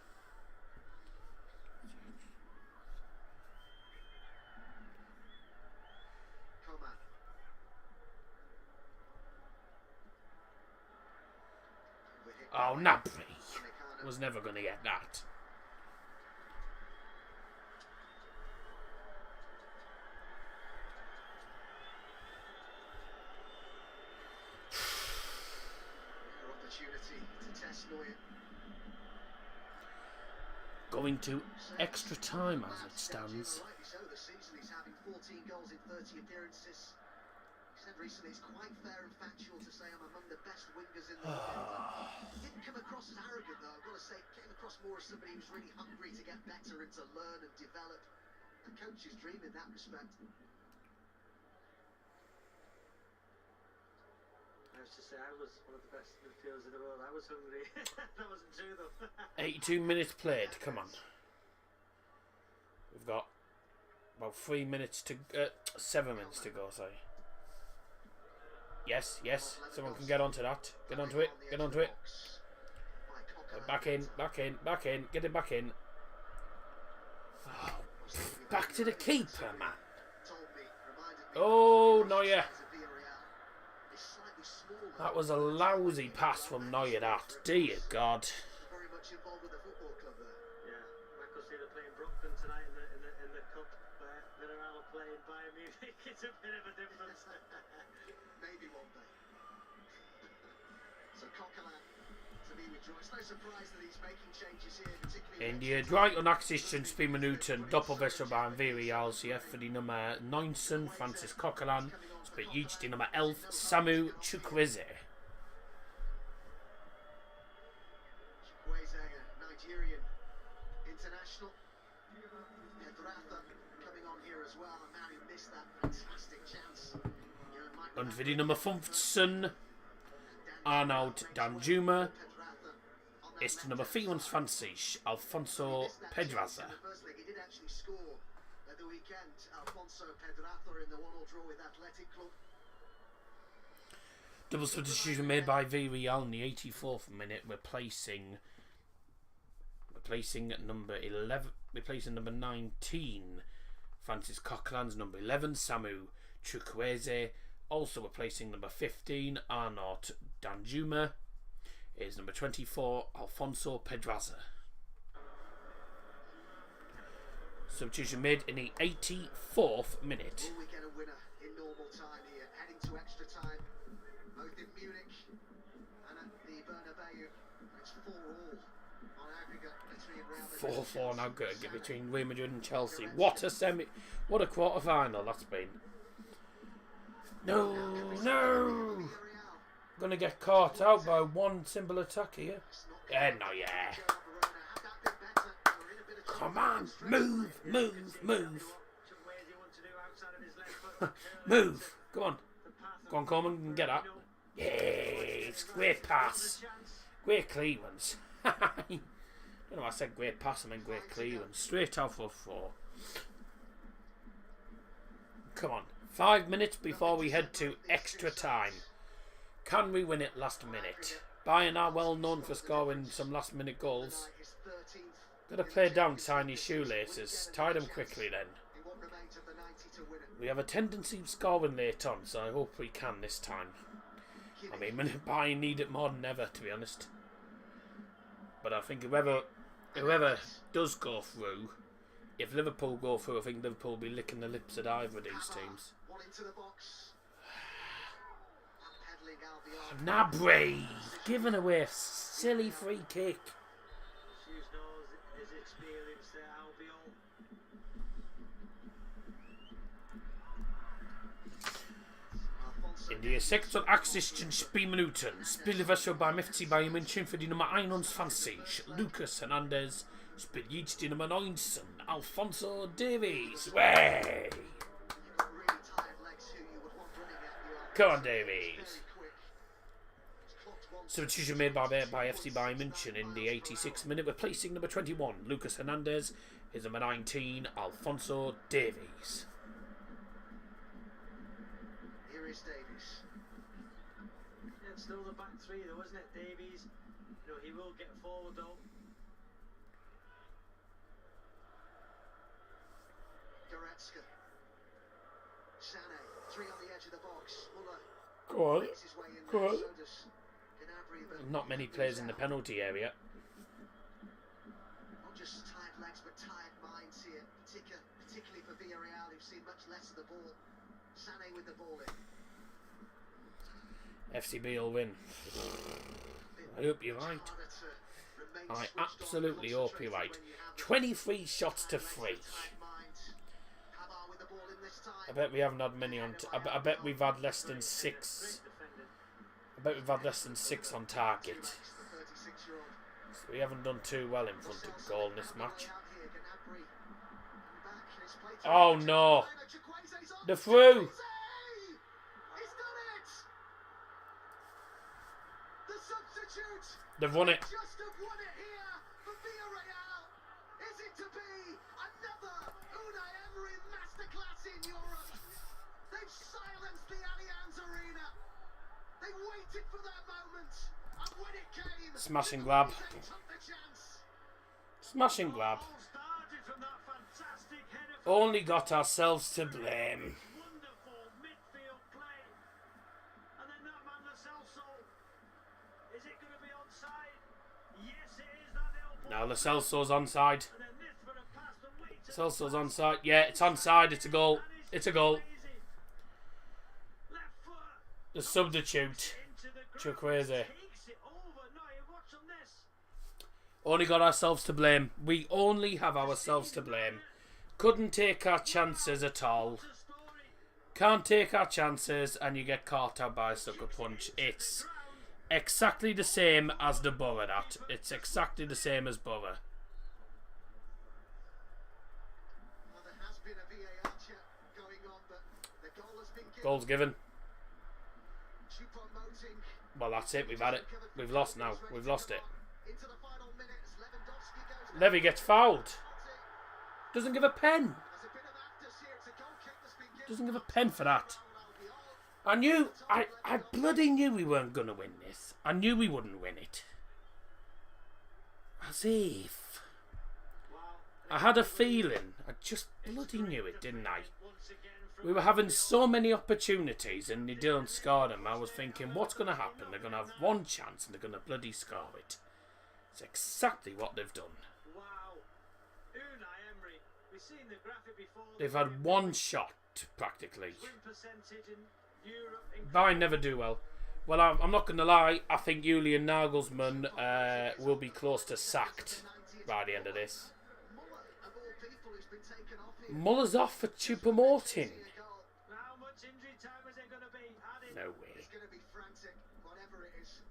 Oh, Nabry was never going to get that. Opportunity to test Neuer. Going to extra time as it stands. Rightly so this season. He's having 14 goals in 30 appearances. He said recently it's quite fair and factual to say I'm among the best wingers in the world. Didn't come across as arrogant though, I've got to say. Came across more as somebody who's really hungry to get better and to learn and develop. A coach's dream in that respect. I was to say I was one of the best midfielders in the world. I was hungry. That wasn't true though. 82 minutes played. Come on. We've got about 3 minutes to 7 minutes to go. Sorry. Yes, yes. Someone can get onto that. Get onto it. Get onto it. Back in. Back in. Back in. Get it back in. Oh, back to the keeper, man. Oh, Neuer. That was a lousy pass from Neuer, that. Dear God. Very much involved with the football club there. Yeah, Michael see they're playing Brooklyn tonight in the cup where Villarreal are playing Bayern Munich. It's a bit of a difference. Maybe one day. So Coquelin to be with Joy. It's no surprise that he's making changes here, particularly In die 83 Minuten Doppelwechsel beim Villarreal für die Nummer 19 Francis Coquelin spielt jetzt die Nummer 11 Samu Chukwueze. Chukwueze, a Nigerian international. Pedratha coming on here as well. A man who missed that fantastic chance. Und für die Nummer 15 Arnaud Danjuma ist die Nummer 24 Alfonso Pedraza. He did actually score at the weekend. Alfonso Pedratha in the 1-1 draw with Athletic Club. Double substitution made by Villarreal in the 84th minute, replacing number 11, replacing number 19 Francis Coquelin's number 11 Samu Chukwueze, also replacing number 15 Arnaud Danjuma is number 24 Alfonso Pedraza. Substitution made in the 84th minute. Will we get a winner in normal time here? Heading to extra time, both in Munich and at the Bernabeu. It's 4-4 on aggregate between Real Madrid 4-4 now good between Real Madrid and Chelsea. What a quarter final that's been. No. Gonna get caught out by one simple attack here. No, yeah. Come on, move. Move. Go on, Coleman, and get up. Yes, great pass. Great clearance. I don't know why I said great pass, I meant great clearance. Straight out for 4. Come on, 5 minutes before we head to extra time. Can we win it last minute? Bayern are well known for scoring some last minute goals. Gotta play down tiny shoelaces. Tie them quickly then. We have a tendency of scoring late on, so I hope we can this time. I mean, Bayern need it more than ever, to be honest. But I think whoever does go through, if Liverpool go through, I think Liverpool will be licking the lips at either of these teams. Nabry giving away a silly free kick. In die 86. Spielminuten Spielwechsel beim FC Bayern München für die Nummer 21 Lucas Hernandez spielt jetzt die Nummer 19 Alfonso Davies. Way! Come on, Davies. Substitution made by FC Bayern München in the 86th minute, replacing number 21 Lucas Hernandez is number 19 Alfonso Davies. Here is Davies. Yeah, it's still the back three though, isn't it? Davies, he will get forward though. Goretzka. Sané, 3 on the edge of the box. Muller Go on. makes his way in Go there. on. So does Gnabry. Gnabry, but Not many players in the penalty area. not just tired legs, but tired minds here, particularly for Villarreal, who've seen much less of the ball. Sané with the ball in. FCB will win. I hope you're right. I absolutely hope you're right. 23 shots to 3. I bet we haven't had many on. I bet we've had less than 6. I bet we've had less than 6 on target. So we haven't done too well in front of goal in this match. Oh no! The through! They've won it. Just have won it here for Villarreal. Is it to be another Unai Emery masterclass in Europe? They've silenced the Allianz Arena. They waited for that moment, and when it came, Smash and grab. they took the chance. Smash and grab. Started from that fantastic header. Only got ourselves to blame. Wonderful midfield play. And then that man, Lo Celso. Is it going to be onside? Yes, it is. That little ball. Now Lo Celso's onside. And then this for a pass that waits at Celso's onside. Yeah, it's onside. It's a goal. It's a goal. easy. Left foot The substitute. into the ground. Chukwueze. Takes it over. No, you watch on this. Only got ourselves to blame. We only have ourselves to blame. Couldn't take our chances at all. The story. Can't take our chances and you get caught out by a sucker punch. It's exactly the same as the Borough that. It's exactly the same as Borough. Well, there has been a VAR check going on, but the goal has been given. Goals given. Choupo-Moting Well, that's it. We've had it. We've lost now. We've lost it. into the final minutes. Lewandowski goes down. Levy gets fouled. Doesn't give a pen. There's a bit of actus here. It's a goal kick that's been given. Doesn't give a pen for that. I knew, I bloody knew we weren't going to win this. I knew we wouldn't win it. As if. I had a feeling. I just bloody knew it, didn't I? We were having so many opportunities and they didn't score them. I was thinking, what's going to happen? They're going to have one chance and they're going to bloody score it. It's exactly what they've done. Wow. Unai Emery. We've seen the graphic before. They've had one shot, practically. Win percentage in Europe. Bayern never do well. Well, I'm not going to lie. I think Julian Nagelsmann will be close to sacked by the end of this. Of all people who's been taken off here. Muller's off for Choupo-Moting. How much injury time is there going to be added? No way. It's going to be frantic, whatever it is.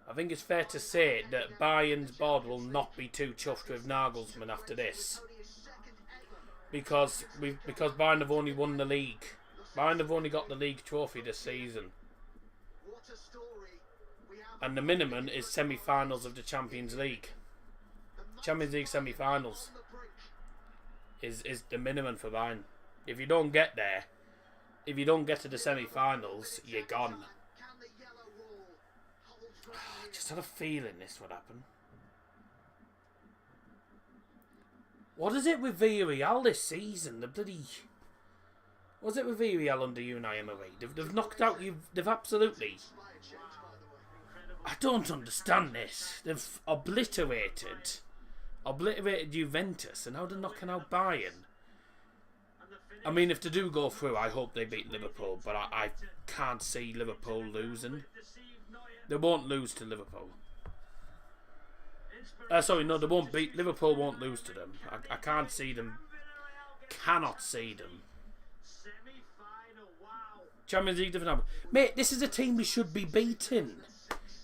I think it's fair to say that Bayern's board will not be too chuffed with Nagelsmann after this. Only his second ever. Because Bayern have only won the league. Bayern have only got the league trophy this season. What a story. We have And the minimum is semi-finals of the Champions League. Champions League semi-finals on the brink. is the minimum for Bayern. If you don't get there, if you don't get to the semi-finals, you're gone. Can the yellow wall hold firm here? Just had a feeling this would happen. What is it with Villarreal this season? The bloody... What's it with Villarreal under Unai Emery? They've knocked out you. They've absolutely... I don't understand this. They've obliterated Juventus and now they're knocking out Bayern. I mean, if they do go through, I hope they beat Liverpool, but I can't see Liverpool losing. They won't lose to Liverpool. Sorry, no, they won't beat... Liverpool won't lose to them. I can't see them. Cannot see them. Semi-final. Wow. Champions League different number. Mate, this is a team we should be beating.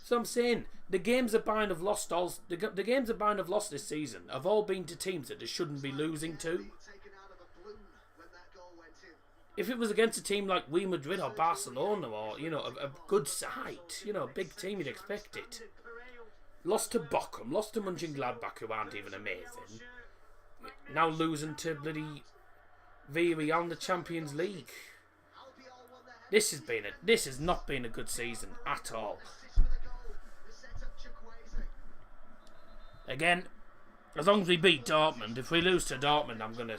So I'm saying the games that Bayern have lost the games that Bayern have lost this season have all been to teams that they shouldn't be losing to. Taken out of a balloon when that goal went in. If it was against a team like Real Madrid or Barcelona or, you know, a good side, you know, a big team, you'd expect it. Lost to Bochum, lost to Mönchengladbach, who aren't even amazing. Now losing to bloody Villarreal in the Champions League. This has not been a good season at all. Again, as long as we beat Dortmund, if we lose to Dortmund, I'm gonna.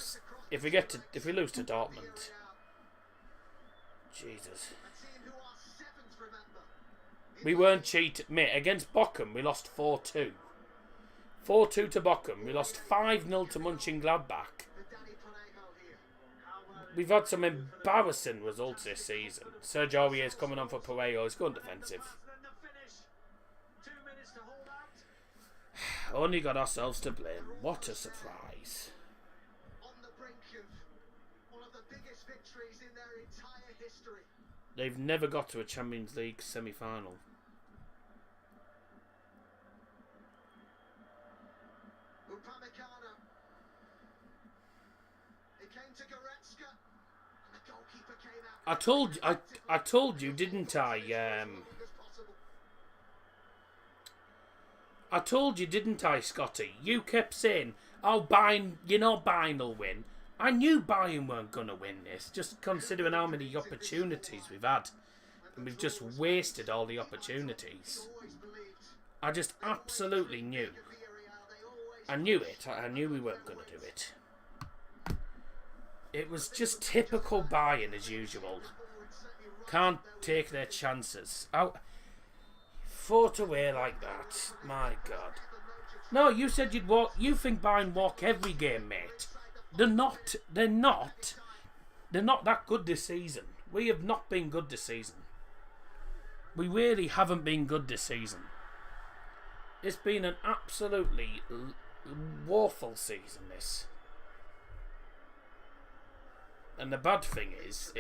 If we lose to Dortmund, Jesus. We weren't cheated. Mate, against Bochum, we lost 4-2. 4-2 to Bochum. We lost 5-0 to Mönchengladbach. We've had some embarrassing results this season. Sergio Aurier's coming on for Parejo. He's going defensive. Only got ourselves to blame. What a surprise. On the brink of one of the biggest victories in their entire history. They've never got to a Champions League semi-final. Upamecano. It came to Goretzka. And the goalkeeper came out. I told you, didn't I? I told you, didn't I, Scotty? You kept saying, "Oh, Bayern, Bayern will win." I knew Bayern weren't going to win this, just considering how many opportunities we've had. And we've just wasted all the opportunities. I just absolutely knew. I knew it. I knew we weren't going to do it. It was just typical Bayern as usual. Can't take their chances. Out. Fought away like that. My God. No, you said you'd walk. You think Bayern walk every game, mate. They're not. They're not that good this season. We have not been good this season. We really haven't been good this season. It's been an absolutely woeful season, this. And the bad thing is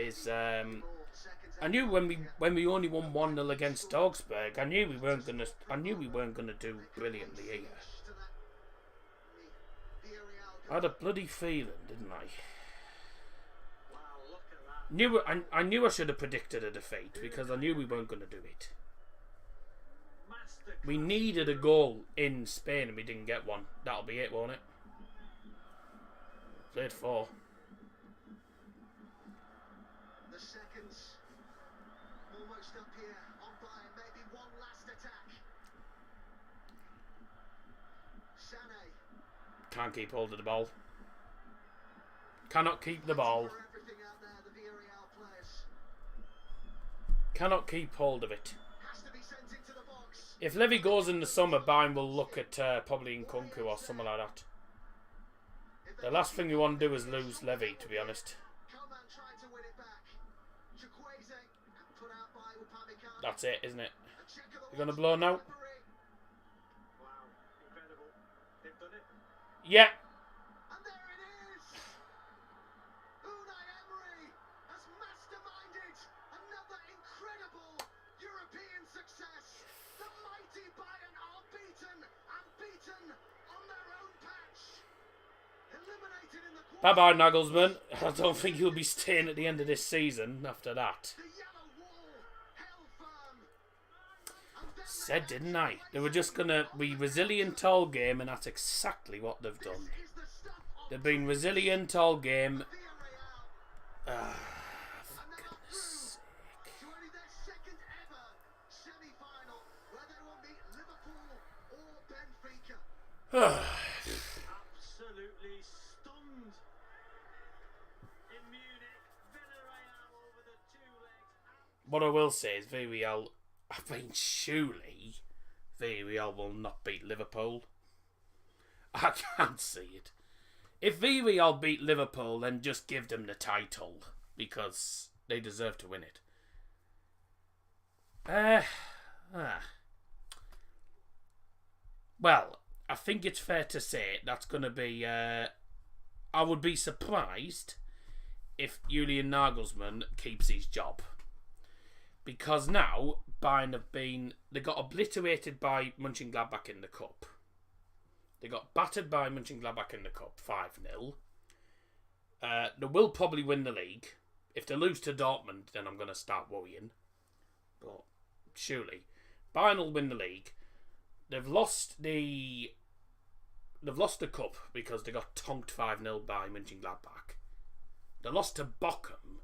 I knew when we only won 1-0 against Augsburg, I knew we weren't gonna do brilliantly here. I had a bloody feeling, didn't I? I knew I should have predicted a defeat because I knew we weren't going to do it. We needed a goal in Spain and we didn't get one. That'll be it, won't it? Played 4. The seconds almost up here on Bayern. Maybe one last attack. Sané. Can't keep hold of the ball. Cannot keep the ball. Everything out there, the Villarreal players. Cannot keep hold of it. Has to be sent into the box. If Levy goes in the summer, Bayern will look at probably Nkunku or something like that. The last thing you want to do is lose Levy, to be honest. Coman tried to win it back. Chukwueze put out by Upamecano. That's it, isn't it? A check of the You're going to watch blow by the now? referee. Wow, incredible. They've done it. Yeah. And there it is! Unai Emery has masterminded another incredible European success. The mighty Bayern are beaten and beaten on their own patch. Eliminated in the Bye-bye, Nagelsmann. I don't think he'll be staying at the end of this season after that. The yellow wall held firm. And then Said, didn't I? They were just going to be resilient all game, and that's exactly what they've done. is the stuff of They've been resilient all game. Villarreal. For goodness To only their second ever semi-final where they will meet Liverpool or Benfica. sake. Absolutely stunned. In Munich, Villarreal over the 2 legs. What I will say is Villarreal, surely Villarreal will not beat Liverpool. I can't see it. If Villarreal beat Liverpool, then just give them the title because they deserve to win it. Well, I think it's fair to say that's going to be... I would be surprised if Julian Nagelsmann keeps his job. Because now, Bayern they got obliterated by Mönchengladbach in the Cup. They got battered by Mönchengladbach in the Cup, 5-0. They will probably win the league. If they lose to Dortmund, then I'm going to start worrying. But surely, Bayern will win the league. They've lost the Cup because they got tonked 5-0 by Mönchengladbach. They lost to Bochum.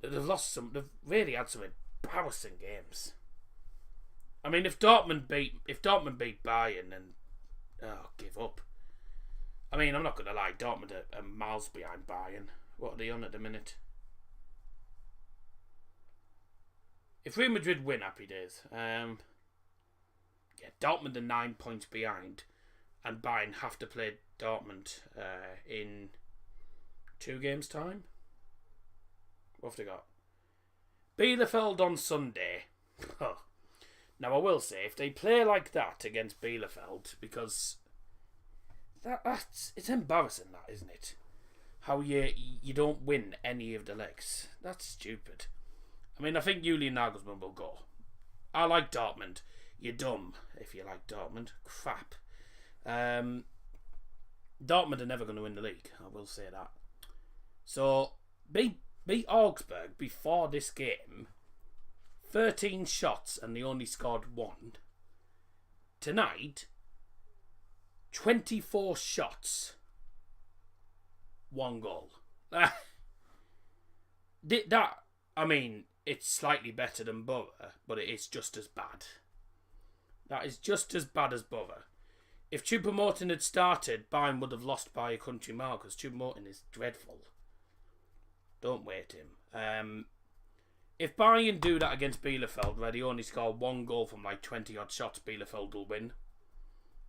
They've really had some embarrassing games. I mean, if Dortmund beat Bayern, then give up. I mean, I'm not going to lie, Dortmund are miles behind Bayern. What are they on at the minute? If Real Madrid win, happy days. Yeah, Dortmund are 9 points behind, and Bayern have to play Dortmund in 2 games' time. What have they got? Bielefeld on Sunday. Now, I will say, if they play like that against Bielefeld, because it's embarrassing, that, isn't it? How you don't win any of the legs. That's stupid. I mean, I think Julian Nagelsmann will go. I like Dortmund. You're dumb if you like Dortmund. Crap. Dortmund are never going to win the league. I will say that. So, beat Augsburg before this game. 13 shots and they only scored 1. Tonight, 24 shots, 1 goal. I mean, it's slightly better than Borough, but it is just as bad. That is just as bad as Borough. If Choupo-Moting had started, Bayern would have lost by a country mile because Choupo-Moting is dreadful. Don't wait him. If Bayern do that against Bielefeld, where they only score 1 goal from like 20 odd shots, Bielefeld will win.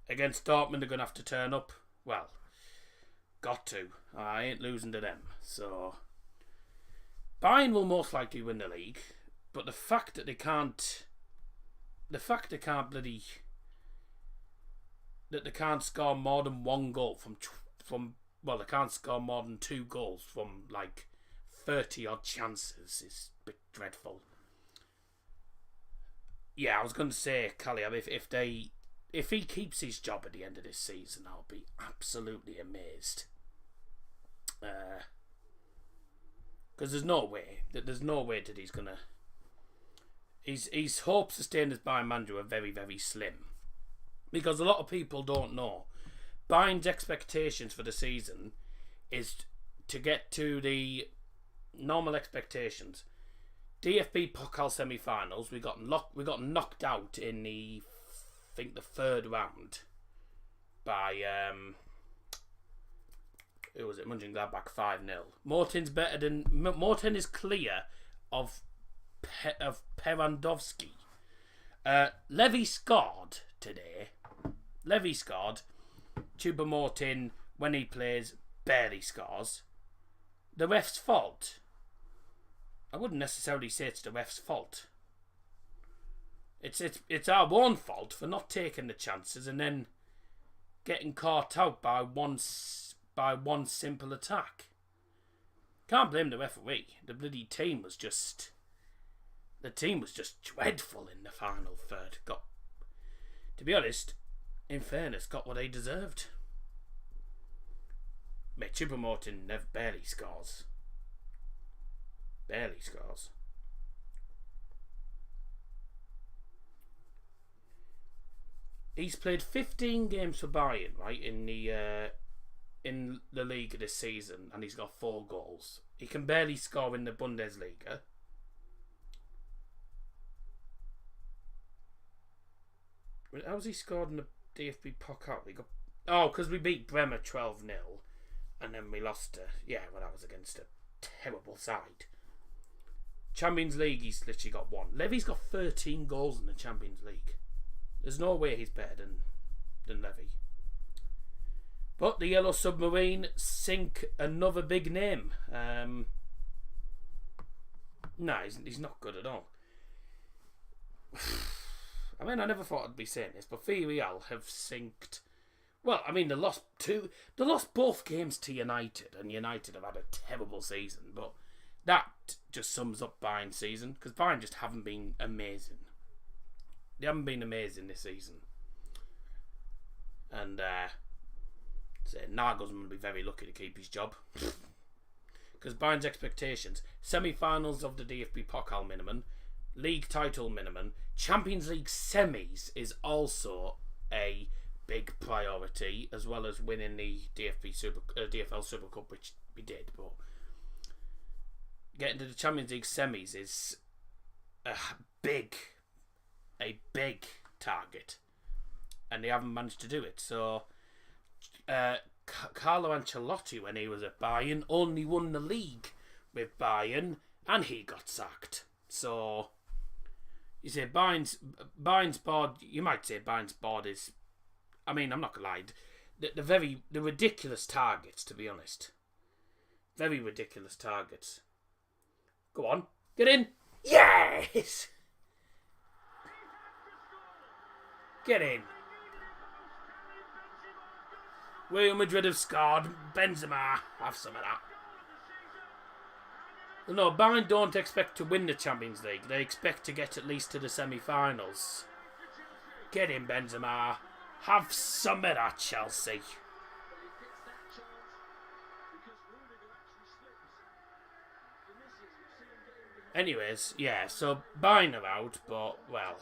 Against Dortmund, they're going to have to turn up. Well, got to. I ain't losing to them. So, Bayern will most likely win the league, but the fact they can't score more than 1 goal they can't score more than 2 goals from like 30 odd chances is a bit dreadful. Yeah, I was going to say, Calliab, if he keeps his job at the end of this season, I'll be absolutely amazed. Because there's no way that he's gonna. His hopes of staying as Bayern manager are very, very slim. Because a lot of people don't know, Bayern's expectations for the season is to get to the normal expectations. DFB Pokal semi-finals, we got knocked out in the third round by who was it? Mönchengladbach 5-0. Morten is clear of Perandowski. Levy scored today. Choupo-Moting, when he plays, barely scores. The ref's fault. I wouldn't necessarily say it's the ref's fault. It's our own fault for not taking the chances and then getting caught out by one simple attack. Can't blame the referee. The bloody team was just dreadful in the final third. To be honest, in fairness, got what they deserved. Mate, Choupo-Moting barely scores. Barely scores. He's played 15 games for Bayern, right, in the league this season, and he's got 4 goals. He can barely score in the Bundesliga. How's he scored in the DFB Pokal? Because we beat Bremer 12-0, and then we lost that was against a terrible side. Champions League, he's literally got 1. Levy's got 13 goals in the Champions League. There's no way he's better than Levy. But the Yellow Submarine sink another big name. He's not good at all. I mean, I never thought I'd be saying this, but Villarreal have sinked. Well, I mean, they lost both games to United, and United have had a terrible season. But that just sums up Bayern's season, because Bayern just haven't been amazing. They haven't been amazing this season. And Nagelsmann will be very lucky to keep his job. Because Bayern's expectations, semi-finals of the DFB Pokal minimum, league title minimum, Champions League semis is also a big priority, as well as winning the DFL Super Cup, which we did. But getting to the Champions League semis is a big target, and they haven't managed to do it. So Carlo Ancelotti, when he was at Bayern, only won the league with Bayern, and he got sacked. So You say Bayern's board. You might say Bayern's board is. I mean, I'm not gonna lie. The ridiculous targets, to be honest. Very ridiculous targets. Go on, get in. Yes. Get in. Real Madrid have scored. Benzema, have some of that. No, Bayern don't expect to win the Champions League. They expect to get at least to the semi-finals. Get in, Benzema. Have some of that, Chelsea. Anyways, yeah, so Bayern are out, but, well...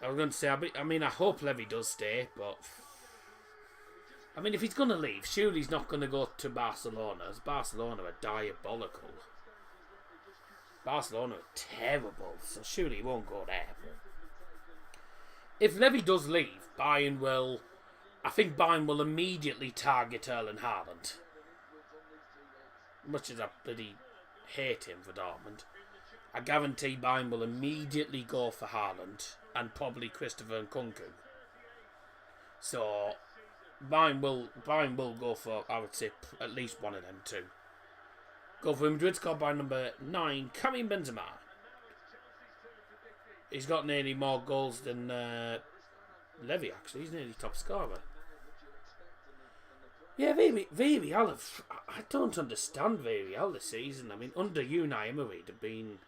I was going to say, I mean, I hope Levy does stay, but... I mean, if he's going to leave, surely he's not going to go to Barcelona, as Barcelona are diabolical. Barcelona are terrible, so surely he won't go there. But if Levy does leave, Bayern will... I think Bayern will immediately target Erling Haaland. Much as I bloody hate him for Dortmund. I guarantee Bayern will immediately go for Haaland and probably Christopher Nkunku. So Bayern will go for, I would say, at least one of them two. Go for Madrid, scored by number 9, Karim Benzema. He's got nearly more goals than Levy, actually. He's nearly top scorer. Yeah, Villarreal, I don't understand Villarreal this season. I mean, under Unai Emery, they've been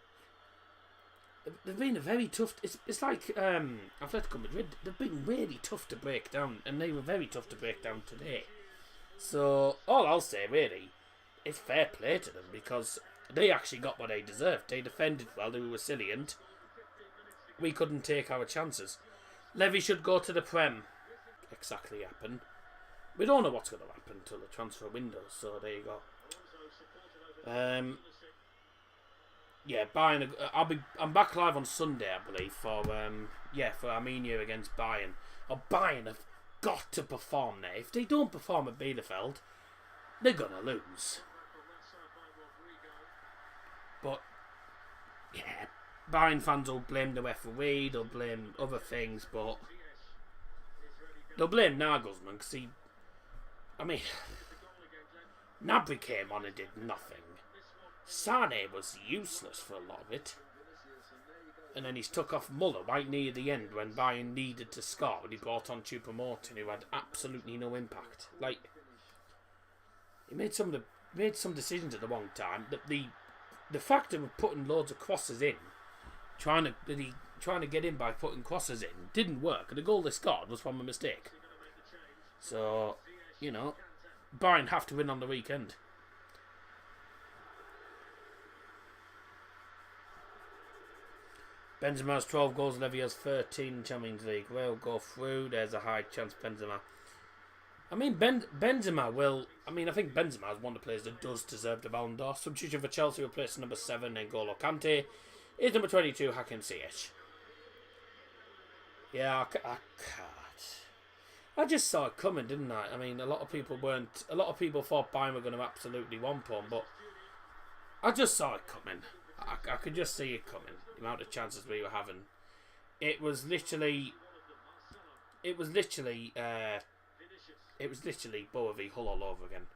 a very tough... It's like Atletico Madrid. They've been really tough to break down, and they were very tough to break down today. So, all I'll say, really, is fair play to them, because they actually got what they deserved. They defended well, they were resilient. We couldn't take our chances. Levy should go to the Prem. Exactly happened. We don't know what's going to happen until the transfer window, so there you go. Yeah, Bayern. I'm back live on Sunday, I believe, for Armenia against Bayern. Oh, Bayern have got to perform there. If they don't perform at Bielefeld, they're gonna lose. But yeah, Bayern fans will blame the referee. They'll blame other things, but they'll blame Nagelsmann because Gnabry came on and did nothing. Sane was useless for a lot of it. And then he's took off Muller right near the end when Bayern needed to score, and he brought on Choupo-Moting, who had absolutely no impact. Like, he made some decisions at the wrong time. The fact of putting loads of crosses in, trying to get in by putting crosses in, didn't work, and the goal they scored was from a mistake. So, you know, Bayern have to win on the weekend. Benzema has 12 goals, Levy has 13 in Champions League. We'll go through. There's a high chance Benzema. I mean, Benzema will... I think Benzema is one of the players that does deserve the Ballon d'Or. Substitution for Chelsea replacing number 7, N'Golo Kante. Is number 22, Hakim Ziyech. Yeah, I can't. I just saw it coming, didn't I? I mean, a lot of people thought Bayern were going to absolutely womp him, but I just saw it coming. I could just see it coming. The amount of chances we were having. It was literally Boa v Hull all over again.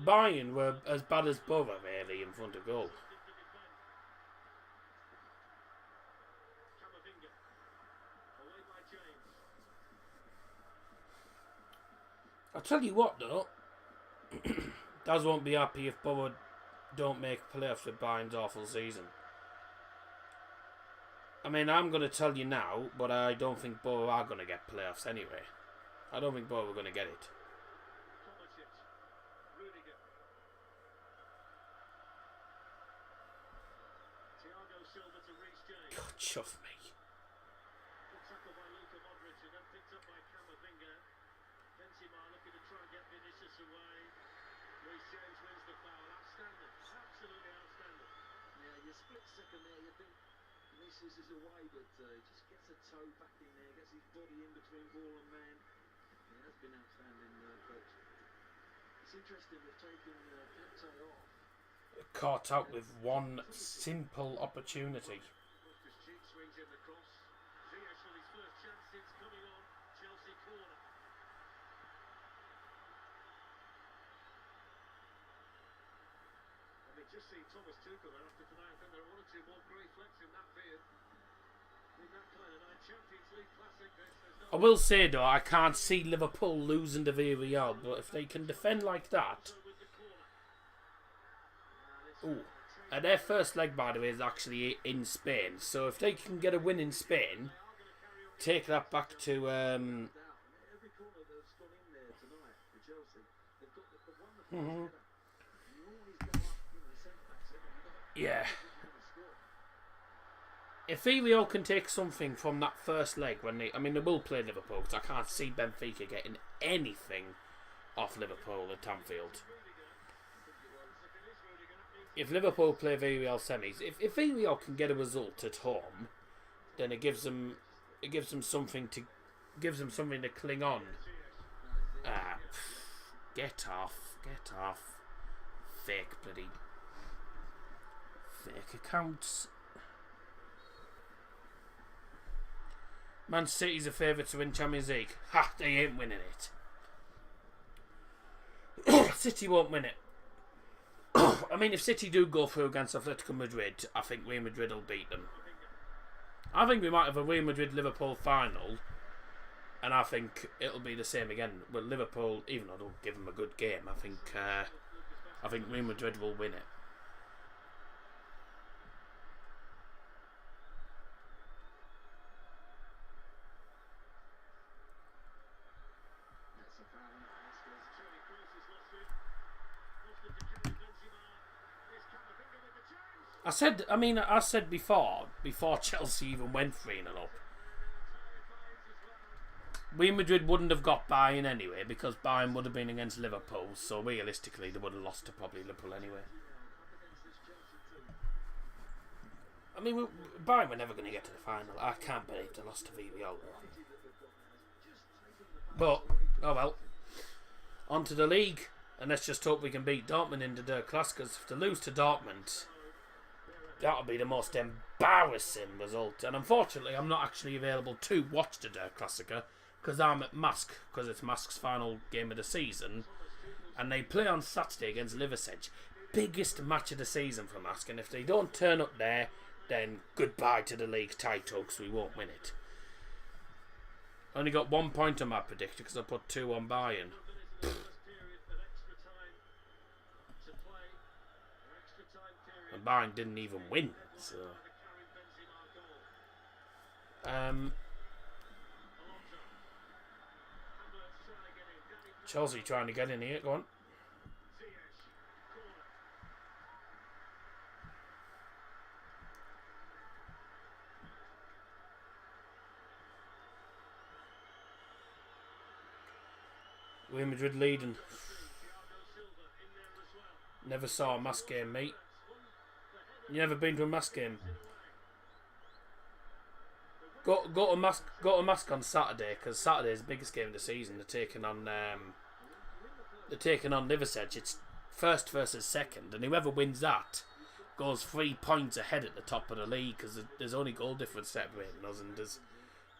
Bayern were as bad as Borough, really, in front of goal. I'll tell you what, though. Daz won't be happy if Borough don't make playoffs with Bayern's awful season. I mean, I'm going to tell you now, but I don't think Borough are going to get playoffs anyway. I don't think Borough are going to get it. God, chuff me. your split second there, you think Vinicius is away, but he just gets a toe back in there, gets his body in between ball and man. He has been outstanding, coach. It's interesting, they've taken Kante off. Caught out with one simple opportunity. Loftus-Cheek swings in the cross. Ziyech with his first chance since coming on. Chelsea corner. I mean, just seeing Thomas Tuchel there after tonight, I think there are one or two more grey flecks in that beard. In that kind of night, Champions League classic, there's no... I will say though, I can't see Liverpool losing to Villarreal, but if they can defend like that. with the corner. Ooh. And their first leg, by the way, is actually in Spain. So if they can get a win in Spain, take that back to Every corner that's gone in there tonight for Chelsea, they've got the wonderful header. You always go up, the centre-backs, you've got yeah. If Villarreal can take something from that first leg, they will play Liverpool, because I can't see Benfica getting anything off Liverpool at Anfield. If Liverpool play Villarreal semis, if Villarreal can get a result at home, then it gives them something to cling on. Get off, fake accounts. Man City's a favourite to win Champions League. Ha! They ain't winning it. City won't win it. I mean, if City do go through against Atletico Madrid, I think Real Madrid will beat them. I think we might have a Real Madrid-Liverpool final, and I think it'll be the same again. Well, Liverpool, even though they'll give them a good game, I think Real Madrid will win it. I said before Chelsea even went 3-0 up, Real Madrid wouldn't have got Bayern anyway, because Bayern would have been against Liverpool, so realistically they would have lost to probably Liverpool anyway. I mean, Bayern were never going to get to the final. I can't believe they lost to Villarreal. But, oh well. On to the league, and let's just hope we can beat Dortmund in the Der Klassikers. If they lose to Dortmund, that'll be the most embarrassing result. And unfortunately, I'm not actually available to watch the Der Klassiker because I'm at Mask, because it's Mask's final game of the season. And they play on Saturday against Liversedge. Biggest match of the season for Mask. And if they don't turn up there, then goodbye to the league title, because we won't win it. Only got 1 point on my predictor because I put 2 on Bayern. And Bayern didn't even win, so Chelsea trying to get in here. Go on. Real Madrid leading. Never saw a Mask game, mate. You never been to a Mask game? Go to Mask on Saturday, because Saturday's the biggest game of the season. They're taking on Liversedge. It's first versus second, and whoever wins that goes 3 points ahead at the top of the league, because there's only goal difference separating us, and there's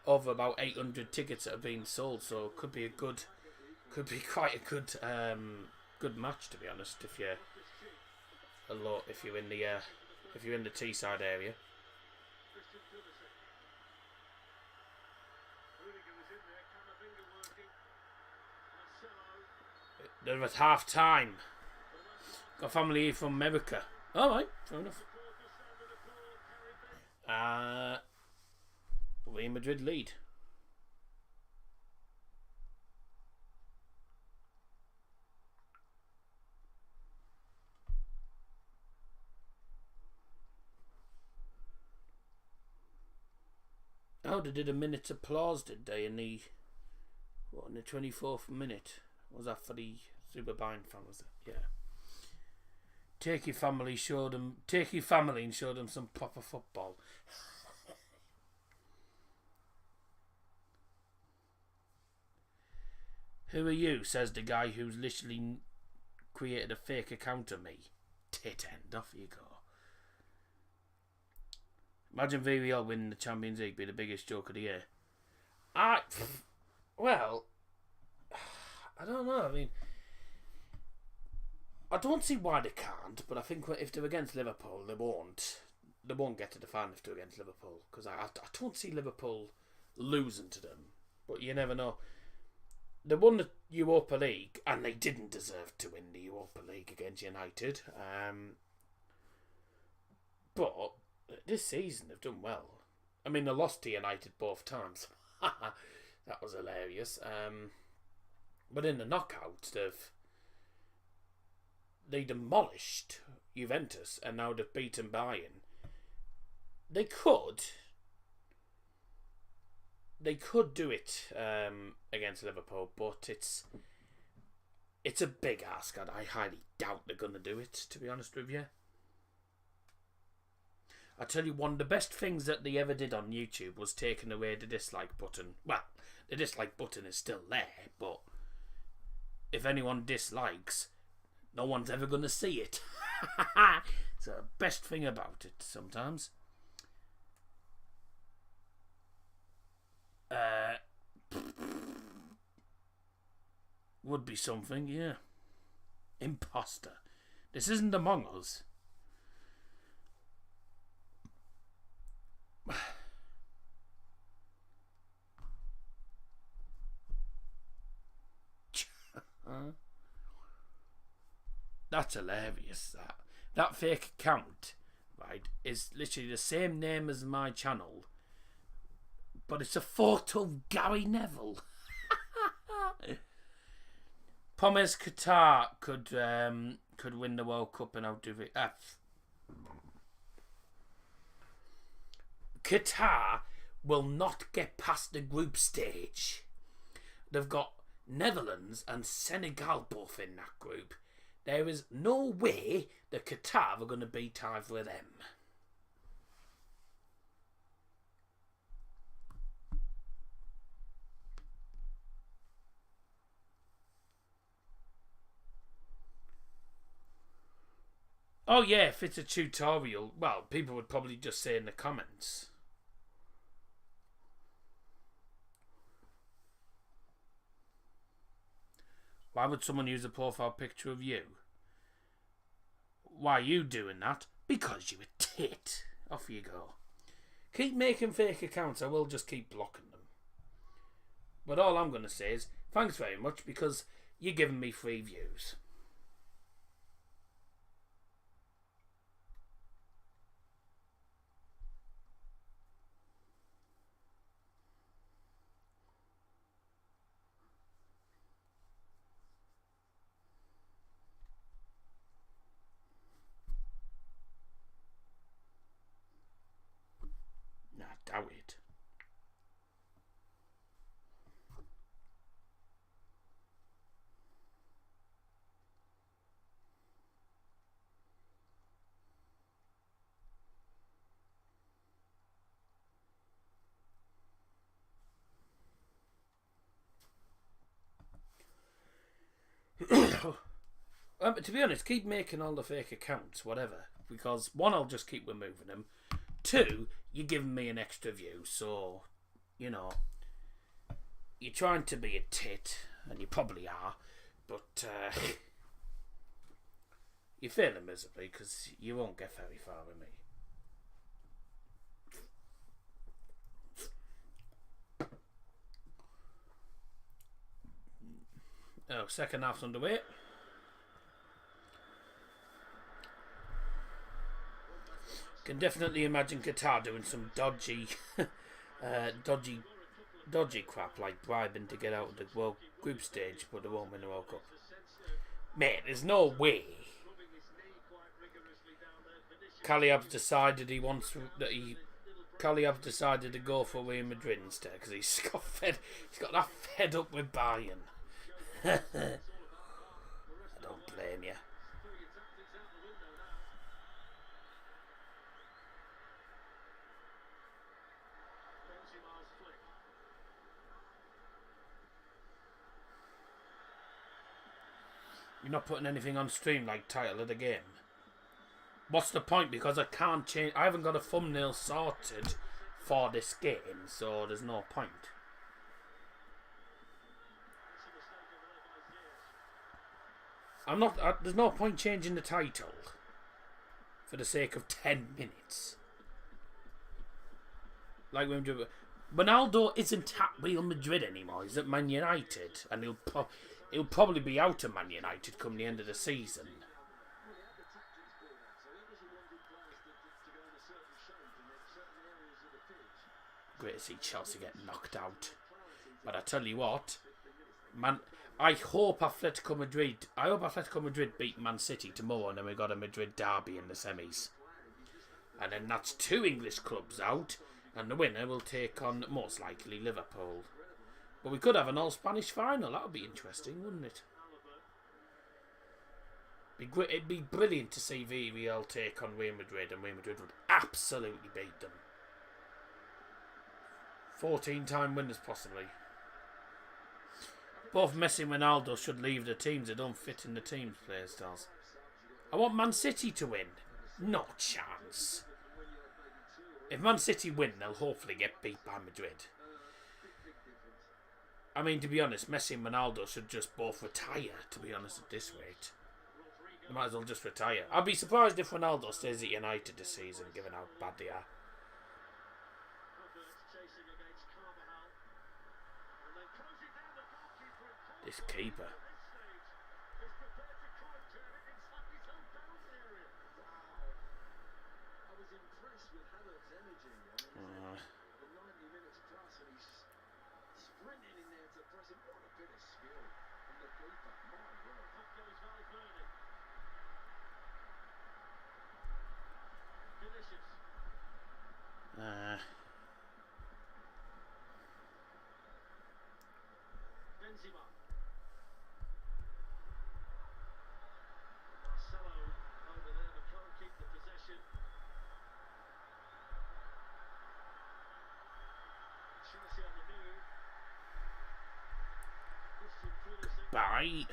over about 800 tickets that have been sold. So it could be quite a good match, to be honest. If you're in the Teesside area. They're at half time. Got family here from America. Alright, fair enough. Real Madrid lead. Oh, they did a minute's applause, did they? In the 24th minute? Was that for the Super Bayern fan? Was it? Yeah. Take your family and show them some proper football. Who are you? Says the guy who's literally created a fake account of me. Tit end, off you go. Imagine Villarreal winning the Champions League, be the biggest joke of the year. Well, I don't know. I mean, I don't see why they can't, but I think if they're against Liverpool, they won't. They won't get to the final if they're against Liverpool, because I don't see Liverpool losing to them. But you never know. They won the Europa League, and they didn't deserve to win the Europa League against United. But this season they've done well. I mean, they lost to United both times. That was hilarious. But in the knockout, they demolished Juventus, and now they've beaten Bayern. They could do it against Liverpool, but it's a big ask, and I highly doubt they're going to do it, to be honest with you. I tell you, one of the best things that they ever did on YouTube was taking away the dislike button. Well, the dislike button is still there, but if anyone dislikes, no one's ever going to see it. It's the best thing about it sometimes. Would be something, yeah. Imposter. This isn't Among Us. That's hilarious. That fake account, right, is literally the same name as my channel, but it's a photo of Gary Neville. Promise Qatar could win the World Cup and outdo it. Qatar will not get past the group stage. They've got Netherlands and Senegal both in that group. There is no way that Qatar are going to beat either of them. Oh yeah, if it's a tutorial, well, people would probably just say in the comments. Why would someone use a profile picture of you? Why are you doing that? Because you're a tit. Off you go. Keep making fake accounts, I will just keep blocking them. But all I'm going to say is, thanks very much, because you're giving me free views. Doubt it. But to be honest, keep making all the fake accounts, whatever. Because one, I'll just keep removing them. Two, you're giving me an extra view, so, you know, you're trying to be a tit, and you probably are, but you're failing miserably, because you won't get very far with me. Oh, second half's underway. Can definitely imagine Qatar doing some dodgy crap like bribing to get out of the World Group stage, but they won't win the World Cup. Mate, there's no way. Kaliab's decided Kaliab's decided to go for Real Madrid instead because he's got that fed up with Bayern. I don't blame you. You're not putting anything on stream like title of the game. What's the point? Because I can't change. I haven't got a thumbnail sorted for this game, so there's no point. I'm not. There's no point changing the title for the sake of 10 minutes. Like when Ronaldo isn't at Real Madrid anymore. He's at Man United, and he'll probably be out of Man United come the end of the season. Great to see Chelsea get knocked out, but I tell you what, man, I hope Atletico Madrid beat Man City tomorrow, and then we got a Madrid derby in the semis, and then that's 2 English clubs out, and the winner will take on most likely Liverpool. But we could have an all-Spanish final. That would be interesting, wouldn't it? It'd be brilliant to see Villarreal take on Real Madrid, and Real Madrid would absolutely beat them. 14-time winners, possibly. Both Messi and Ronaldo should leave the teams. They don't fit in the team's play styles. I want Man City to win. No chance. If Man City win, they'll hopefully get beat by Madrid. I mean, to be honest, Messi and Ronaldo should just both retire, to be honest, at this rate. They might as well just retire. I'd be surprised if Ronaldo stays at United this season, given how bad they are. This keeper. Bye.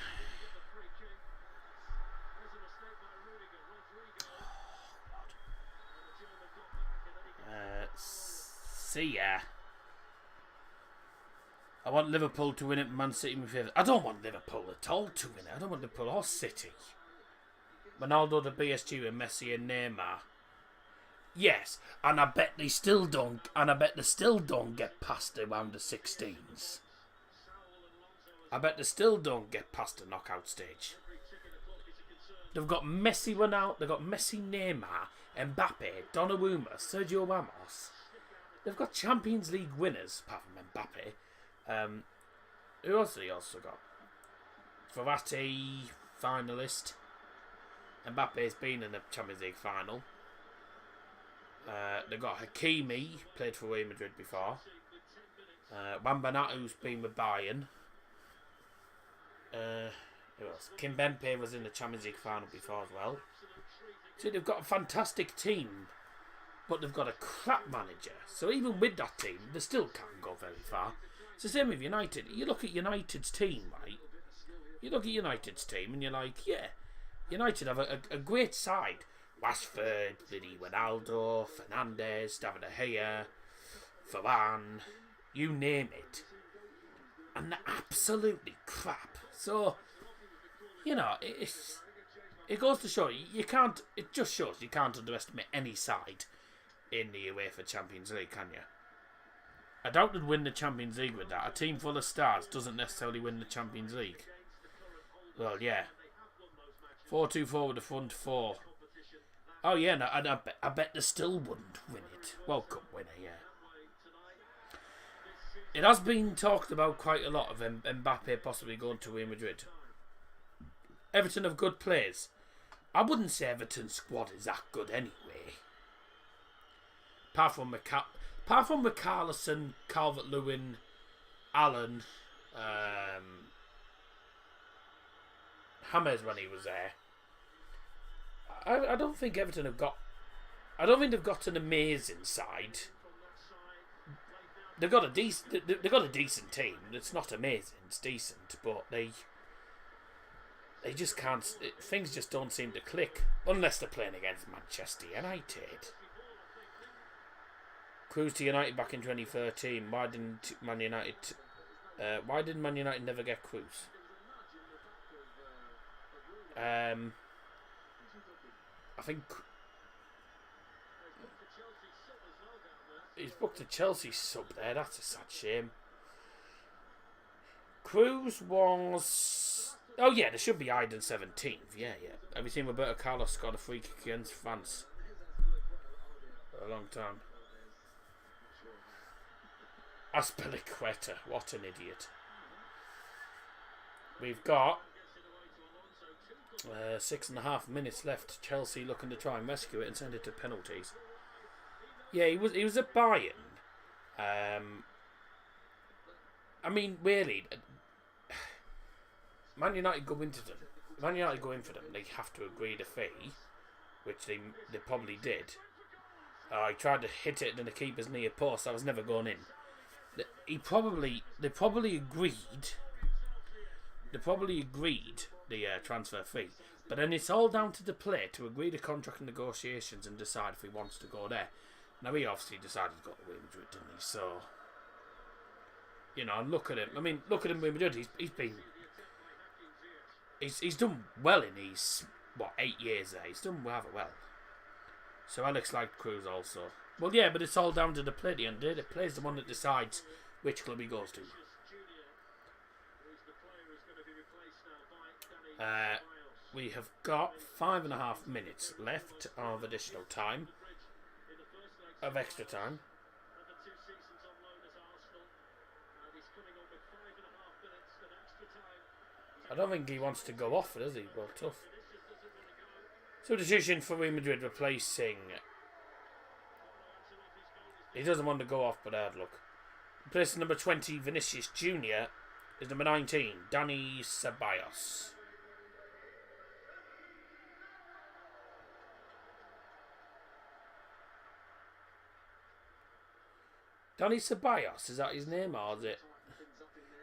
See ya. I want Liverpool to win it, Man City in my favour. I don't want Liverpool at all to win it. I don't want Liverpool or City. Ronaldo, the BSG with Messi and Neymar. Yes, and I bet they still don't. And I bet they still don't get past the round of 16s. I bet they still don't get past the knockout stage. They've got Messi, Ronaldo. They've got Messi, Neymar, Mbappe, Donnarumma, Sergio Ramos. They've got Champions League winners, apart from Mbappe. Who else have they also got? Verratti, finalist. Mbappe's been in the Champions League final. They've got Hakimi, played for Real Madrid before. Wambanatu's been with Bayern. Who else? Kimpembe was in the Champions League final before as well. So they've got a fantastic team, but they've got a crap manager. So even with that team, they still can't go very far. It's the same with United. You look at United's team, right? You look at United's team and you're like, yeah, United have a great side. Rashford, Vini, Ronaldo, Fernandes, David De Gea, Varane, you name it. And they're absolutely crap. So, you know, it goes to show you can't. It just shows you can't underestimate any side in the UEFA Champions League, can you? I doubt they'd win the Champions League with that. A team full of stars doesn't necessarily win the Champions League. Well, yeah. 4-2-4 with the front four. Oh yeah, no, and I bet they still wouldn't win it. World Cup winner, yeah. It has been talked about quite a lot of Mbappe possibly going to Real Madrid. Everton have good players. I wouldn't say Everton's squad is that good anyway. Apart from McCarlison, Calvert-Lewin, Allen, Hammers when he was there. I don't think Everton have got. I don't think they've got an amazing side. They've got a decent team. It's not amazing. It's decent, but they just can't. Things just don't seem to click unless they're playing against Manchester United. Cruise to United back in 2013. Why didn't Man United? Why did Man United never get Cruise? I think he's booked a Chelsea sub there. That's a sad shame. Cruz was... Oh yeah, there should be Iden 17th. Yeah. Have you seen Roberto Carlos scored a free kick against France? For a long time. Aspilicueta. What an idiot. We've got 6.5 minutes left. Chelsea looking to try and rescue it and send it to penalties. Yeah, he was at Bayern. I mean, really, Man United go in for them. They have to agree the fee, which they probably did. I tried to hit it in the keeper's near post. I was never going in. They probably agreed. They probably agreed the transfer fee, but then it's all down to the player to agree the contract negotiations and decide if he wants to go there. Now he obviously decided to go to Real Madrid, didn't he? So, you know, look at him. I mean, look at him with Madrid. He's done well in his 8 years there. He's done rather well. So Alex liked Cruz also. Well, yeah, but it's all down to the player at the end of the day. The player's the one that decides which club he goes to. We have got 5.5 minutes left of additional time. Of extra time. I don't think he wants to go off it, does he? Well, tough. So decision for Real Madrid replacing... He doesn't want to go off, but hard luck. Replacing number 20, Vinicius Jr. is number 19, Dani Ceballos. Dani Ceballos, is that his name or is it?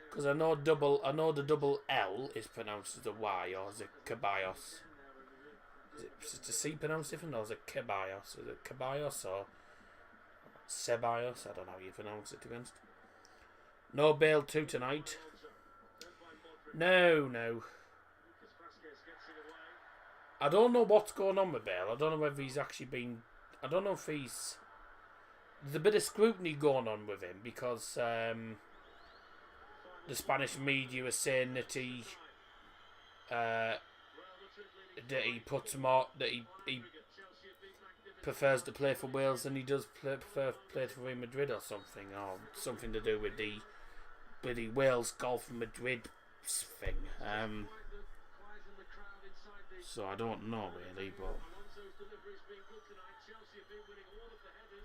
Because I know the double L is pronounced as a Y, or is it Ceballos? Is the C pronounced different, or is it Ceballos? Is it Ceballos or Ceballos? I don't know how you pronounce it, to be honest. No Bale 2 tonight. No. I don't know what's going on with Bale. I don't know whether he's actually been... I don't know if he's... There's a bit of scrutiny going on with him because the Spanish media is saying that he puts more, that he prefers to play for Wales than he does prefer to play for Real Madrid or something to do with the Wales Golf Madrid thing. So I don't know really, but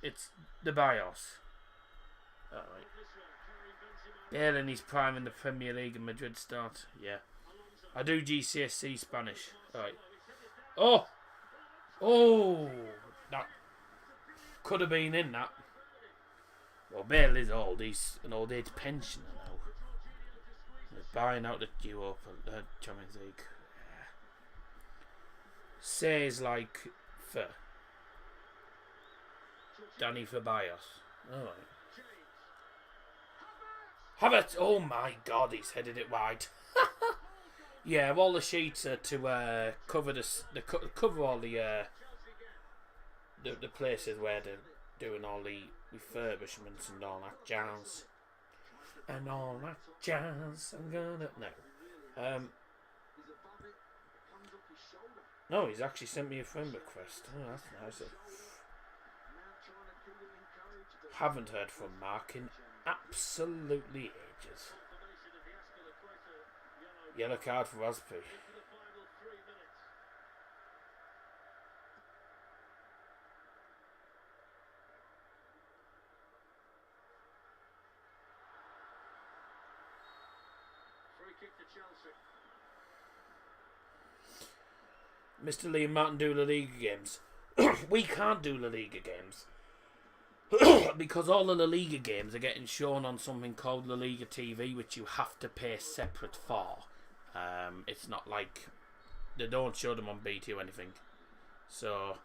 it's the BIOS. Alright. Bale in his prime in the Premier League and Madrid start. Yeah. I do GCSE Spanish. Alright. Oh! That could have been in that. Well, Bale is old. He's an old age pensioner now. He's buying out the Europa Champions League. Says like for Dani Ceballos. Alright. Havertz! Oh my god, he's headed it wide. Yeah, all the sheets are to cover cover all the places where they're doing all the refurbishments and all that jazz. And all that jazz. I'm gonna no. No, he's actually sent me a friend request. Oh, that's nice. Haven't heard from Mark in absolutely ages. Yellow card for Raspy. Free kick to Chelsea. Mr. Lee and Martin do La Liga games. We can't do La Liga games. Because all the La Liga games are getting shown on something called La Liga TV, which you have to pay separate for. It's not like they don't show them on BT or anything. So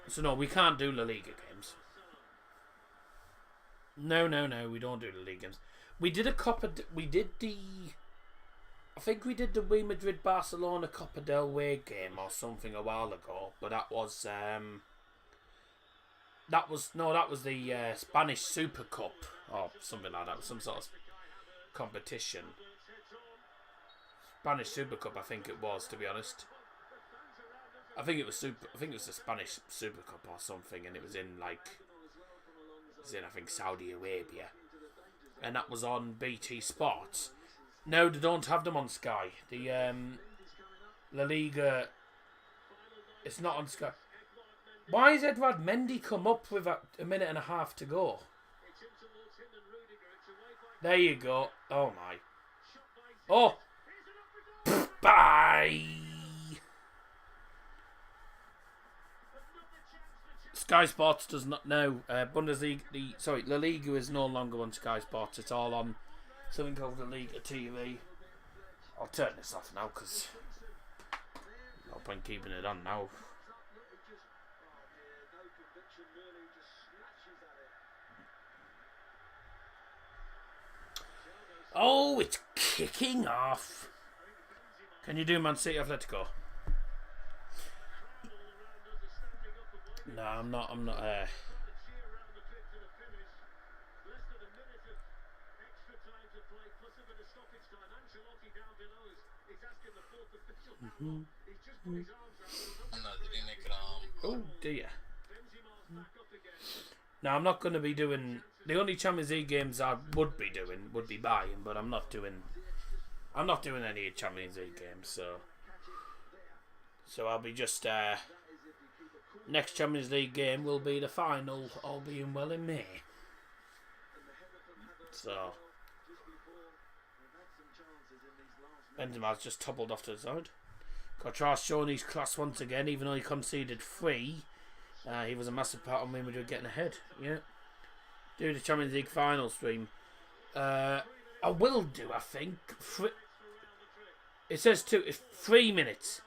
so no, we can't do La Liga games. No, we don't do La Liga games. We did a Copa. I think we did the Real Madrid Barcelona Copa del Rey game or something a while ago, but that was the Spanish Super Cup or something like that, some sort of competition. Spanish Super Cup, I think it was, to be honest. I think it was the Spanish Super Cup or something, and it was in I think Saudi Arabia, and that was on BT Sports. No, they don't have them on Sky. The La Liga, it's not on Sky. Why has Edouard Mendy come up with a minute and a half to go? There you go. Oh my. Oh. Bye. Sky Sports does not know. Bundesliga, La Liga is no longer on Sky Sports. It's all on something called La Liga TV. I'll turn this off now because no point keeping it on now. Oh, it's kicking off. Can you do Man City Atletico? No, I'm not. Oh dear. Now I'm not going to be doing the only Champions League games I would be doing would be Bayern, but I'm not doing any Champions League games, so I'll be just next Champions League game will be the final, all being well, in May. So Benzema's just toppled off to the side. Courtois showing his class once again, even though he conceded 3. He was a massive part of Real Madrid getting ahead. Yeah. Do the Champions League final stream. I will do, I think. It says 3 minutes.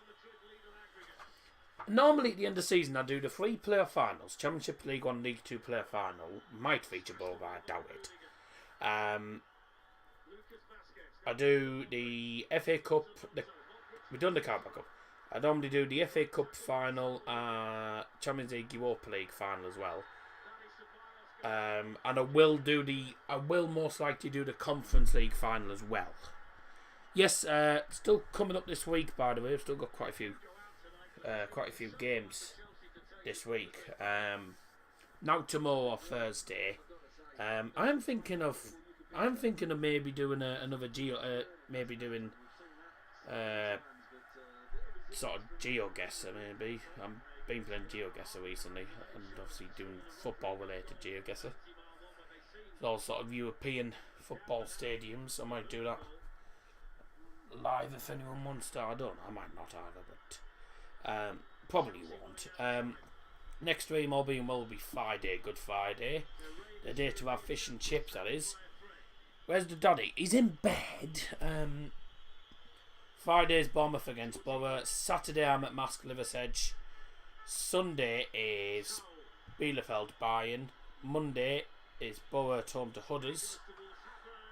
Normally at the end of the season I do the 3 player finals. Championship, League 1, League 2 player final. Might feature both, but I doubt it. I do the FA Cup. We've done the Carabao Cup. I normally do the FA Cup final, Champions League, Europa League final as well. And I will most likely do the Conference League final as well. Yes, still coming up this week, by the way. I've still got quite a few games this week. Now tomorrow or Thursday. I'm thinking of maybe doing another sort of GeoGuessr maybe. I've been playing GeoGuessr recently, and obviously doing football related GeoGuessr. It's all sort of European football stadiums. I might do that live if anyone wants to. I don't know, I might not either, but probably won't. Next stream, all being well, will be Friday, Good Friday. The day to have fish and chips, that is. Where's the daddy? He's in bed. Friday's Bournemouth against Borough. Saturday I'm at Mask Liversedge. Sunday is Bielefeld Bayern. Monday is Borough at home to Hudders.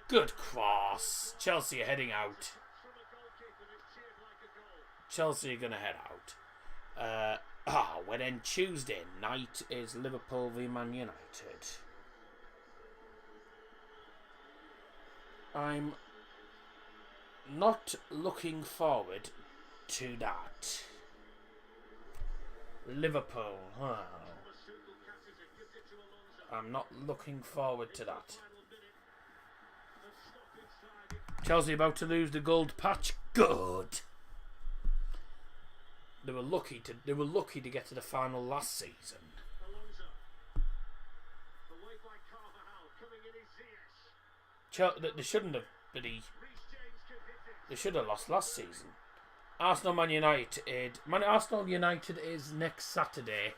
Good cross. Chelsea are heading out. Chelsea are going to head out. Well then Tuesday night is Liverpool v Man United. I'm not looking forward to that. Liverpool. Oh. I'm not looking forward to that. Chelsea about to lose the gold patch. Good. They were lucky to get to the final last season. They shouldn't have. They should have lost last season. Arsenal Man United. Arsenal United is next Saturday.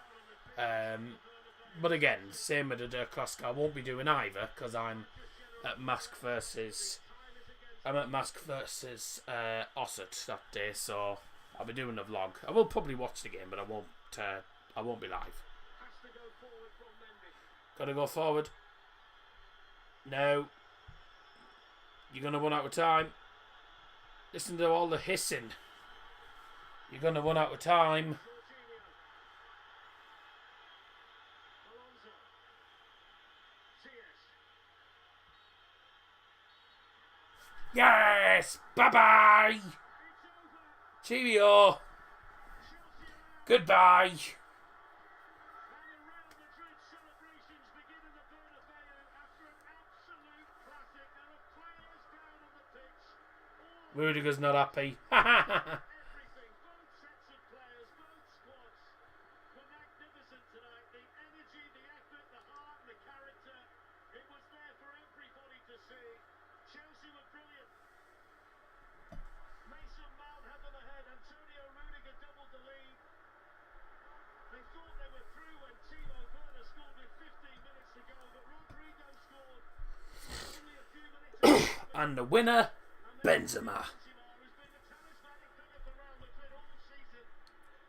But again, same with the Klaska. I won't be doing either because I'm at Mask versus I'm at Mask versus Ossett that day, so I'll be doing a vlog. I will probably watch the game, but I won't be live. Has to go forward from Mendy. Gotta go forward. No. You're gonna run out of time. Listen to all the hissing. You're gonna run out of time. Alonso. CS. Yes! Bye-bye! Cheerio! Goodbye! And the Real Madrid celebrations begin in the Bernabeu after an absolute classic. There are players down on the pitch. All Rudiger's not happy. everything. Both sets of players, both squads were magnificent tonight. The energy, the effort, the heart, the character. It was there for everybody to see. Chelsea were brilliant. Mason Mount had them ahead. Antonio Rudiger doubled the lead. They thought they were through when Timo Werner scored with 15 minutes to go, but Rodrigo scored only a few minutes ago. And the winner, Benzema. Benzema, who's been the talismanic figure for Real Madrid all season,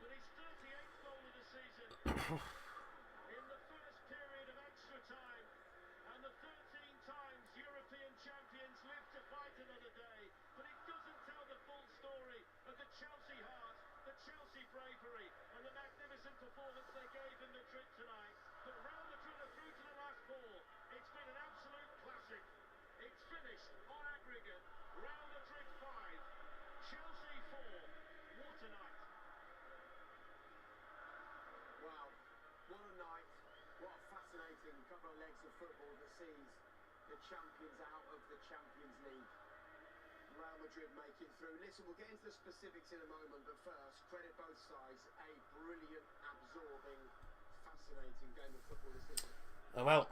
with his 38th goal of the season. In the first period of extra time, and the 13 times European champions live to fight another day, but it doesn't tell the full story of the Chelsea heart, the Chelsea bravery, and the magnificent performance they gave in Madrid tonight. But Real Madrid are through to the last four. It's been an absolute classic. It's finished on aggregate. Real Madrid 5, Chelsea 4. What a night. Wow, what a night. What a fascinating couple of legs of football that sees the champions out of the Champions League. Real Madrid making through. Listen, we'll get into the specifics in a moment, but first, credit both sides. A brilliant, absorbing, fascinating game of football this evening. Oh well.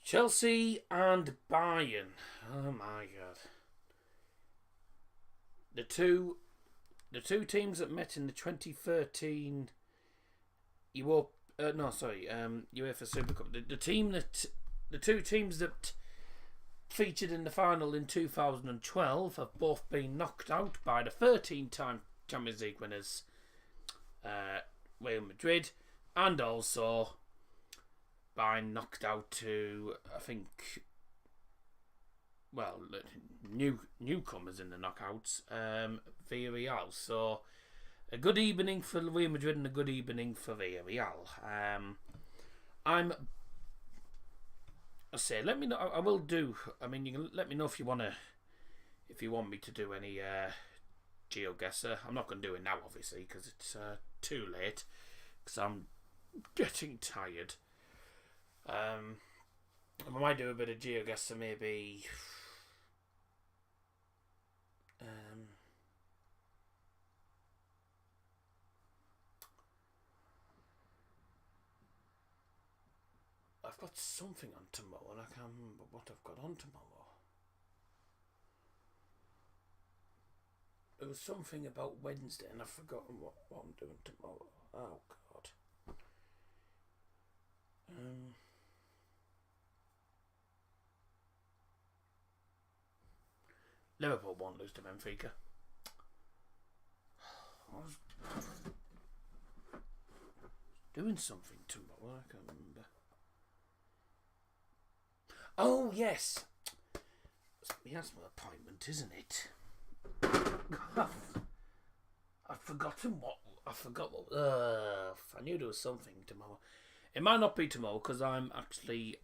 Chelsea and Bayern. Oh my god. The two teams that met in the 2013 UEFA Super Cup. The two teams that featured in the final in 2012 have both been knocked out by the 13-time Champions League winners, Real Madrid, and also by knocked out to, I think, well, newcomers in the knockouts, Villarreal. So a good evening for Real Madrid and a good evening for Villarreal. Let me know. I will do. I mean, you can let me know if you want me to do any GeoGuessr. I'm not going to do it now, obviously, because it's too late. Because I'm getting tired. I might do a bit of GeoGuessr, maybe. I've got something on tomorrow, and I can't remember what I've got on tomorrow. There was something about Wednesday, and I've forgotten what I'm doing tomorrow. Oh God. Liverpool won't lose to Benfica. I was doing something tomorrow, I can't remember. Oh yes, it's my asthma appointment, isn't it? I've forgotten what. I forgot what. I knew there was something tomorrow. It might not be tomorrow because I'm actually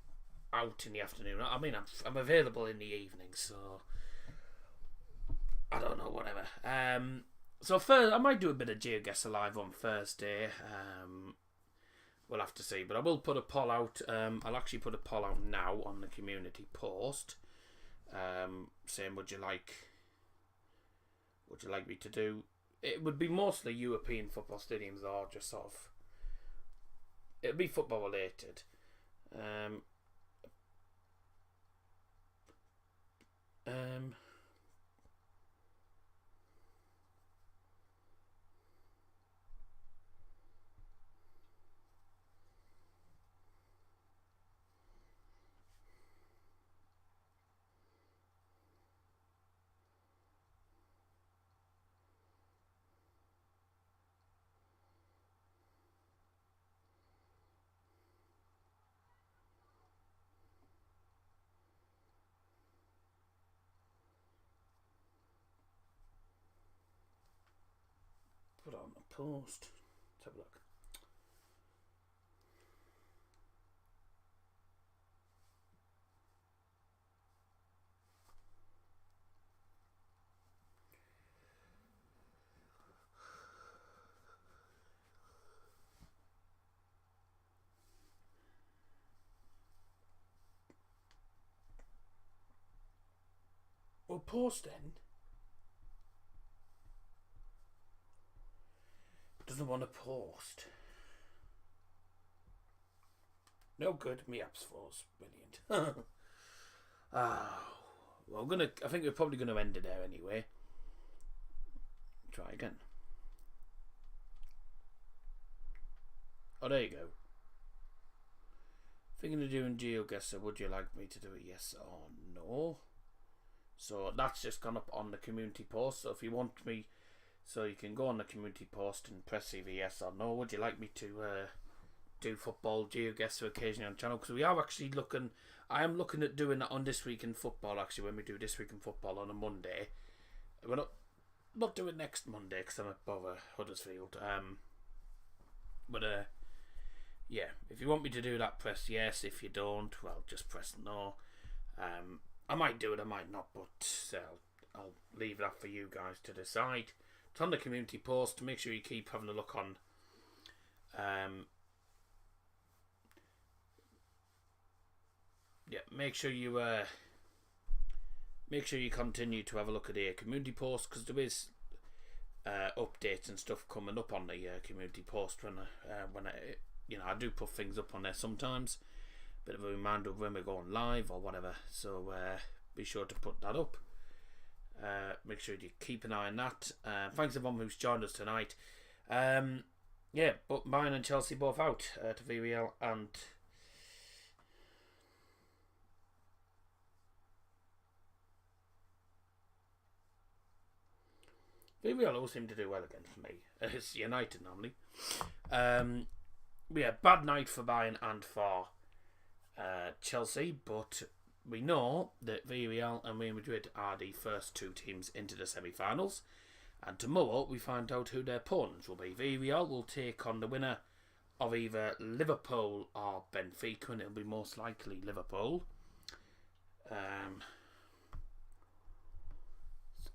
out in the afternoon. I mean, I'm available in the evening, so I don't know. Whatever. So first, I might do a bit of GeoGuessr live on Thursday. We'll have to see, but I will put a poll out. I'll actually put a poll out now on the community post, saying would you like me to do? It would be mostly European football stadiums, or just sort of. It'll be football related. post. Let's have a look. Well, post then. Doesn't want to post. No good. Me app's false. Brilliant. Well, I think we're probably gonna end it there anyway. Try again. Oh, there you go. Thinking of doing GeoGuessr. Would you like me to do it? Yes or no? So that's just gone up on the community post. So if you want me, so you can go on the community post and press either yes or no. Would you like me to do football GeoGuessr occasionally on the channel? Because we are actually looking. I am looking at doing that on This Week in Football. Actually, when we do This Week in Football on a Monday, we're not doing next Monday because I'm at bother Huddersfield. Yeah. If you want me to do that, press yes. If you don't, well, just press no. I might do it, I might not, but I'll leave that for you guys to decide. It's on the community post. Make sure you keep having a look on. Make sure you continue to have a look at the community post, because there is updates and stuff coming up on the community post when I do put things up on there sometimes. Bit of a reminder of when we're going live or whatever, so be sure to put that up. Make sure you keep an eye on that. Thanks everyone who's joined us tonight. But Bayern and Chelsea both out to Villarreal, and Villarreal always seem to do well against me. It's United normally. Bad night for Bayern and for Chelsea, but we know that Villarreal and Real Madrid are the first two teams into the semi-finals, and tomorrow we find out who their opponents will be. Villarreal will take on the winner of either Liverpool or Benfica, and it'll be most likely Liverpool.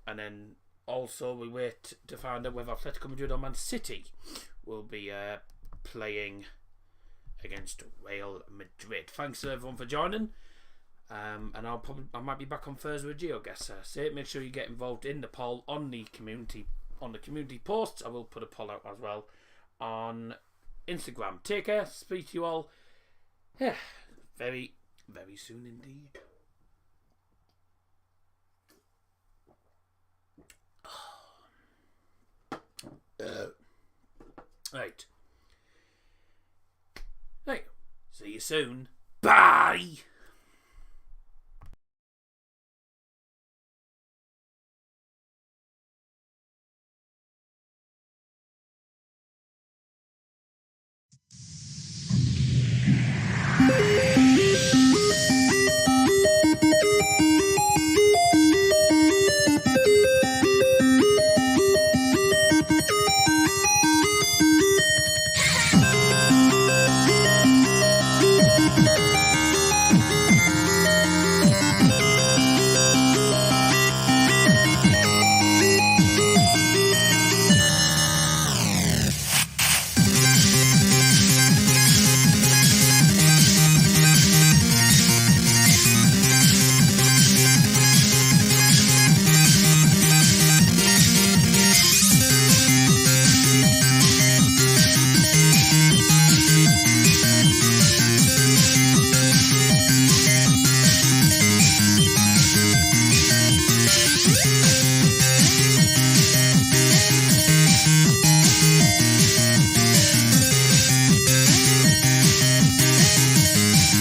And then also we wait to find out whether Atletico Madrid or Man City will be playing against Real Madrid. Thanks to everyone for joining. And I might be back on Thursday with GeoGuessr. So make sure you get involved in the poll on the community posts. I will put a poll out as well on Instagram. Take care. Speak to you all very, very soon indeed. Right. Hey, see you soon. Bye.